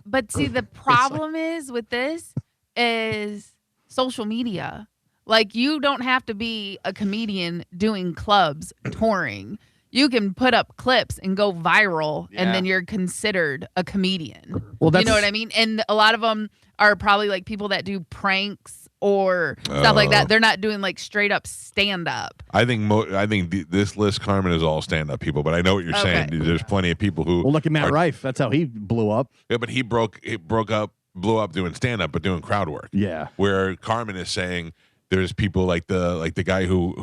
But see, the problem is with this is social media. Like, you don't have to be a comedian doing clubs, touring. You can put up clips and go viral, and then you're considered a comedian. Well, you know what I mean? And a lot of them are probably like people that do pranks or stuff like that. They're not doing like straight up stand up. I think this list, Carmen, is all stand up people. But I know what you're saying. There's plenty of people who. Well, look at Matt Rife. That's how he blew up. Yeah, but he blew up doing stand up, but doing crowd work. Yeah. Where Carmen is saying there's people like the guy who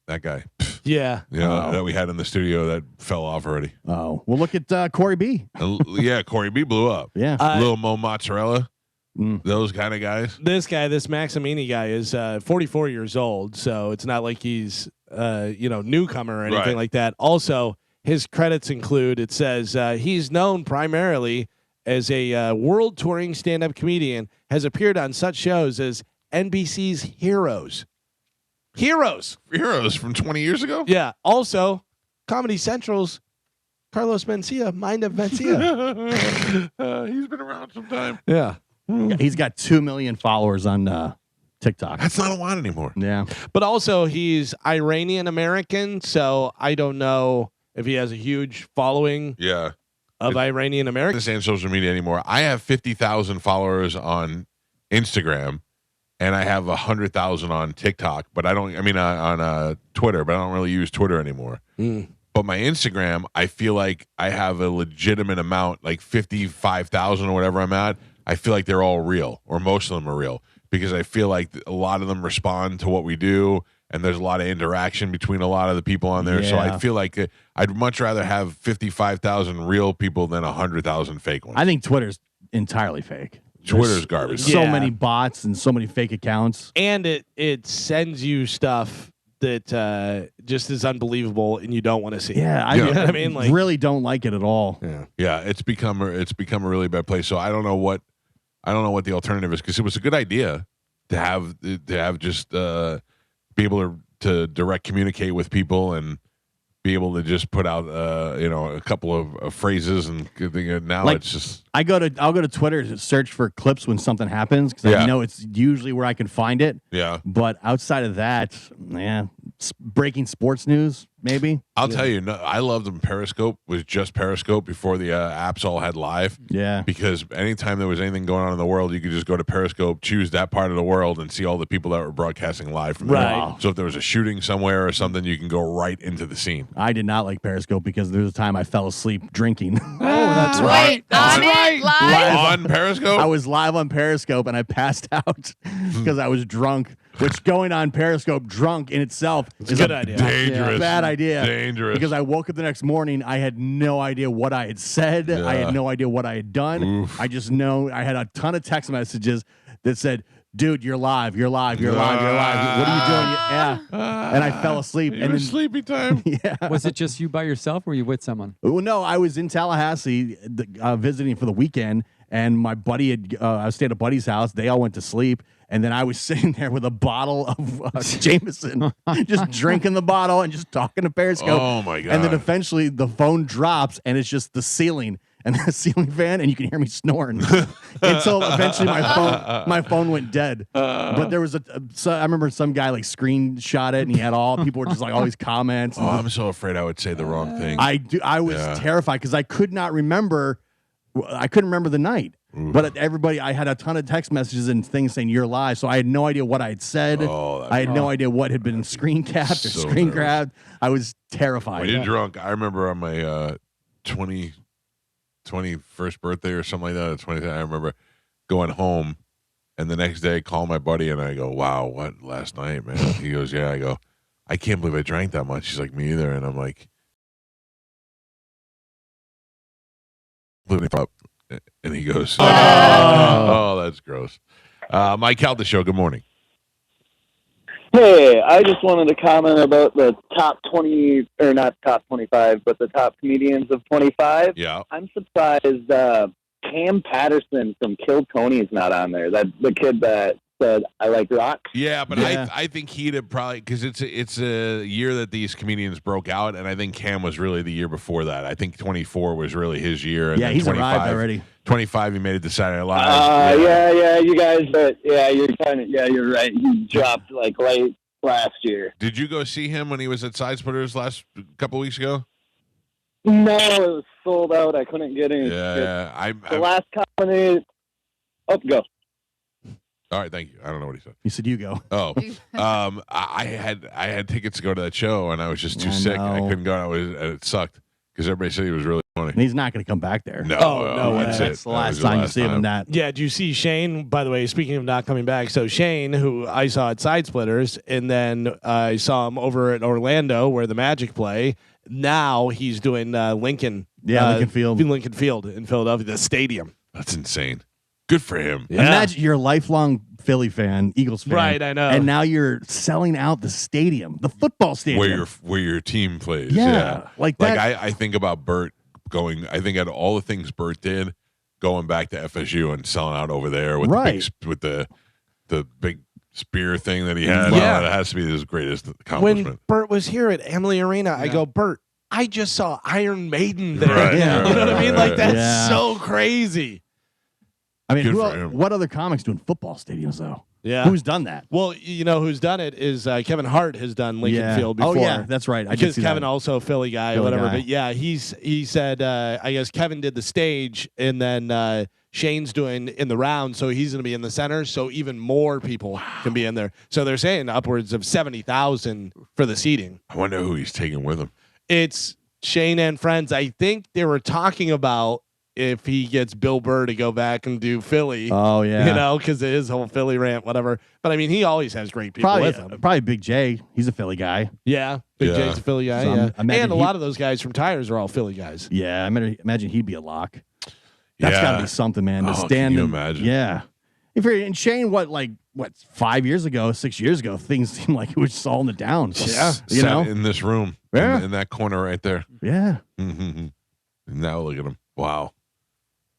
that guy. Yeah. That we had in the studio that fell off already. Oh, well, look at Corey B. Yeah, Corey B blew up. Yeah. Little Mo Mozzarella. Those kind of guys. This Max Amini guy is 44 years old, so it's not like he's newcomer or anything like that. Also, his credits include, it says he's known primarily as a world touring stand-up comedian, has appeared on such shows as NBC's Heroes. Heroes from 20 years ago? Yeah. Also, Comedy Central's Carlos Mencia, Mind of Mencia. He's been around some time. Yeah. He's got 2 million followers on TikTok. That's not a lot anymore. Yeah. But also, he's Iranian American, so I don't know if he has a huge following of Iranian Americans. I don't understand social media anymore. I have 50,000 followers on Instagram, and I have 100,000 on TikTok. But on Twitter, but I don't really use Twitter anymore. But my Instagram, I feel like I have a legitimate amount, like 55,000 or whatever I'm at. I feel like they're all real, or most of them are real, because I feel like a lot of them respond to what we do, and there's a lot of interaction between a lot of the people on there. So I feel like I'd much rather have 55,000 real people than 100,000 fake ones. I think Twitter's entirely fake. Twitter's garbage. So many bots and so many fake accounts. And it sends you stuff that just is unbelievable and you don't want to see. Yeah, you know what I mean? Like, really don't like it at all. Yeah, it's become a really bad place. So I don't know what the alternative is, because it was a good idea to have just be able to direct communicate with people and be able to just put out a couple of phrases, and now it's just I'll go to Twitter to search for clips when something happens, because I know it's usually where I can find it. Yeah. But outside of that, breaking sports news, maybe. I'll tell you, I loved when Periscope was just Periscope before the apps all had live. Yeah. Because anytime there was anything going on in the world, you could just go to Periscope, choose that part of the world, and see all the people that were broadcasting live from there. Right. So if there was a shooting somewhere or something, you can go right into the scene. I did not like Periscope because there was a time I fell asleep drinking. that's right. On it, live. On Periscope? I was live on Periscope and I passed out because I was drunk. Which going on Periscope drunk in itself is a good idea. Dangerous. Bad idea. Dangerous. Because I woke up the next morning, I had no idea what I had said. Yeah. I had no idea what I had done. Oof. I just know I had a ton of text messages that said, "Dude, you're live. You're live. You're live. You're live. What are you doing?" Yeah. And I fell asleep. It was sleepy time. Yeah. Was it just you by yourself or were you with someone? Well, no, I was in Tallahassee visiting for the weekend, and my buddy had I was staying at a buddy's house. They all went to sleep, and then I was sitting there with a bottle of Jameson, just drinking the bottle and just talking to Periscope. Oh my God. And then eventually the phone drops, and it's just the ceiling and the ceiling fan, and you can hear me snoring until eventually my phone went dead. But there was I remember some guy like screenshot it, and he had people were just like all these comments. Oh, I'm so afraid I would say the wrong thing. I was terrified because I could not remember. I couldn't remember the night. But everybody, I had a ton of text messages and things saying you're live, so I had no idea what I had said. I had no idea what had been screen capped or screen grabbed. I was terrified. When you're drunk, I remember on my 21st birthday or something like that, 20th, I remember going home, and the next day calling my buddy, and I go, "Wow, what last night, man?" He goes, "Yeah." I go, "I can't believe I drank that much." He's like, "Me either," and I'm like, and he goes, "Oh, that's gross." Mike Calta Show. Good morning. Hey, I just wanted to comment about the top 20, or not top 25, but the top comedians of 25. Yeah. I'm surprised Cam Patterson from Kill Tony's not on there. That the kid that said, "I like rock." Yeah, but I think he'd have probably, because it's a year that these comedians broke out, and I think Cam was really the year before that. I think 24 was really his year. And yeah, he's arrived already. 25, he made it to Saturday Night Live. Yeah, you guys, but you're right. He dropped like late last year. Did you go see him when he was at Side Splitters last couple weeks ago? No, it was sold out. I couldn't get in. Yeah, the last comedy. Oh, go. All right, thank you. I don't know what he said. He said you go. Oh, I had tickets to go to that show, and I was just too sick. I couldn't go. It sucked because everybody said he was really funny. And he's not going to come back there. No, that's the last time you see him in that. Yeah, do you see Shane, by the way, speaking of not coming back, so Shane, who I saw at Side Splitters, and then I saw him over at Orlando where the Magic play. Now he's doing Lincoln. Yeah, Lincoln Field. Lincoln Field in Philadelphia, the stadium. That's insane. Good for him. Yeah. Imagine you're a lifelong Philly fan, Eagles fan. Right, I know. And now you're selling out the stadium, the football stadium. Where your team plays. Yeah. Like that. I think about Bert going, I think at all the things Bert did, going back to FSU and selling out over there with the big spear thing that he had. Yeah. That has to be his greatest accomplishment. When Bert was here at Emily Arena, I go, Bert, I just saw Iron Maiden there. Right, you know what I mean? Like, that's Yeah. so crazy. I mean, Good for him. what other comics doing football stadiums, though? Yeah. Who's done that? Well, you know who's done it is Kevin Hart has done Lincoln Field before. Oh, yeah, that's right. I did Because see Kevin that. also a Philly guy or Philly whatever. guy. But yeah, he said, I guess Kevin did the stage, and then Shane's doing in the round, so he's going to be in the center, so even more people can be in there. So they're saying upwards of 70,000 for the seating. I wonder who he's taking with him. It's Shane and friends. I think they were talking about if he gets Bill Burr to go back and do Philly. Oh, yeah. You know, because of his whole Philly rant, whatever. But I mean, he always has great people with him. Probably Big J. He's a Philly guy. Yeah. Big J's a Philly guy. So yeah. imagine And a lot of those guys from Tires are all Philly guys. Yeah, I imagine he'd be a lock. That's got to be something, man. To stand can you and- imagine? Yeah. If you're and Shane, what 5 years ago, 6 years ago, things seemed like it was just all in the downs. Yeah. You Sat know? in this room. Yeah. In that corner right there. Yeah. Mm-hmm. Now look at him. Wow.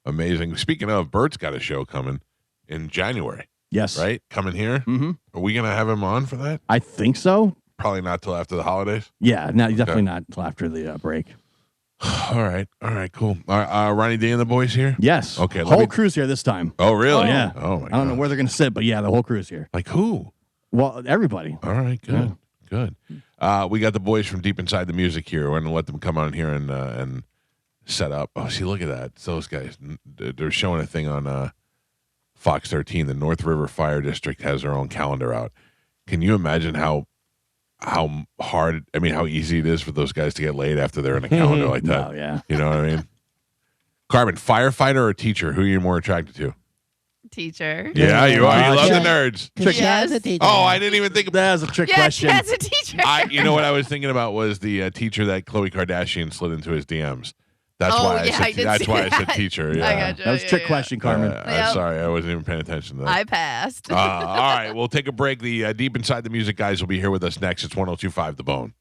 Amazing. Speaking of, Bert's got a show coming in January. Yes. Right? Coming here? Mm-hmm. Are we going to have him on for that? I think so. Probably not till after the holidays. Yeah. No, definitely not until after the break. All right. Cool. Ronnie D and the boys here? Yes. Okay. Whole crew's here this time. Oh, really? Yeah. Oh, my God. I don't know where they're going to sit, but yeah, the whole crew's here. Like who? Well, everybody. All right. Good. Good. We got the boys from Deep Inside the Music here. We're going to let them come on here and set up. Oh, see, look at that. It's those guys. They're showing a thing on Fox 13. The North River Fire District has their own calendar out. Can you imagine how hard, how easy it is for those guys to get laid after they're in a calendar like that? Oh, yeah. You know what I mean? Carmin, firefighter or teacher? Who are you more attracted to? Teacher. Yeah, you are. You love the nerds. Yes. Oh, I didn't even think of that as a trick Yes, question. as a teacher. You know what I was thinking about was the teacher that Khloe Kardashian slid into his DMs. That's Oh, why yeah, I I said. did That's see why I said that. teacher. Yeah, I gotcha. That was a trick question, Carmen. Yep. Sorry, I wasn't even paying attention to that. I passed. All right, we'll take a break. The Deep Inside the Music guys will be here with us next. It's 102.5 The Bone.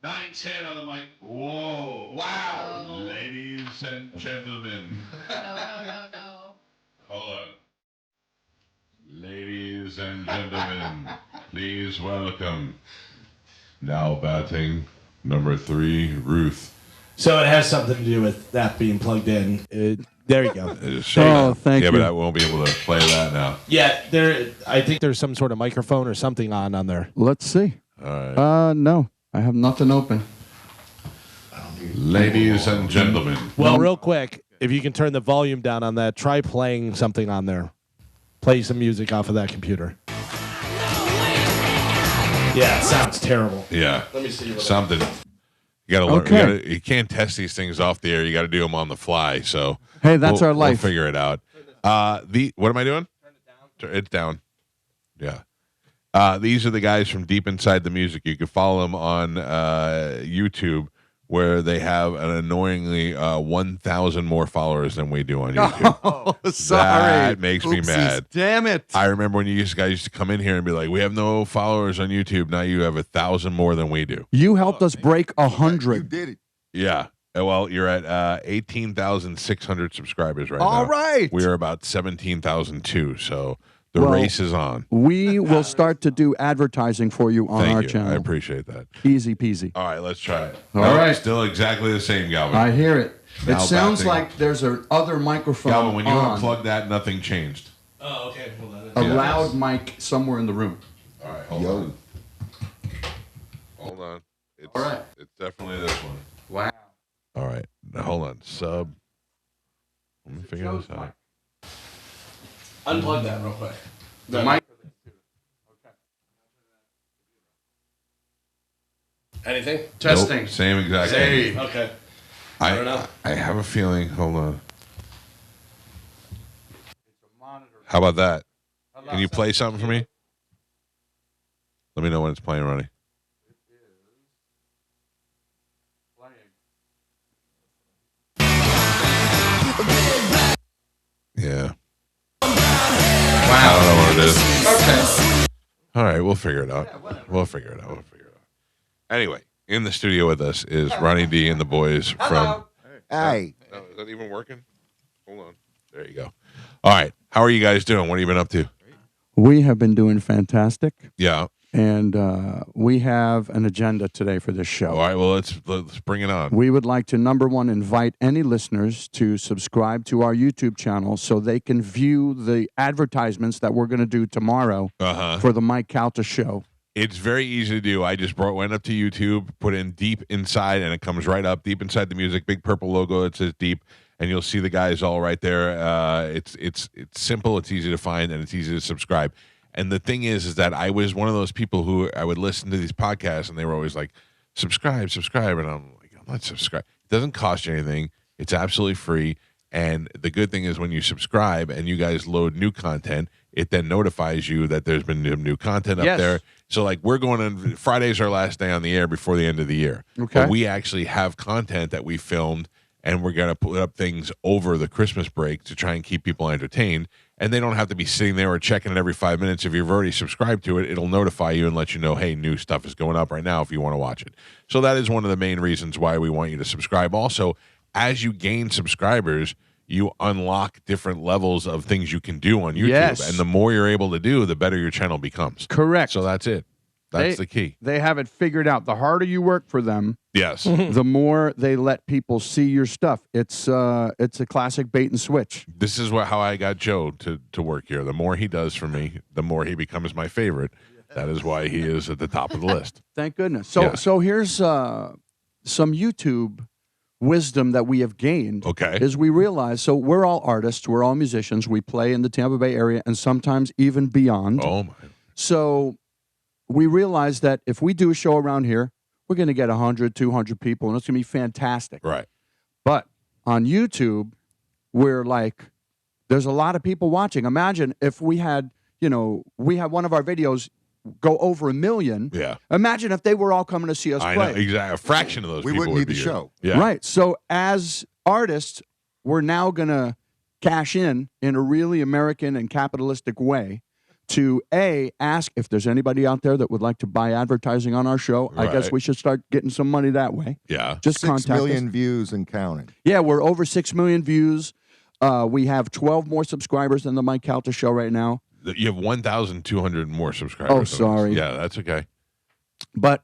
910 on the mic. Whoa. Wow. Ladies and gentlemen. No. Hold on. Ladies and gentlemen, please welcome. Now batting number 3, Ruth. So it has something to do with that being plugged in. There you go. Thank you. Yeah, but I won't be able to play that now. Yeah, I think there's some sort of microphone or something on there. Let's see. All right. No, I have nothing open. Ladies and gentlemen. Well, real quick, if you can turn the volume down on that, try playing something on there. Play some music off of that computer. Yeah, it sounds terrible. Yeah. Let me see. Something. You got to learn. Okay. You can't test these things off the air. You got to do them on the fly. So Hey, that's our life. We'll figure it out. What am I doing? Turn it down. Yeah. These are the guys from Deep Inside the Music. You can follow them on YouTube, where they have an annoyingly 1,000 more followers than we do on YouTube. Oh, sorry. That makes me Oopsies. mad. Damn it. I remember when guys used to come in here and be like, we have no followers on YouTube. Now you have 1,000 more than we do. You helped us break 100. You did it. Yeah. Well, you're at 18,600 subscribers right now. All right. We are about 17,002. So the Well, race is on. We will start to do advertising for you on Thank our you. channel. I appreciate that. Easy peasy. All right, let's try it. All right. Still exactly the same, Galvin. I hear it. Now It sounds batting. like there's a other microphone Galvin, when you on, unplug that, nothing changed. Oh, okay. Hold on. a loud mic somewhere in the room. All right, hold on. Hold on. All right. It's definitely this one. Wow. All right. Now, hold on. Sub. Let me figure this out. Unplug that real quick. The mic. Anything? Testing. Nope, same exact thing. Okay. I don't know. I have a feeling. Hold on. How about that? Can you play something for me? Let me know when it's playing, Ronnie. Yeah. I don't know what it is. Okay. All right, we'll figure it out. We'll figure it out. Anyway, in the studio with us is Ronnie D and the boys from. Hey. No, is that even working? Hold on. There you go. All right. How are you guys doing? What have you been up to? We have been doing fantastic. Yeah. And we have an agenda today for this show. All right. Well, let's bring it on. We would like to, number one, invite any listeners to subscribe to our YouTube channel so they can view the advertisements that we're going to do tomorrow for the Mike Calta show. It's very easy to do. I just went up to YouTube, put in Deep Inside, and it comes right up. Deep Inside the Music, big purple logo. It says Deep, and you'll see the guys all right there. It's simple, it's easy to find, and it's easy to subscribe. And the thing is that I was one of those people who I would listen to these podcasts, and they were always like, subscribe, and I'm like, I'm not subscribed. It doesn't cost you anything. It's absolutely free. And the good thing is when you subscribe and you guys load new content, it then notifies you that there's been new content up there. So, like, we're going on Friday's our last day on the air before the end of the year. Okay. But we actually have content that we filmed, and we're going to put up things over the Christmas break to try and keep people entertained. And they don't have to be sitting there or checking it every 5 minutes. If you've already subscribed to it, it'll notify you and let you know, hey, new stuff is going up right now if you want to watch it. So that is one of the main reasons why we want you to subscribe. Also, as you gain subscribers, you unlock different levels of things you can do on YouTube. Yes. And the more you're able to do, the better your channel becomes. Correct. So that's it. That's the key. They have it figured out. The harder you work for them, Yes. the more they let people see your stuff. It's a classic bait and switch. This is how I got Joe to work here. The more he does for me, the more he becomes my favorite. That is why he is at the top of the list. Thank goodness. So here's some YouTube wisdom that we have gained. Okay. Is we realize, so we're all artists, we're all musicians, we play in the Tampa Bay area and sometimes even beyond. Oh, my. So we realize that if we do a show around here, we're going to get 100, 200 people, and it's going to be fantastic. Right. But on YouTube, we're like, there's a lot of people watching. Imagine if we had one of our videos go over 1 million. Yeah. Imagine if they were all coming to see us I play. know, exactly. A fraction of those We people wouldn't would need be the here. show. Yeah. Right. So as artists, we're now going to cash in a really American and capitalistic way to ask if there's anybody out there that would like to buy advertising on our show. I guess we should start getting some money that way. Yeah. Just 6 contact million us. views and counting. Yeah, we're over 6 million views. We have 12 more subscribers than the Mike Calta show right now. You have 1,200 more subscribers. Oh, sorry. Yeah, that's okay. But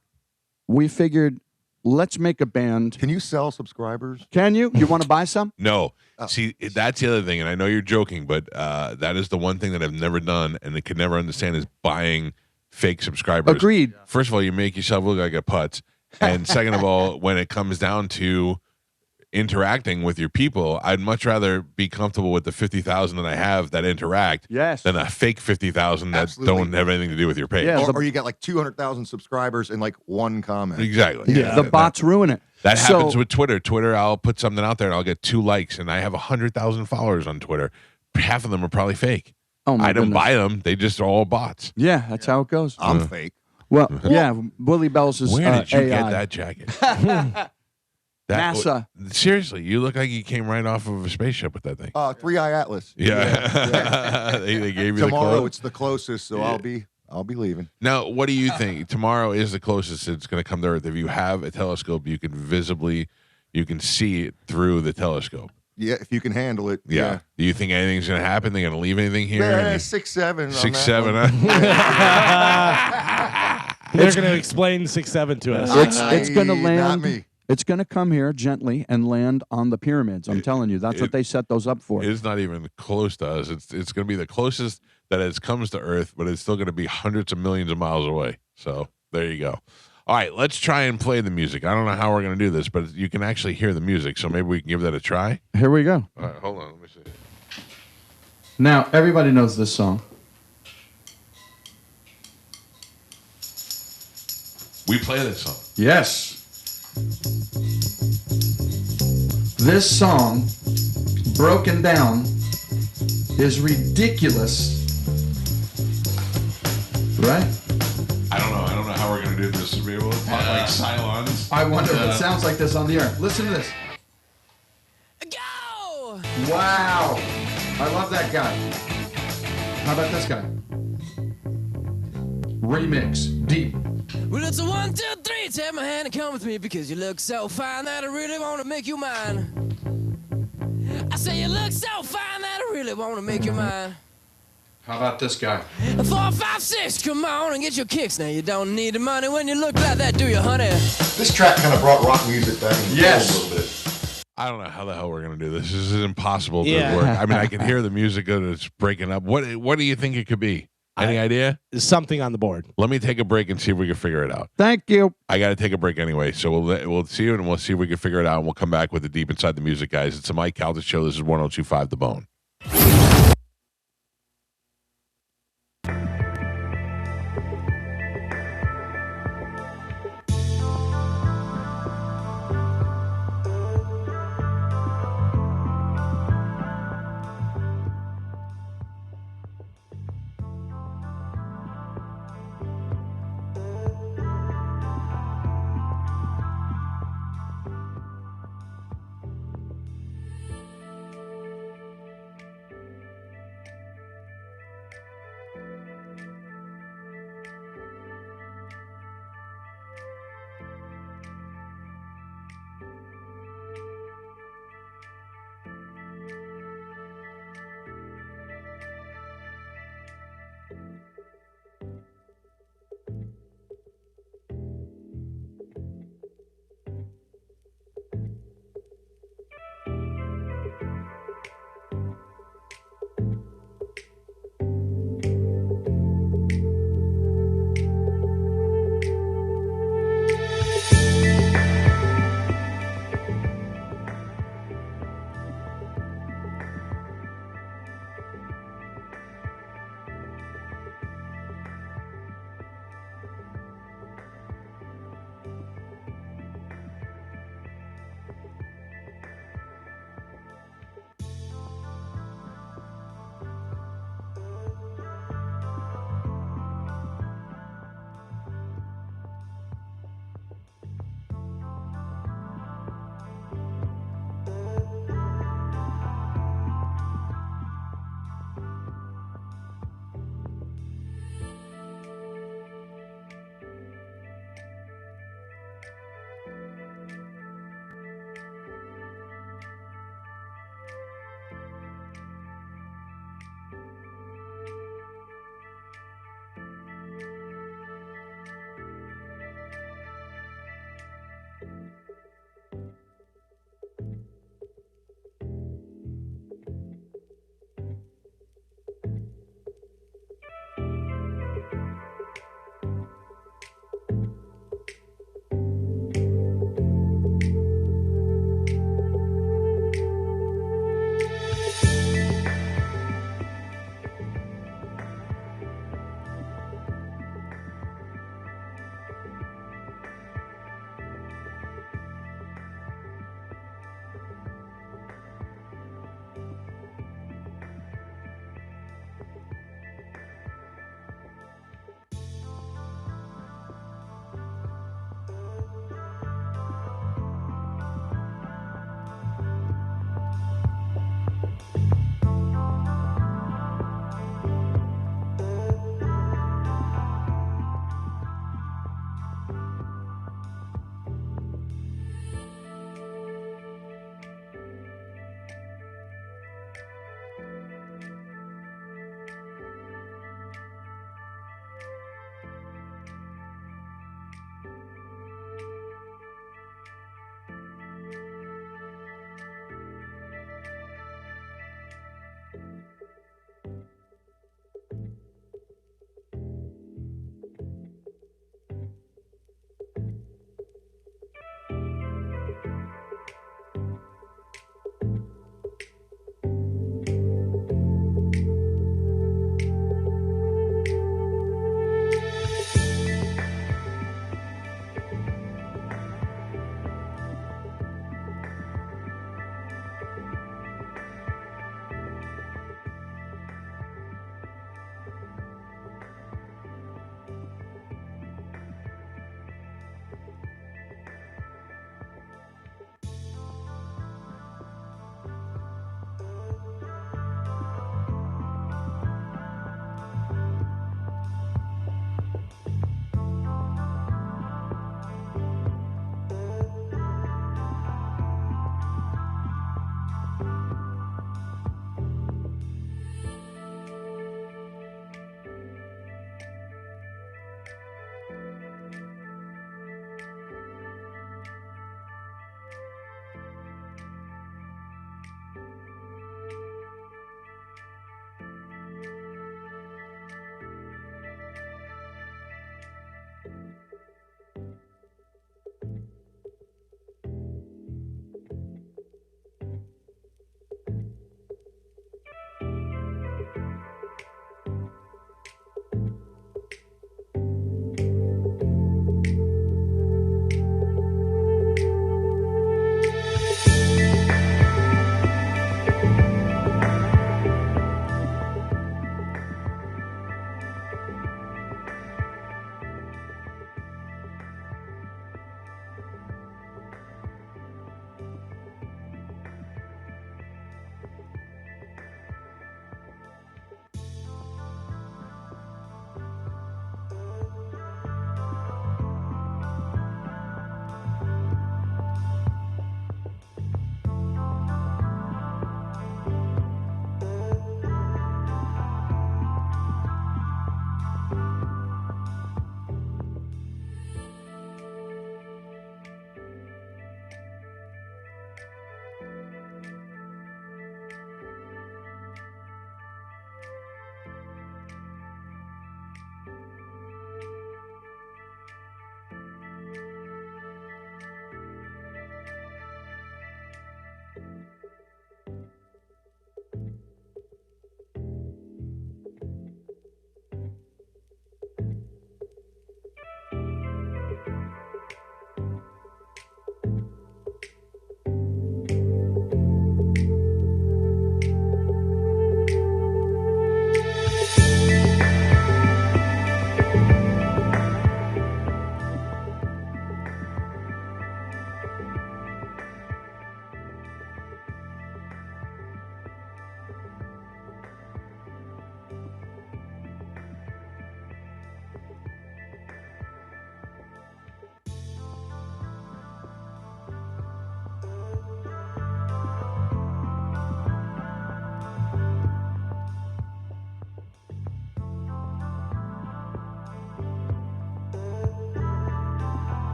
we figured, let's make a band. Can you sell subscribers? Can you? You want to buy some? No. See, that's the other thing, and I know you're joking, but that is the one thing that I've never done and I could never understand is buying fake subscribers. Agreed. First of all, you make yourself look like a putz. And second of all, when it comes down to interacting with your people, I'd much rather be comfortable with the 50,000 that I have that interact than a fake 50,000 that don't have anything to do with your page. Yeah, or you got like 200,000 subscribers and like one comment. Exactly. Yeah, the bots ruin it. That happens with Twitter. Twitter, I'll put something out there and I'll get 2 likes, and I have 100,000 followers on Twitter. Half of them are probably fake. Oh my I didn't goodness. buy them. They just are all bots. Yeah, that's how it goes. I'm fake. Well, yeah, Willie Bell's is Where did you AI. get that jacket? NASA. Seriously, you look like you came right off of a spaceship with that thing. 3-Eye Atlas. Yeah. they gave you Tomorrow the clothes. it's the closest, so I'll be leaving. Now, what do you think? Tomorrow is the closest it's going to come to Earth. If you have a telescope, you can see it through the telescope. Yeah, if you can handle it. Yeah. Do you think anything's going to happen? They're going to leave anything here? Yeah, 6'7". 6'7", They're going to explain 6'7" to us. It's going to Not land. me. It's going to come here gently and land on the pyramids. I'm telling you, that's what they set those up for. It's not even close to us. It's going to be the closest that it comes to Earth, but it's still going to be hundreds of millions of miles away. So there you go. All right, let's try and play the music. I don't know how we're going to do this, but you can actually hear the music, so maybe we can give that a try. Here we go. All right, hold on. Let me see. Now, everybody knows this song. We play this song. Yes. This song, broken down, is ridiculous. Right? I don't know how we're going to do this. To be able to talk like Cylons. I wonder if it sounds like this on the air. Listen to this. Go! Wow. I love that guy. How about this guy? Remix. Deep. Well, it's a 1, 2, 3. Take my hand and come with me because you look so fine that I really want to make you mine. I say you look so fine that I really want to make you mine. How about this guy? 4, 5, 6. Come on and get your kicks. Now you don't need the money when you look like that, do you, honey? This track kind of brought rock music back in the Yes. fold a little bit. I don't know how the hell we're going to do this. This is impossible Yeah. to work. I mean, I can hear the music that it's breaking up. What do you think it could be? Any idea? Something on the board. Let me take a break and see if we can figure it out. Thank you. I got to take a break anyway, so we'll see you and we'll see if we can figure it out. And we'll come back with the Deep Inside the Music, guys. It's the Mike Calta Show. This is 102.5 The Bone.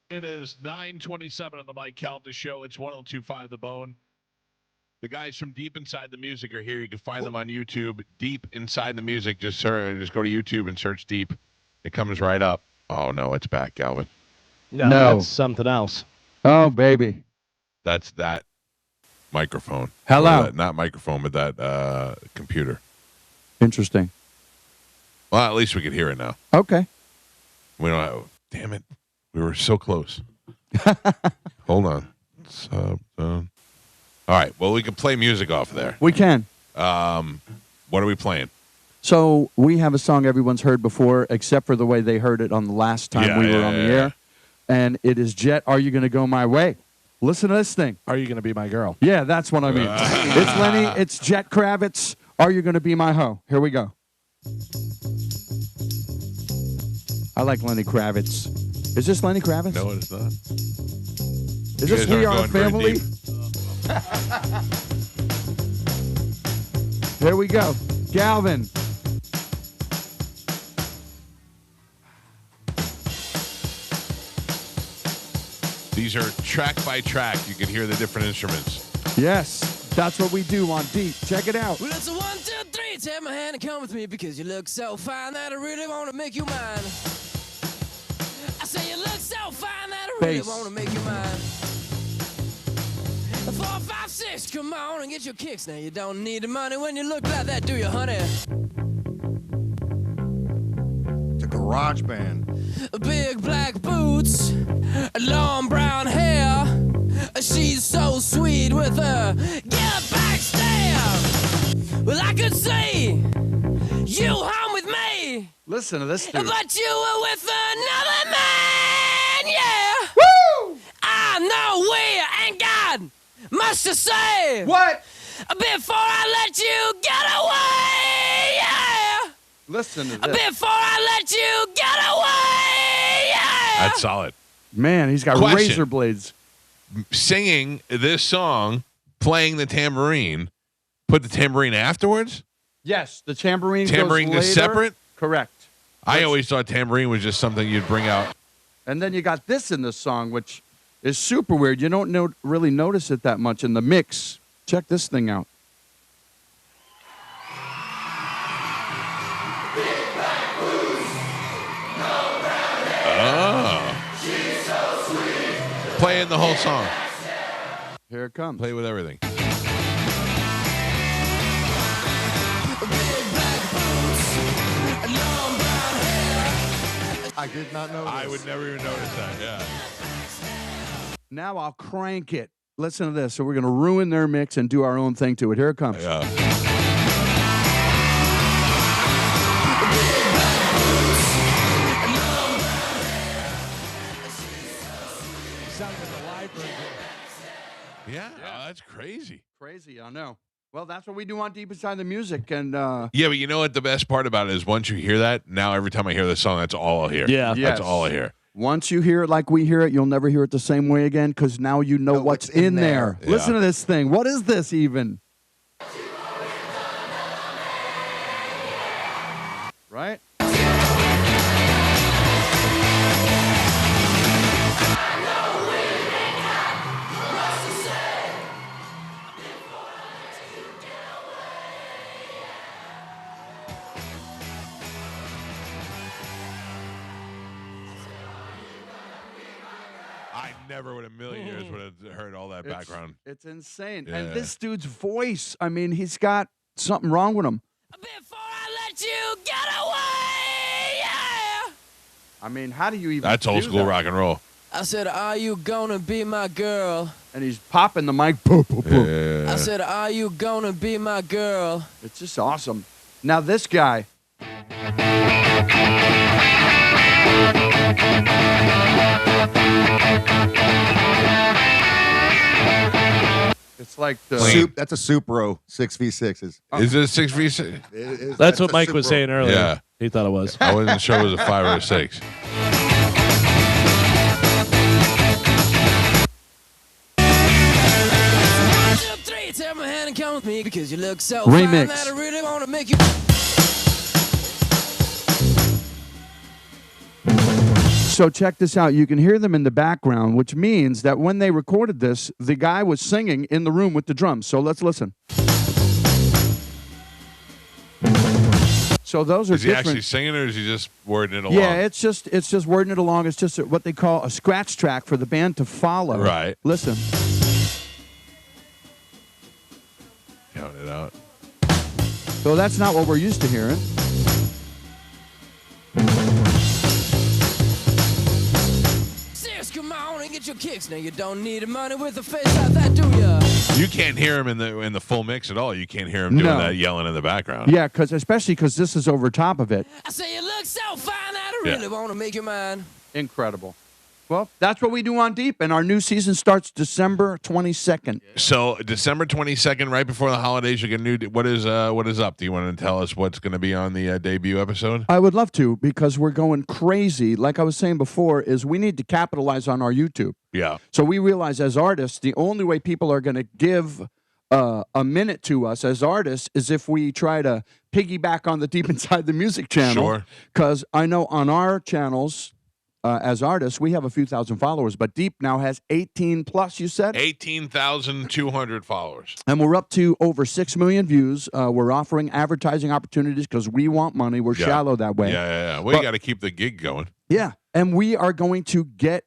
It is 9:27 on the Mike Calta Show. It's 102.5 The Bone. The guys from Deep Inside the Music are here. You can find them on YouTube. Deep Inside the Music. Just go to YouTube and search Deep. It comes right up. Oh, no, it's back, Galvin. No, that's something else. Oh, baby. That's that microphone. Hello. Not microphone, but that computer. Interesting. Well, at least we could hear it now. Okay. We don't have, damn it. We were so close. Hold on. All right. Well, we can play music off there. We can. What are we playing? So we have a song everyone's heard before, except for the way they heard it on the last time we were on the air. And it is Jet, Are You Gonna Go My Way? Listen to this thing. Are you going to be my girl? Yeah, that's what I mean. It's Lenny. It's Jet Kravitz. Are You Gonna Be My Hoe? Here we go. I like Lenny Kravitz. Is this Lenny Kravitz? No, it's not. Is this We Are Family? Here we go. Galvin. These are track by track. You can hear the different instruments. Yes, that's what we do on Deep. Check it out. Well, it's a 1, 2, 3. Take my hand and come with me because you look so fine that I really want to make you mine. I say you look so fine that I really want to make you mine. 4, 5, 6, come on and get your kicks. Now you don't need the money when you look like that, do you, honey? It's a garage band. Big black boots, long brown hair. She's so sweet with her get back stare. Well, I could say you home with me. Listen to this dude. But you were with another man, yeah. Woo! I know we ain't got much to say. What? Before I let you get away, yeah. Listen to this. Before I let you get away, yeah. That's solid. Man, he's got Question. razor blades. Singing this song, playing the tambourine, put the tambourine afterwards? Yes, the tambourine Tambourine goes is later. separate? Correct. I always thought tambourine was just something you'd bring out. And then you got this in the song, which is super weird. You don't really notice it that much in the mix. Check this thing out. Playing the whole song. Here it comes. Play with everything. I did not know. I would never even notice that. Yeah. Now I'll crank it. Listen to this. So we're going to ruin their mix and do our own thing to it. Here it comes. Yeah. Yeah, oh, that's crazy. Crazy, I know. Well, that's what we do on Deep Inside the Music. And Yeah, but you know what the best part about it is once you hear that, now every time I hear this song, that's all I'll hear. Yeah. That's all I hear. once you hear it like we hear it, you'll never hear it the same way again because now you know what's in there. Yeah. Listen to this thing. What is this even? Right? I never would a million years would have heard all that background. It's insane. Yeah. And this dude's voice, I mean, he's got something wrong with him. Let you get away, yeah. I mean, how do you even That's old do school that? rock and roll. I said, are you gonna be my girl? And he's popping the mic. Boom, boom, boom. Yeah. I said, are you gonna be my girl? It's just awesome. Now this guy. It's like the Soup. That's a Supro 6v6s. Is it a 6v6? That's what Mike was saying earlier. Yeah. He thought it was. I wasn't sure it was a 5 or a 6. Tell my hand and come with me because you look so Remix. fine that I really want to make you. So check this out. You can hear them in the background, which means that when they recorded this, the guy was singing in the room with the drums. So let's listen. So those are Is he different. actually singing, or is he just wording it along? Yeah, it's just wording it along. It's just what they call a scratch track for the band to follow. Right. Listen. Count it out. So that's not what we're used to hearing. Serious, come on and get your kicks. Now you don't need money with a face like that, do ya? You can't hear him in the full mix at all. You can't hear him doing No. that yelling in the background. Yeah, especially because this is over top of it. I say you look so fine, I Yeah. really want to make you mine. Incredible. Well, that's what we do on Deep, and our new season starts December 22nd. So December 22nd, right before the holidays, you get new. What is up? Do you want to tell us what's going to be on the debut episode? I would love to, because we're going crazy. Like I was saying before, is we need to capitalize on our YouTube. Yeah. So we realize as artists, the only way people are going to give a minute to us as artists is if we try to piggyback on the Deep Inside the Music channel. Sure. Because I know on our channels, as artists, we have a few thousand followers, but Deep now has 18 plus, you said? 18,200 followers. And we're up to over 6 million views. We're offering advertising opportunities because we want money. We're shallow that way. Yeah. Well, you got to keep the gig going. Yeah. And we are going to get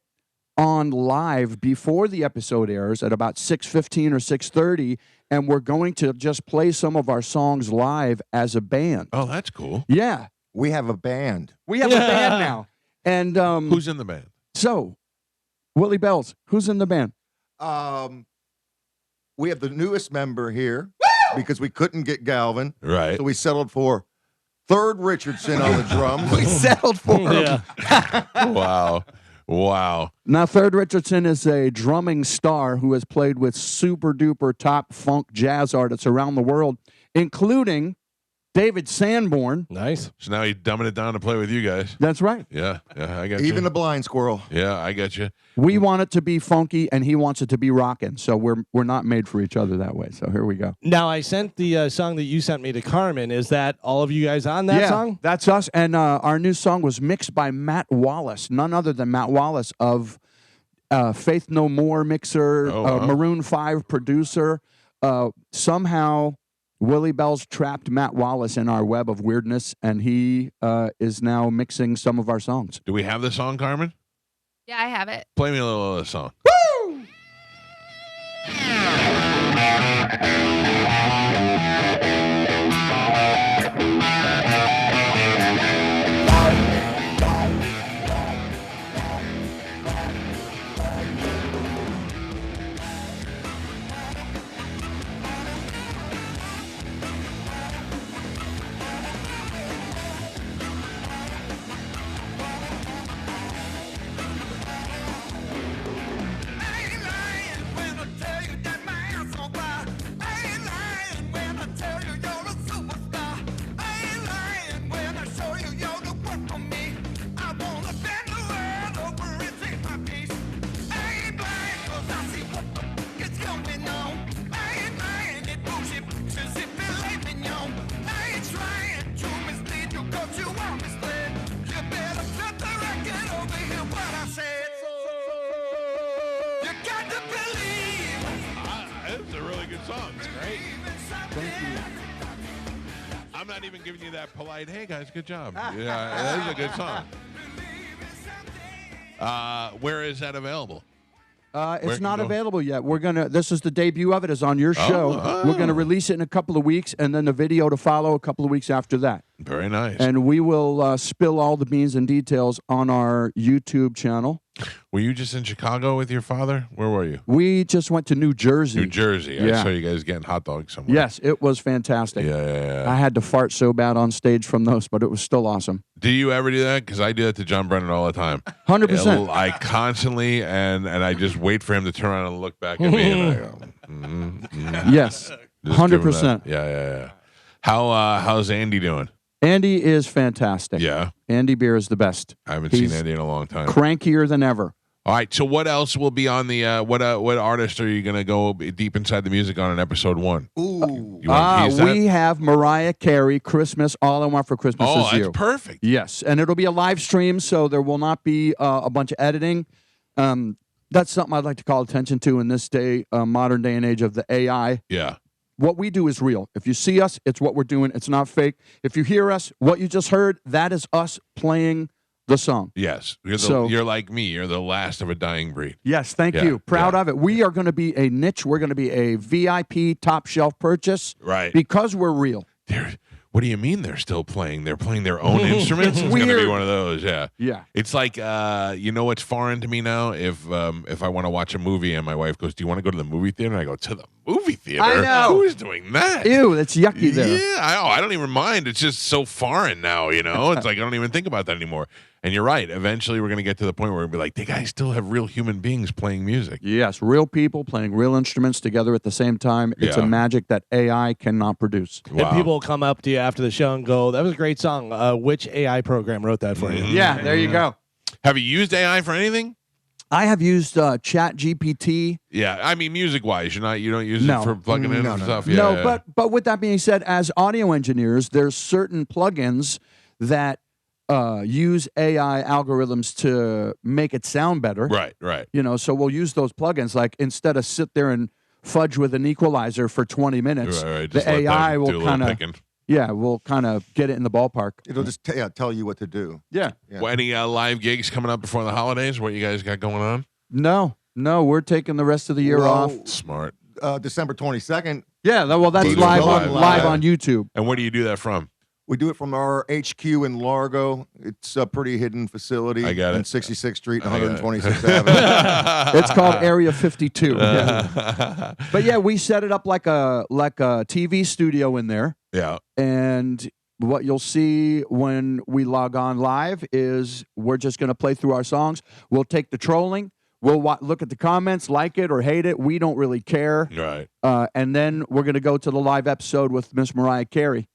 on live before the episode airs at about 6:15 or 6:30, and we're going to just play some of our songs live as a band. Oh, that's cool. Yeah. We have a band. We have a band now. And who's in the band? So, Willie Bells, who's in the band? We have the newest member here because we couldn't get Galvin. Right. So we settled for Third Richardson on the drums. We settled for him. Wow. Now, Third Richardson is a drumming star who has played with super duper top funk jazz artists around the world, including David Sanborn. Nice. So now he's dumbing it down to play with you guys. That's right. Yeah, I got you. Even a blind squirrel. Yeah, I got you. We want it to be funky, and he wants it to be rocking. So we're not made for each other that way. So here we go. Now, I sent the song that you sent me to Carmin. Is that all of you guys on that song? That's us. And our new song was mixed by Matt Wallace, none other than Matt Wallace of Faith No More mixer, Maroon 5 producer. Somehow Willie Bells trapped Matt Wallace in our web of weirdness, and he is now mixing some of our songs. Do we have the song, Carmen? Yeah, I have it. Play me a little of the song. Woo! It's a really good song. It's great. Thank you. I'm not even giving you that polite, hey guys, good job. Yeah, that is a good song. Where is that available? It's not available yet. This is the debut of it. Is on your show. We're gonna release it in a couple of weeks, and then the video to follow a couple of weeks after that. Very nice. And we will spill all the beans and details on our YouTube channel. Were you just in Chicago with your father? Where were you? We just went to New Jersey. New Jersey. Yeah. I saw you guys getting hot dogs somewhere. Yes, it was fantastic. Yeah. I had to fart so bad on stage from those, but it was still awesome. Do you ever do that? Because I do that to John Brennan all the time. 100%. I constantly, and I just wait for him to turn around and look back at me, and I go, Yes, Just 100%. doing that. Yeah. How's Andy doing? Andy is fantastic. Yeah. Andy Beer is the best. I haven't He's seen Andy in a long time. Crankier than ever. All right. So what else will be on the what artist are you going to go deep inside the music on in episode 1? Ooh. You wanna tease that? We have Mariah Carey, Christmas, All I Want for Christmas Oh, Is that's You. perfect. Yes, and it'll be a live stream, so there will not be a bunch of editing. That's something I'd like to call attention to in this day, modern day and age of the AI. Yeah. What we do is real. If you see us, it's what we're doing. It's not fake. If you hear us, what you just heard, that is us playing the song. Yes. So- You're like me. You're the last of a dying breed. Yes, thank Yeah, you. Proud yeah. of it. We are going to be a niche. We're going to be a VIP top shelf purchase. Right. Because we're real. What do you mean they're still playing? They're playing their own instruments? It's going to be Weird. one of those, yeah. Yeah. It's like, you know what's foreign to me now? If I want to watch a movie and my wife goes, do you want to go to the movie theater? And I go, to the movie theater? I know. Who is doing that? Ew, that's yucky there. Yeah, I don't even mind. It's just so foreign now, you know? It's like I don't even think about that anymore. And you're right. Eventually, we're going to get to the point where we'll be like, they guys still have real human beings playing music. Yes, real people playing real instruments together at the same time. It's a Yeah. magic that AI cannot produce. And people will come up to you after the show and go, that was a great song. Which AI program wrote that for you? Yeah, there you go. Have you used AI for anything? I have used Chat GPT. Yeah, I mean, music-wise, you don't use No. it for plugging in No, and no. stuff. No, Yeah, but with that being said, as audio engineers, there's certain plugins that use AI algorithms to make it sound better. right. You know, so we'll use those plugins. Like instead of sit there and fudge with an equalizer for 20 minutes, Right, just the let them AI do a will little kind of picking. will kind of get it in the ballpark. It'll just tell you what to do. Yeah. Well, any live gigs coming up before the holidays? What you guys got going on? No, we're taking the rest of the year Well, off. Smart. December 22nd. Yeah, well, that's We'll do live it on live. on YouTube. And where do you do that from? We do it from our HQ in Largo. It's a pretty hidden facility. I got it. On 66th Street and I got it. 126th Avenue. It's called Area 52. Yeah. But yeah, we set it up like a TV studio in there. Yeah. And what you'll see when we log on live is we're just going to play through our songs. We'll take the trolling. We'll look at the comments, like it or hate it. We don't really care. Right. And then we're going to go to the live episode with Miss Mariah Carey.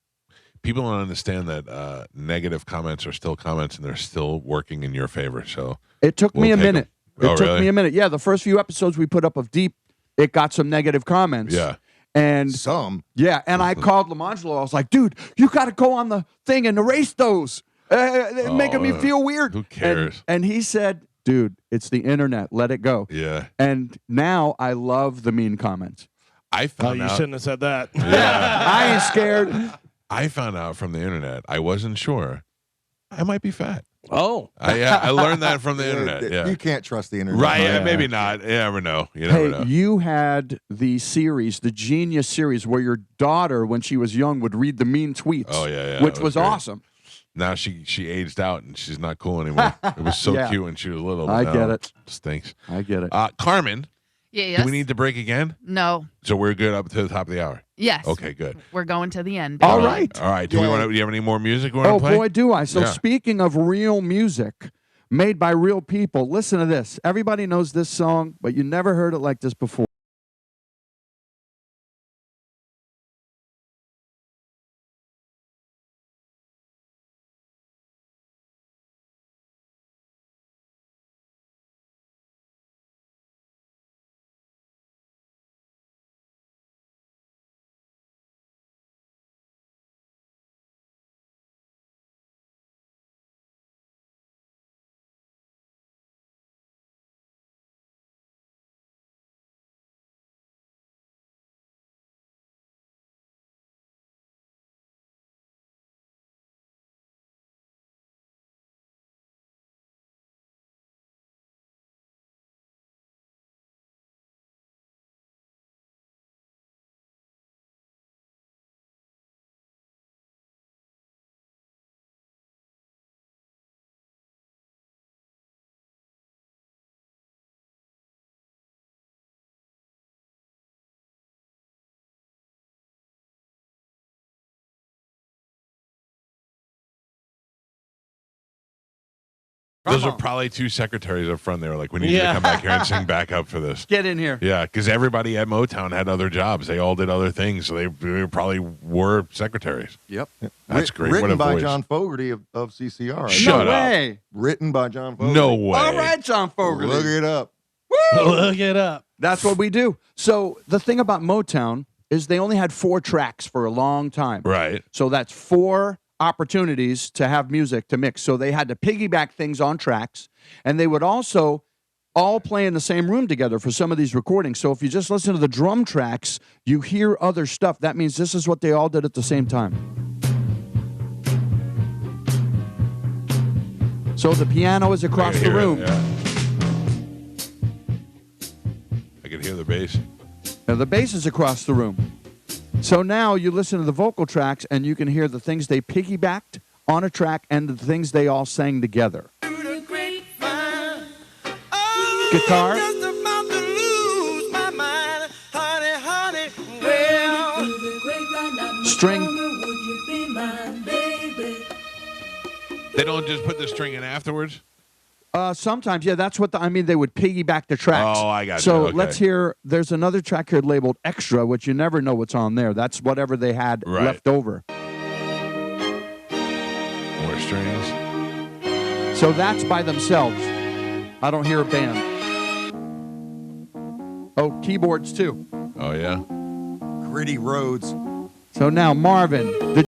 People don't understand that negative comments are still comments and they're still working in your favor. So It took me a take 'em. minute. Oh, It took really? me a minute. Yeah, the first few episodes we put up of Deep, it got some negative comments. Yeah. And some. Yeah, and I called Lamangelo. I was like, dude, you got to go on the thing and erase those. They're making me feel weird. Who cares? And he said, dude, it's the internet. Let it go. Yeah. And now I love the mean comments. I Oh, found you out. shouldn't have said that. I ain't scared. I found out from the internet. I wasn't sure. I might be fat. Oh. I learned that from the internet. Yeah. You can't trust the internet. Right. Yeah. Maybe not. You never know. You never know. Hey, you had the series, the Genius series, where your daughter, when she was young, would read the mean tweets. Oh, yeah. Which that was great. awesome. Now she aged out and she's not cool anymore. It was so Yeah. cute when she was little. I Now get it. Stinks. I get it. Carmen, Yes. do we need to break again? No. So we're good up to the top of the hour. Yes. Okay, good. We're going to the end. All baby. right. All right. Do you have any more music we want Oh, to play? boy, do I. So Yeah. speaking of real music made by real people, listen to this. Everybody knows this song, but you never heard it like this before. Those are probably two secretaries up front. They were like, we need you to come back here and sing backup for this. Get in here. Yeah, because everybody at Motown had other jobs. They all did other things, so they probably were secretaries. Yep. That's great. Written What a by voice. John Fogerty of CCR. Shut no up. way. Written by John Fogerty. No way. All right, John Fogerty. Look it up. Look it up. That's what we do. So the thing about Motown is they only had 4 tracks for a long time. Right. So that's 4 opportunities to have music to mix. So they had to piggyback things on tracks, and they would also all play in the same room together for some of these recordings. So if you just listen to the drum tracks, you hear other stuff. That means this is what they all did at the same time. So the piano is across the room. I can hear the bass. And the bass is across the room. So now you listen to the vocal tracks and you can hear the things they piggybacked on a track and the things they all sang together. Guitar. String. They don't just put the string in afterwards? Sometimes, yeah, that's what they would piggyback the tracks. Oh, I got you. So Okay. let's hear, there's another track here labeled Extra, which you never know what's on there. That's whatever they had left over. More strings. So that's by themselves. I don't hear a band. Oh, keyboards too. Oh, yeah? Gritty Roads. So now Marvin, the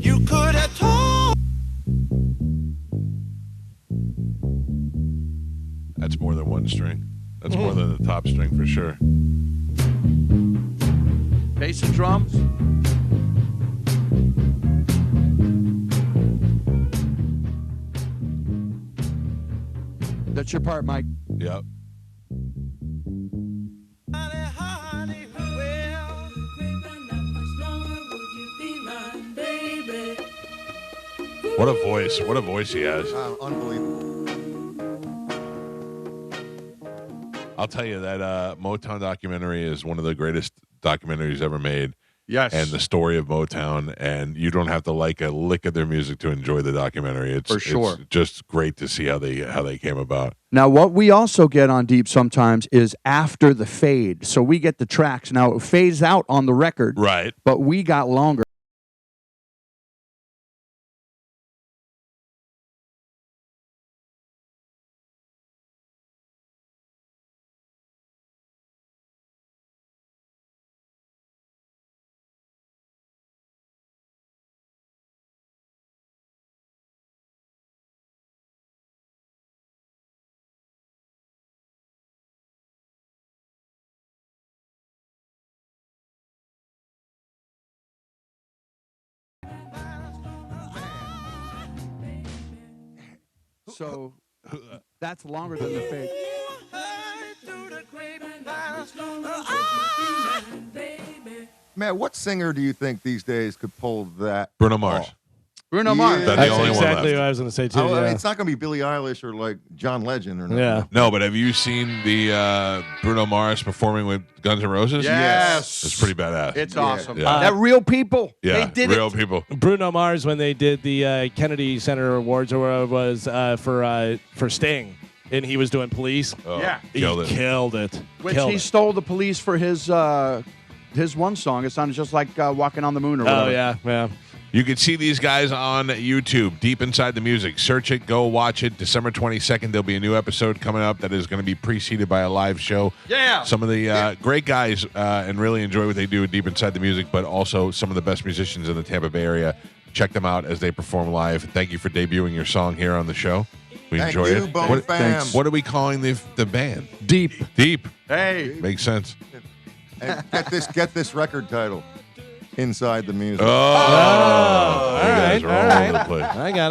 You could have told. That's more than one string. That's more than the top string for sure. bass and drums. That's your part, Mike. Yep. What a voice. What a voice he has. Unbelievable. I'll tell you that Motown documentary is one of the greatest documentaries ever made. Yes. And the story of Motown, and you don't have to like a lick of their music to enjoy the documentary. It's For sure. It's just great to see how they came about. Now, what we also get on Deep sometimes is after the fade. So we get the tracks. Now, it fades out on the record. Right. But we got longer. So that's longer than the fade. Matt, what singer do you think these days could pull that? Bruno Mars. Bruno Mars. Yeah. That's the only one exactly left. what I was going to say, too. I mean, yeah. it's not going to be Billie Eilish or like John Legend or nothing. Yeah. No, but have you seen the Bruno Mars performing with Guns N' Roses? Yes. It's pretty badass. It's awesome. Yeah. That real people. Yeah, They did real it. people. Bruno Mars, when they did the Kennedy Center Awards or whatever it was for Sting, and he was doing Police. Oh, Yeah. He killed it. killed it. Which Killed he it. stole the police for his one song. It sounded just like Walking on the Moon or whatever. Oh, yeah, yeah. You can see these guys on YouTube, Deep Inside the Music. Search it, go watch it. December 22nd, there'll be a new episode coming up that is going to be preceded by a live show. Yeah. Some of the great guys and really enjoy what they do Deep Inside the Music, but also some of the best musicians in the Tampa Bay area. Check them out as they perform live. Thank you for debuting your song here on the show. We Thank enjoy you, it. Bone What, Fam. what are we calling the band? Deep. Deep. Hey. Makes sense. And get this record title. Inside the Music. Oh, all you guys right, are all all right. over the place. I got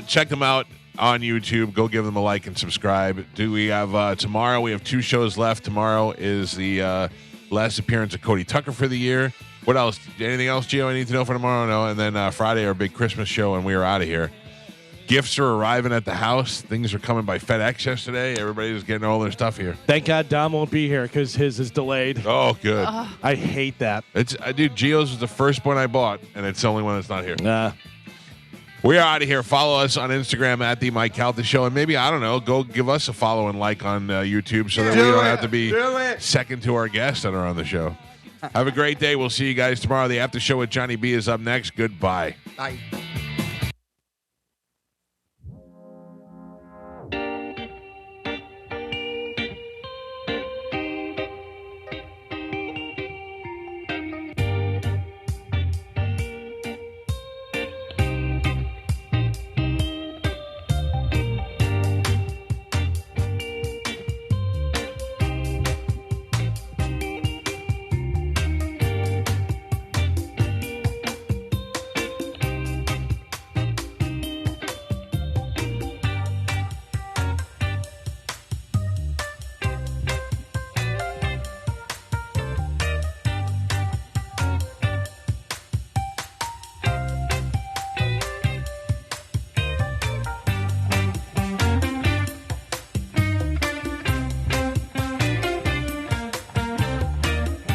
it. Check them out on YouTube. Go give them a like and subscribe. Do we have tomorrow? We have 2 shows left. Tomorrow is the last appearance of Cody Tucker for the year. What else? Anything else, Gio? I need to know for tomorrow? No. And then Friday, our big Christmas show, and we are out of here. Gifts are arriving at the house. Things are coming by FedEx yesterday. Everybody's getting all their stuff here. Thank God Dom won't be here because his is delayed. Oh, good. I hate that. Dude, Gio's was the first one I bought, and it's the only one that's not here. We are out of here. Follow us on Instagram at the Mike Calta Show, and maybe, I don't know, go give us a follow and like on YouTube so that we don't have to be second to our guests that are on the show. Have a great day. We'll see you guys tomorrow. The after show with Johnny B is up next. Goodbye. Bye.